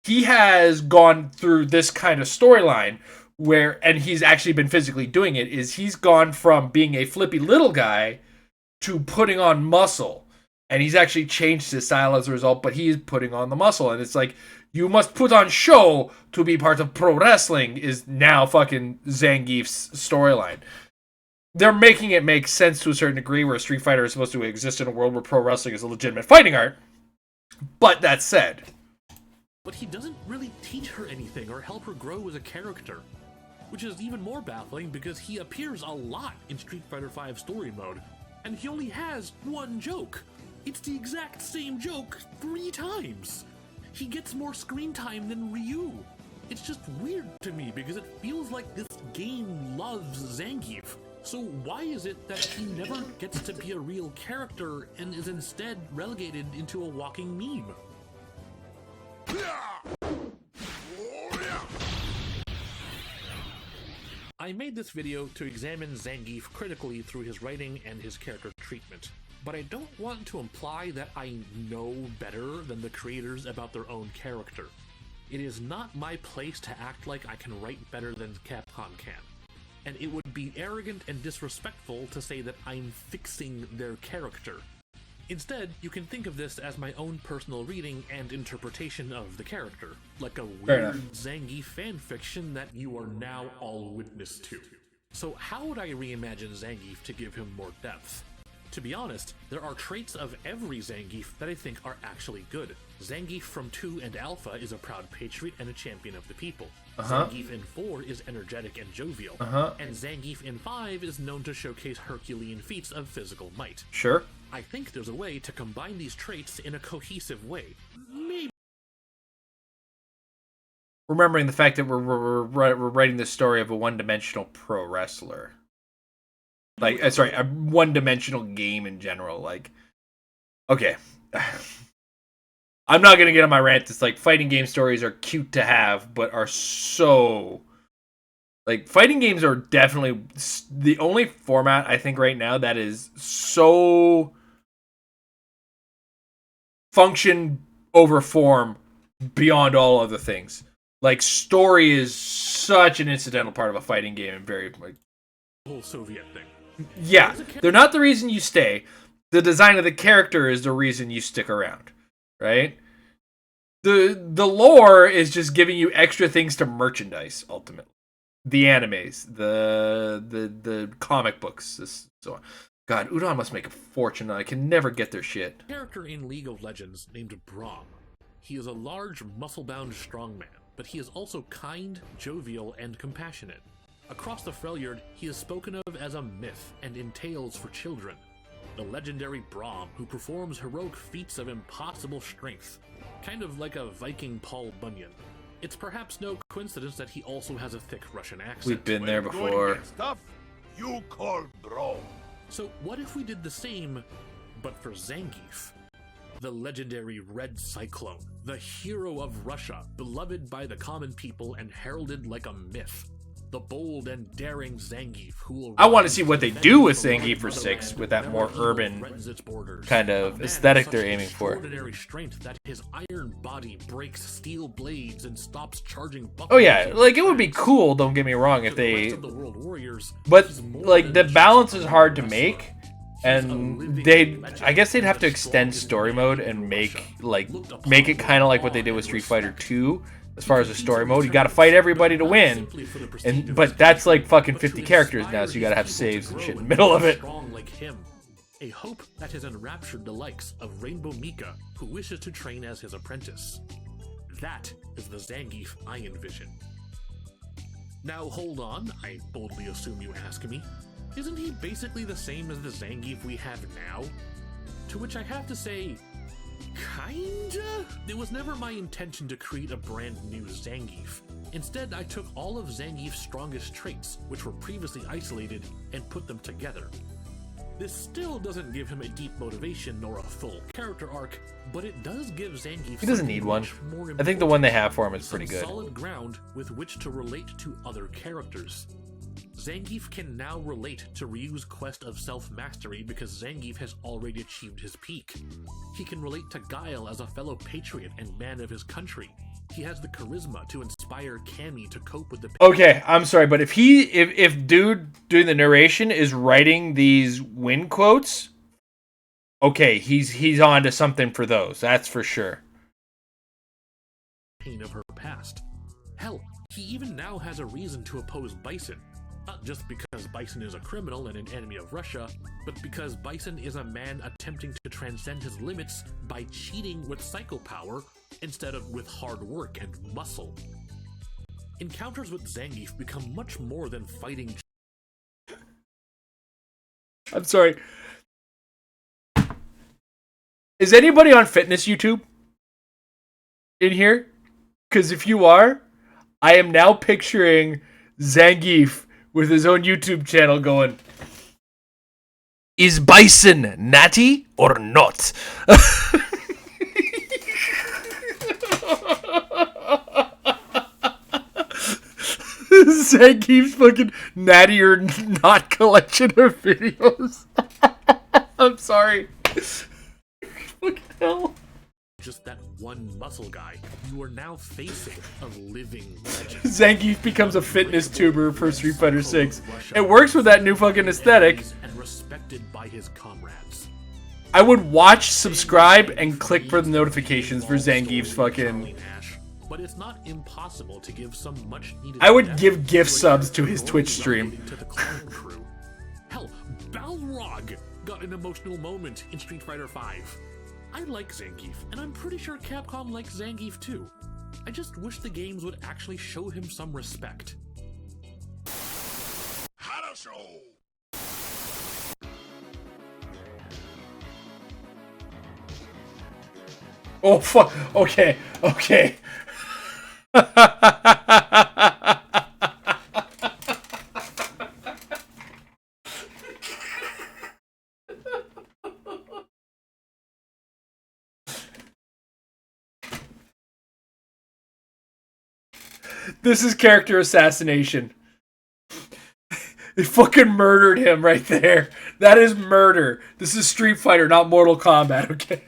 he has gone through this kind of storyline where, and he's actually been physically doing it, is he's gone from being a flippy little guy to putting on muscle. And he's actually changed his style as a result, but he's putting on the muscle. And it's like, you must put on show to be part of pro wrestling is now fucking Zangief's storyline. They're making it make sense to a certain degree, where Street Fighter is supposed to exist in a world where pro wrestling is a legitimate fighting art. But that said, but he doesn't really teach her anything or help her grow as a character, which is even more baffling because he appears a lot in Street Fighter V story mode, and he only has one joke. It's the exact same joke 3 times. He gets more screen time than Ryu. It's just weird to me because it feels like this game loves Zangief. So why is it that he never gets to be a real character and is instead relegated into a walking meme? I made this video to examine Zangief critically through his writing and his character treatment. But I don't want to imply that I know better than the creators about their own character. It is not my place to act like I can write better than Capcom can. And it would be arrogant and disrespectful to say that I'm fixing their character. Instead, you can think of this as my own personal reading and interpretation of the character, like a weird Zangief fanfiction that you are now all witness to. So how would I reimagine Zangief to give him more depth? To be honest, there are traits of every Zangief that I think are actually good. Zangief from 2 and Alpha is a proud patriot and a champion of the people. Zangief in 4 is energetic and jovial. And Zangief in 5 is known to showcase Herculean feats of physical might. Sure. I think there's a way to combine these traits in a cohesive way. Maybe. Remembering the fact that we're writing the story of a one-dimensional pro wrestler. Like, sorry, a one-dimensional game in general. Like, okay. I'm not going to get on my rant. It's like fighting game stories are cute to have, but are so... Like, fighting games are definitely the only format, I think, right now that is so function over form beyond all other things. Like, story is such an incidental part of a fighting game and very, like... whole Soviet thing. Yeah, they're not the reason you stay. The design of the character is the reason you stick around, right? The lore is just giving you extra things to merchandise, ultimately. The animes, the comic books, so on. God, Udon must make a fortune. I can never get their shit. Character in League of Legends named Braum. He is a large, muscle-bound strongman, but he is also kind, jovial, and compassionate. Across the Freljord, he is spoken of as a myth and in tales for children. The legendary Braum, who performs heroic feats of impossible strength. Kind of like a Viking Paul Bunyan. It's perhaps no coincidence that he also has a thick Russian accent. We've been there before. Stuff you call bro. So what if we did the same, but for Zangief? The legendary Red Cyclone, the hero of Russia, beloved by the common people and heralded like a myth. The bold and daring Zangief who will... I want to see what they do with Zangief for 6 with that more urban kind of aesthetic they're aiming for. Extraordinary strength that his iron body breaks steel blades and stops charging buckles. Oh yeah, like it would be cool, don't get me wrong, if they... But like the balance is hard to make, and I guess they'd have to extend story mode and make it kind of like what they did with Street Fighter 2. As far as the story mode, you gotta fight everybody to win, but that's like fucking 50 characters now, so you gotta have saves and shit in the middle of it. A hope that has enraptured the likes of Rainbow Mika, who wishes to train as his apprentice. That is the Zangief I envision. Now hold on, I boldly assume you ask me, isn't he basically the same as the Zangief we have now? To which I have to say, kinda? It was never my intention to create a brand new Zangief. Instead, I took all of Zangief's strongest traits, which were previously isolated, and put them together. This still doesn't give him a deep motivation nor a full character arc, but it does give Zangief... He doesn't need one. I think the one they have for him is pretty good. Solid ground with which to relate to other characters. Zangief can now relate to Ryu's quest of self-mastery because Zangief has already achieved his peak. He can relate to Guile as a fellow patriot and man of his country. He has the charisma to inspire Cammy to cope with the... Okay, I'm sorry, but if dude doing the narration is writing these win quotes, okay, he's on to something for those, that's for sure. Pain of her past. Hell, he even now has a reason to oppose Bison. Not just because Bison is a criminal and an enemy of Russia, but because Bison is a man attempting to transcend his limits by cheating with psycho power instead of with hard work and muscle. Encounters with Zangief become much more than fighting. I'm sorry. Is anybody on fitness YouTube in here? Because if you are, I am now picturing Zangief with his own YouTube channel going, is Bison natty or not? Zangief's fucking natty or not collection of videos. I'm sorry. What the hell? just that one muscle guy. You are now facing a living legend. Zangief becomes a fitness tuber for Street Fighter 6. It works with that new fucking aesthetic. And respected by his comrades. I would watch, subscribe, and click for the notifications for Zangief's fucking... But it's not impossible to give some much needed. I would give gift subs to his Twitch stream. To the clone crew. Hell, Balrog got an emotional moment in Street Fighter V. I like Zangief, and I'm pretty sure Capcom likes Zangief too. I just wish the games would actually show him some respect. Oh, fuck. Okay. Okay. This is character assassination. They fucking murdered him right there. That is murder. This is Street Fighter, not Mortal Kombat, okay?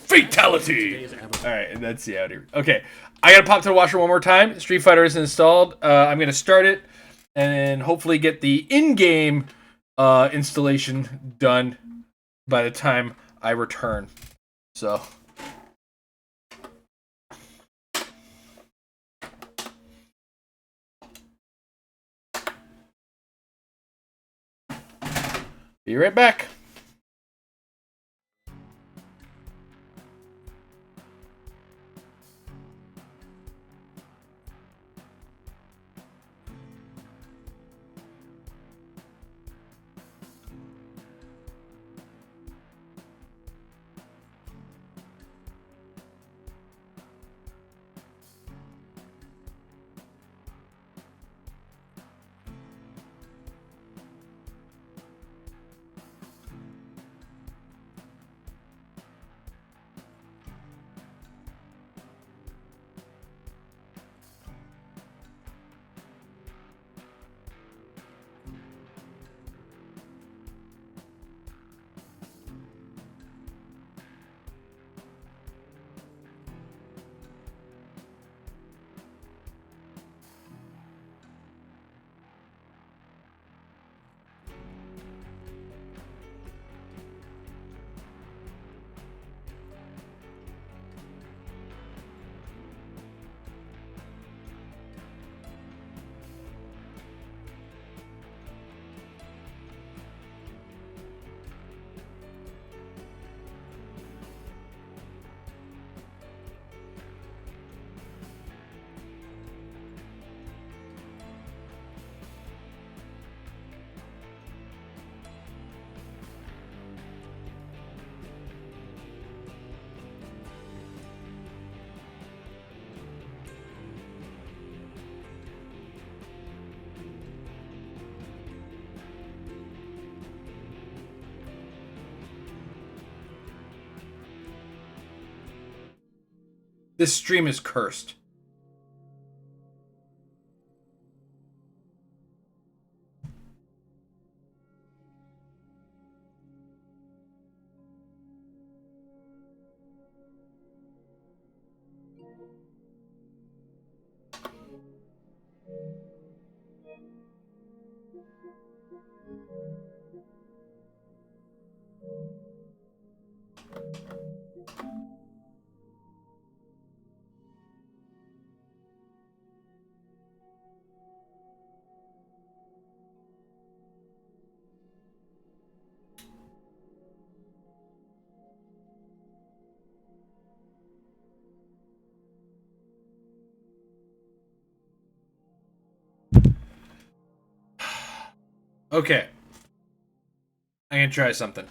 Fatality! Alright, and that's the outie. Okay, I gotta pop to the washer one more time. Street Fighter is installed. I'm gonna start it and hopefully get the in-game installation done by the time I return. So... be right back. This stream is cursed. Okay. I'm gonna try something.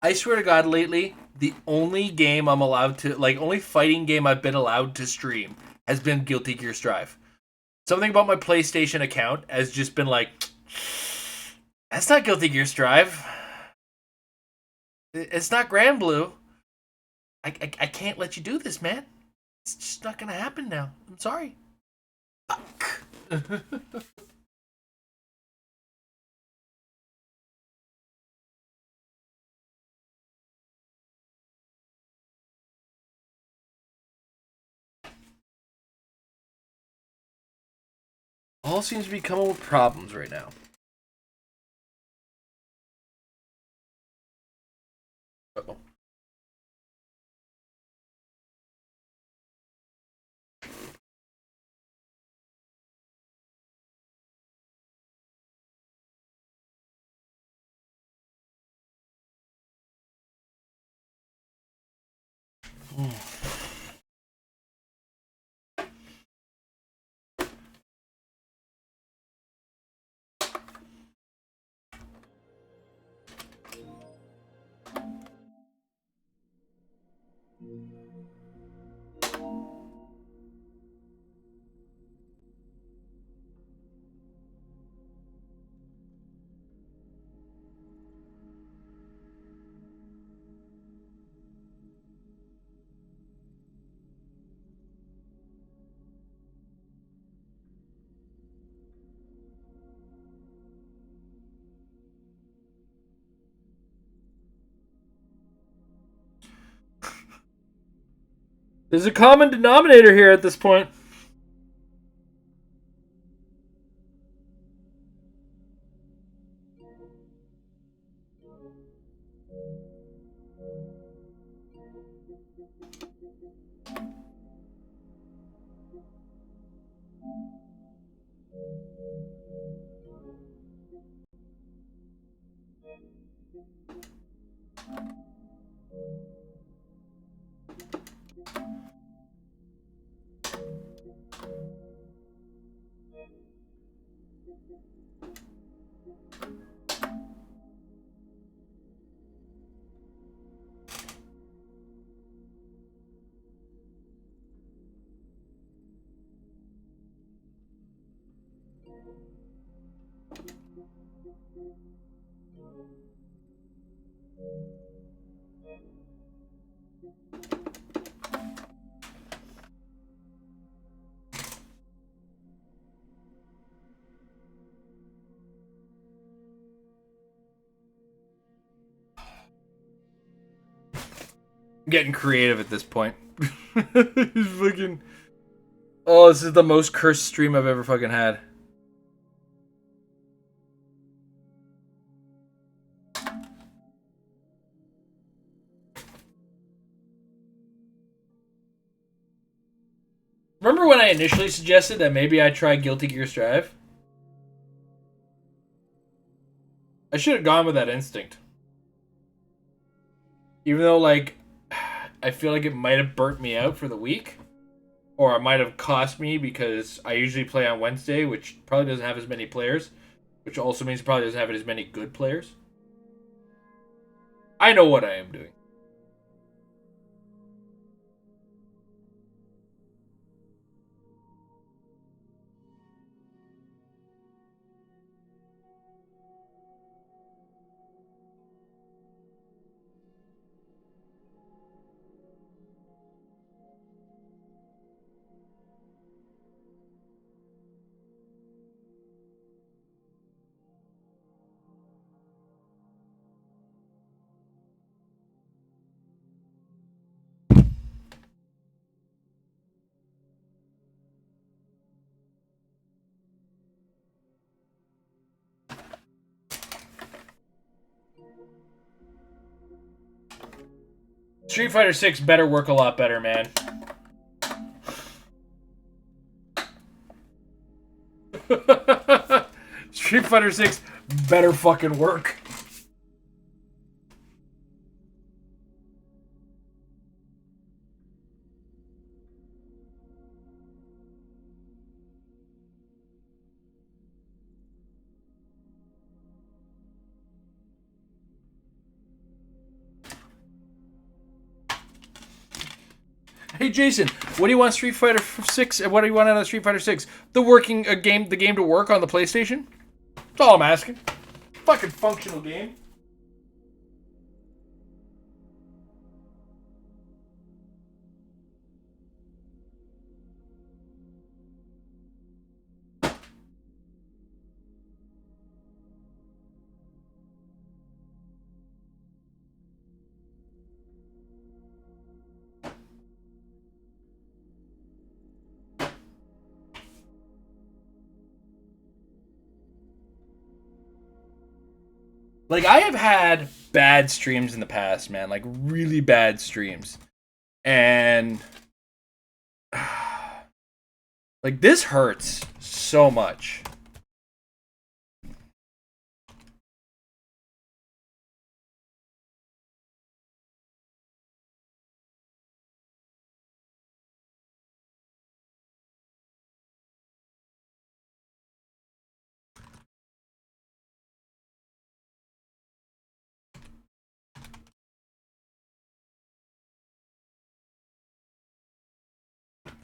I swear to God, lately, the only game I'm allowed to, only fighting game I've been allowed to stream has been Guilty Gear Strive. Something about my PlayStation account has just been like, that's not Guilty Gear Strive. It's not Grand Blue. I can't let you do this, man. It's just not gonna happen now. I'm sorry. Fuck. All seems to be coming with problems right now. Uh-oh. There's a common denominator here at this point. I'm getting creative at this point. Fucking. Oh, this is the most cursed stream I've ever fucking had. Remember when I initially suggested that maybe I try Guilty Gear Strive? I should have gone with that instinct. Even though, like, I feel like it might have burnt me out for the week. Or it might have cost me because I usually play on Wednesday, which probably doesn't have as many players. Which also means it probably doesn't have as many good players. I know what I am doing. Street Fighter 6 better work a lot better, man. Street Fighter 6 better fucking work. Hey Jason, what do you want Street Fighter 6? What do you want out of Street Fighter 6? The game to work on the PlayStation? That's all I'm asking. Fucking functional game. Like, I have had bad streams in the past, man. Like, really bad streams. And like, this hurts so much.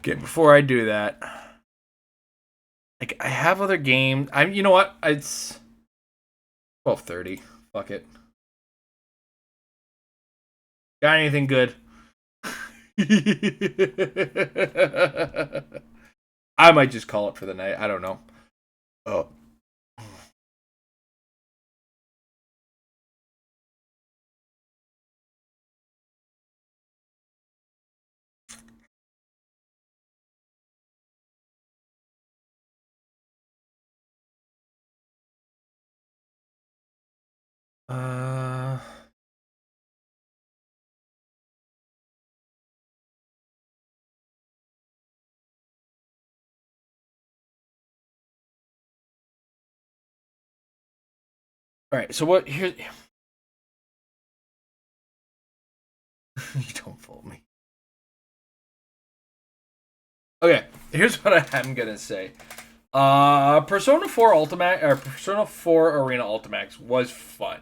Okay, before I do that, like, I have other games. You know what? It's 12:30. Fuck it. Got anything good? I might just call it for the night. I don't know. Oh. Uh. All right, so what here? You don't fool me. Okay, here's what I'm gonna say. Persona 4 Ultimax or Persona 4 Arena Ultimax was fun.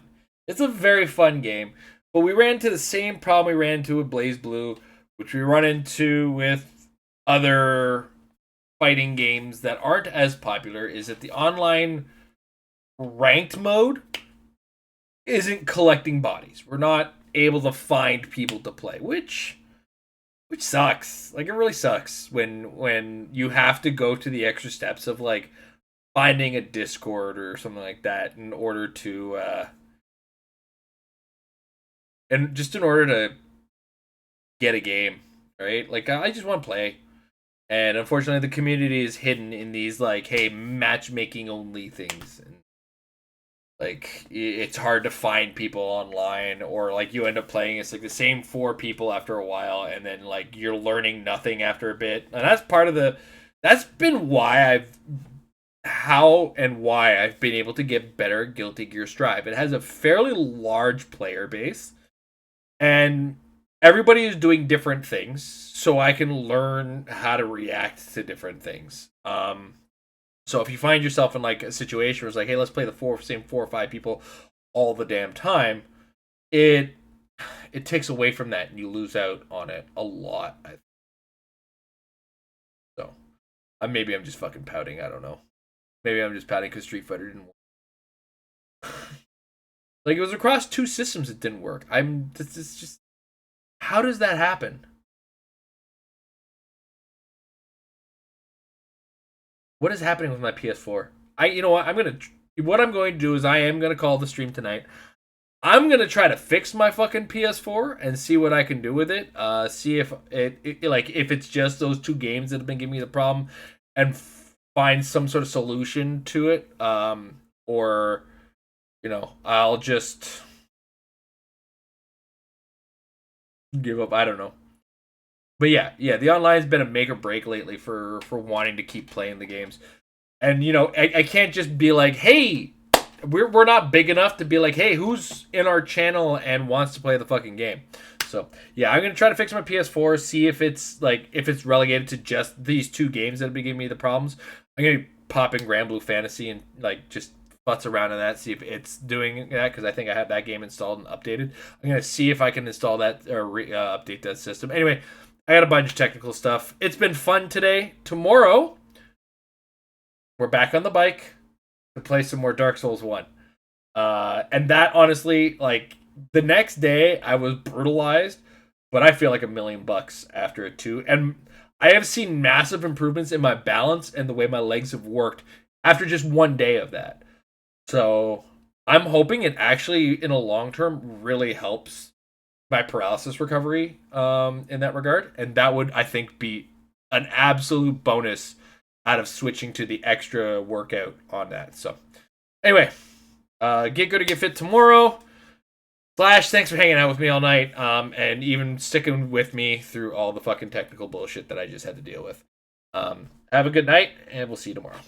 It's a very fun game, but we ran into the same problem we ran into with Blaze Blue, which we run into with other fighting games that aren't as popular, is that the online ranked mode isn't collecting bodies. We're not able to find people to play, which sucks. Like, it really sucks when you have to go to the extra steps of, like, finding a Discord or something like that in order to get a game, right? Like, I just want to play. And unfortunately, the community is hidden in these, like, hey, matchmaking only things. And, like, it's hard to find people online, or, like, you end up playing it's like the same 4 people after a while, and then, like, you're learning nothing after a bit. And that's been why I've been able to get better at Guilty Gear Strive. It has a fairly large player base, and everybody is doing different things, so I can learn how to react to different things. So if you find yourself in, like, a situation where it's like, hey, let's play the same 4 or 5 people all the damn time, it takes away from that, and you lose out on it a lot. So maybe I'm just fucking pouting. I don't know. Maybe I'm just pouting because Street Fighter didn't work. Like, it was across 2 systems it didn't work. It's just, how does that happen? What is happening with my PS4? You know what? What I'm going to do is I am going to call the stream tonight. I'm going to try to fix my fucking PS4 and see what I can do with it. See if if it's just those 2 games that have been giving me the problem, and find some sort of solution to it. Or, I'll just give up. I don't know. But yeah, the online's been a make or break lately for wanting to keep playing the games. And, I can't just be like, hey, we're not big enough to be like, hey, who's in our channel and wants to play the fucking game? So, yeah, I'm going to try to fix my PS4, see if it's relegated to just these 2 games that have been giving me the problems. I'm going to pop in Grand Blue Fantasy and, like, just futz around in that, see if it's doing that, because I think I have that game installed and updated. I'm going to see if I can install that or update that system. Anyway, I got a bunch of technical stuff. It's been fun today. Tomorrow, we're back on the bike to play some more Dark Souls 1. And that, honestly, like, the next day, I was brutalized, but I feel like $1,000,000 after it, too. And I have seen massive improvements in my balance and the way my legs have worked after just one day of that. So I'm hoping it actually, in a long term, really helps my paralysis recovery in that regard. And that would, I think, be an absolute bonus out of switching to the extra workout on that. So anyway, get good to get fit tomorrow. Flash, thanks for hanging out with me all night and even sticking with me through all the fucking technical bullshit that I just had to deal with. Have a good night, and we'll see you tomorrow.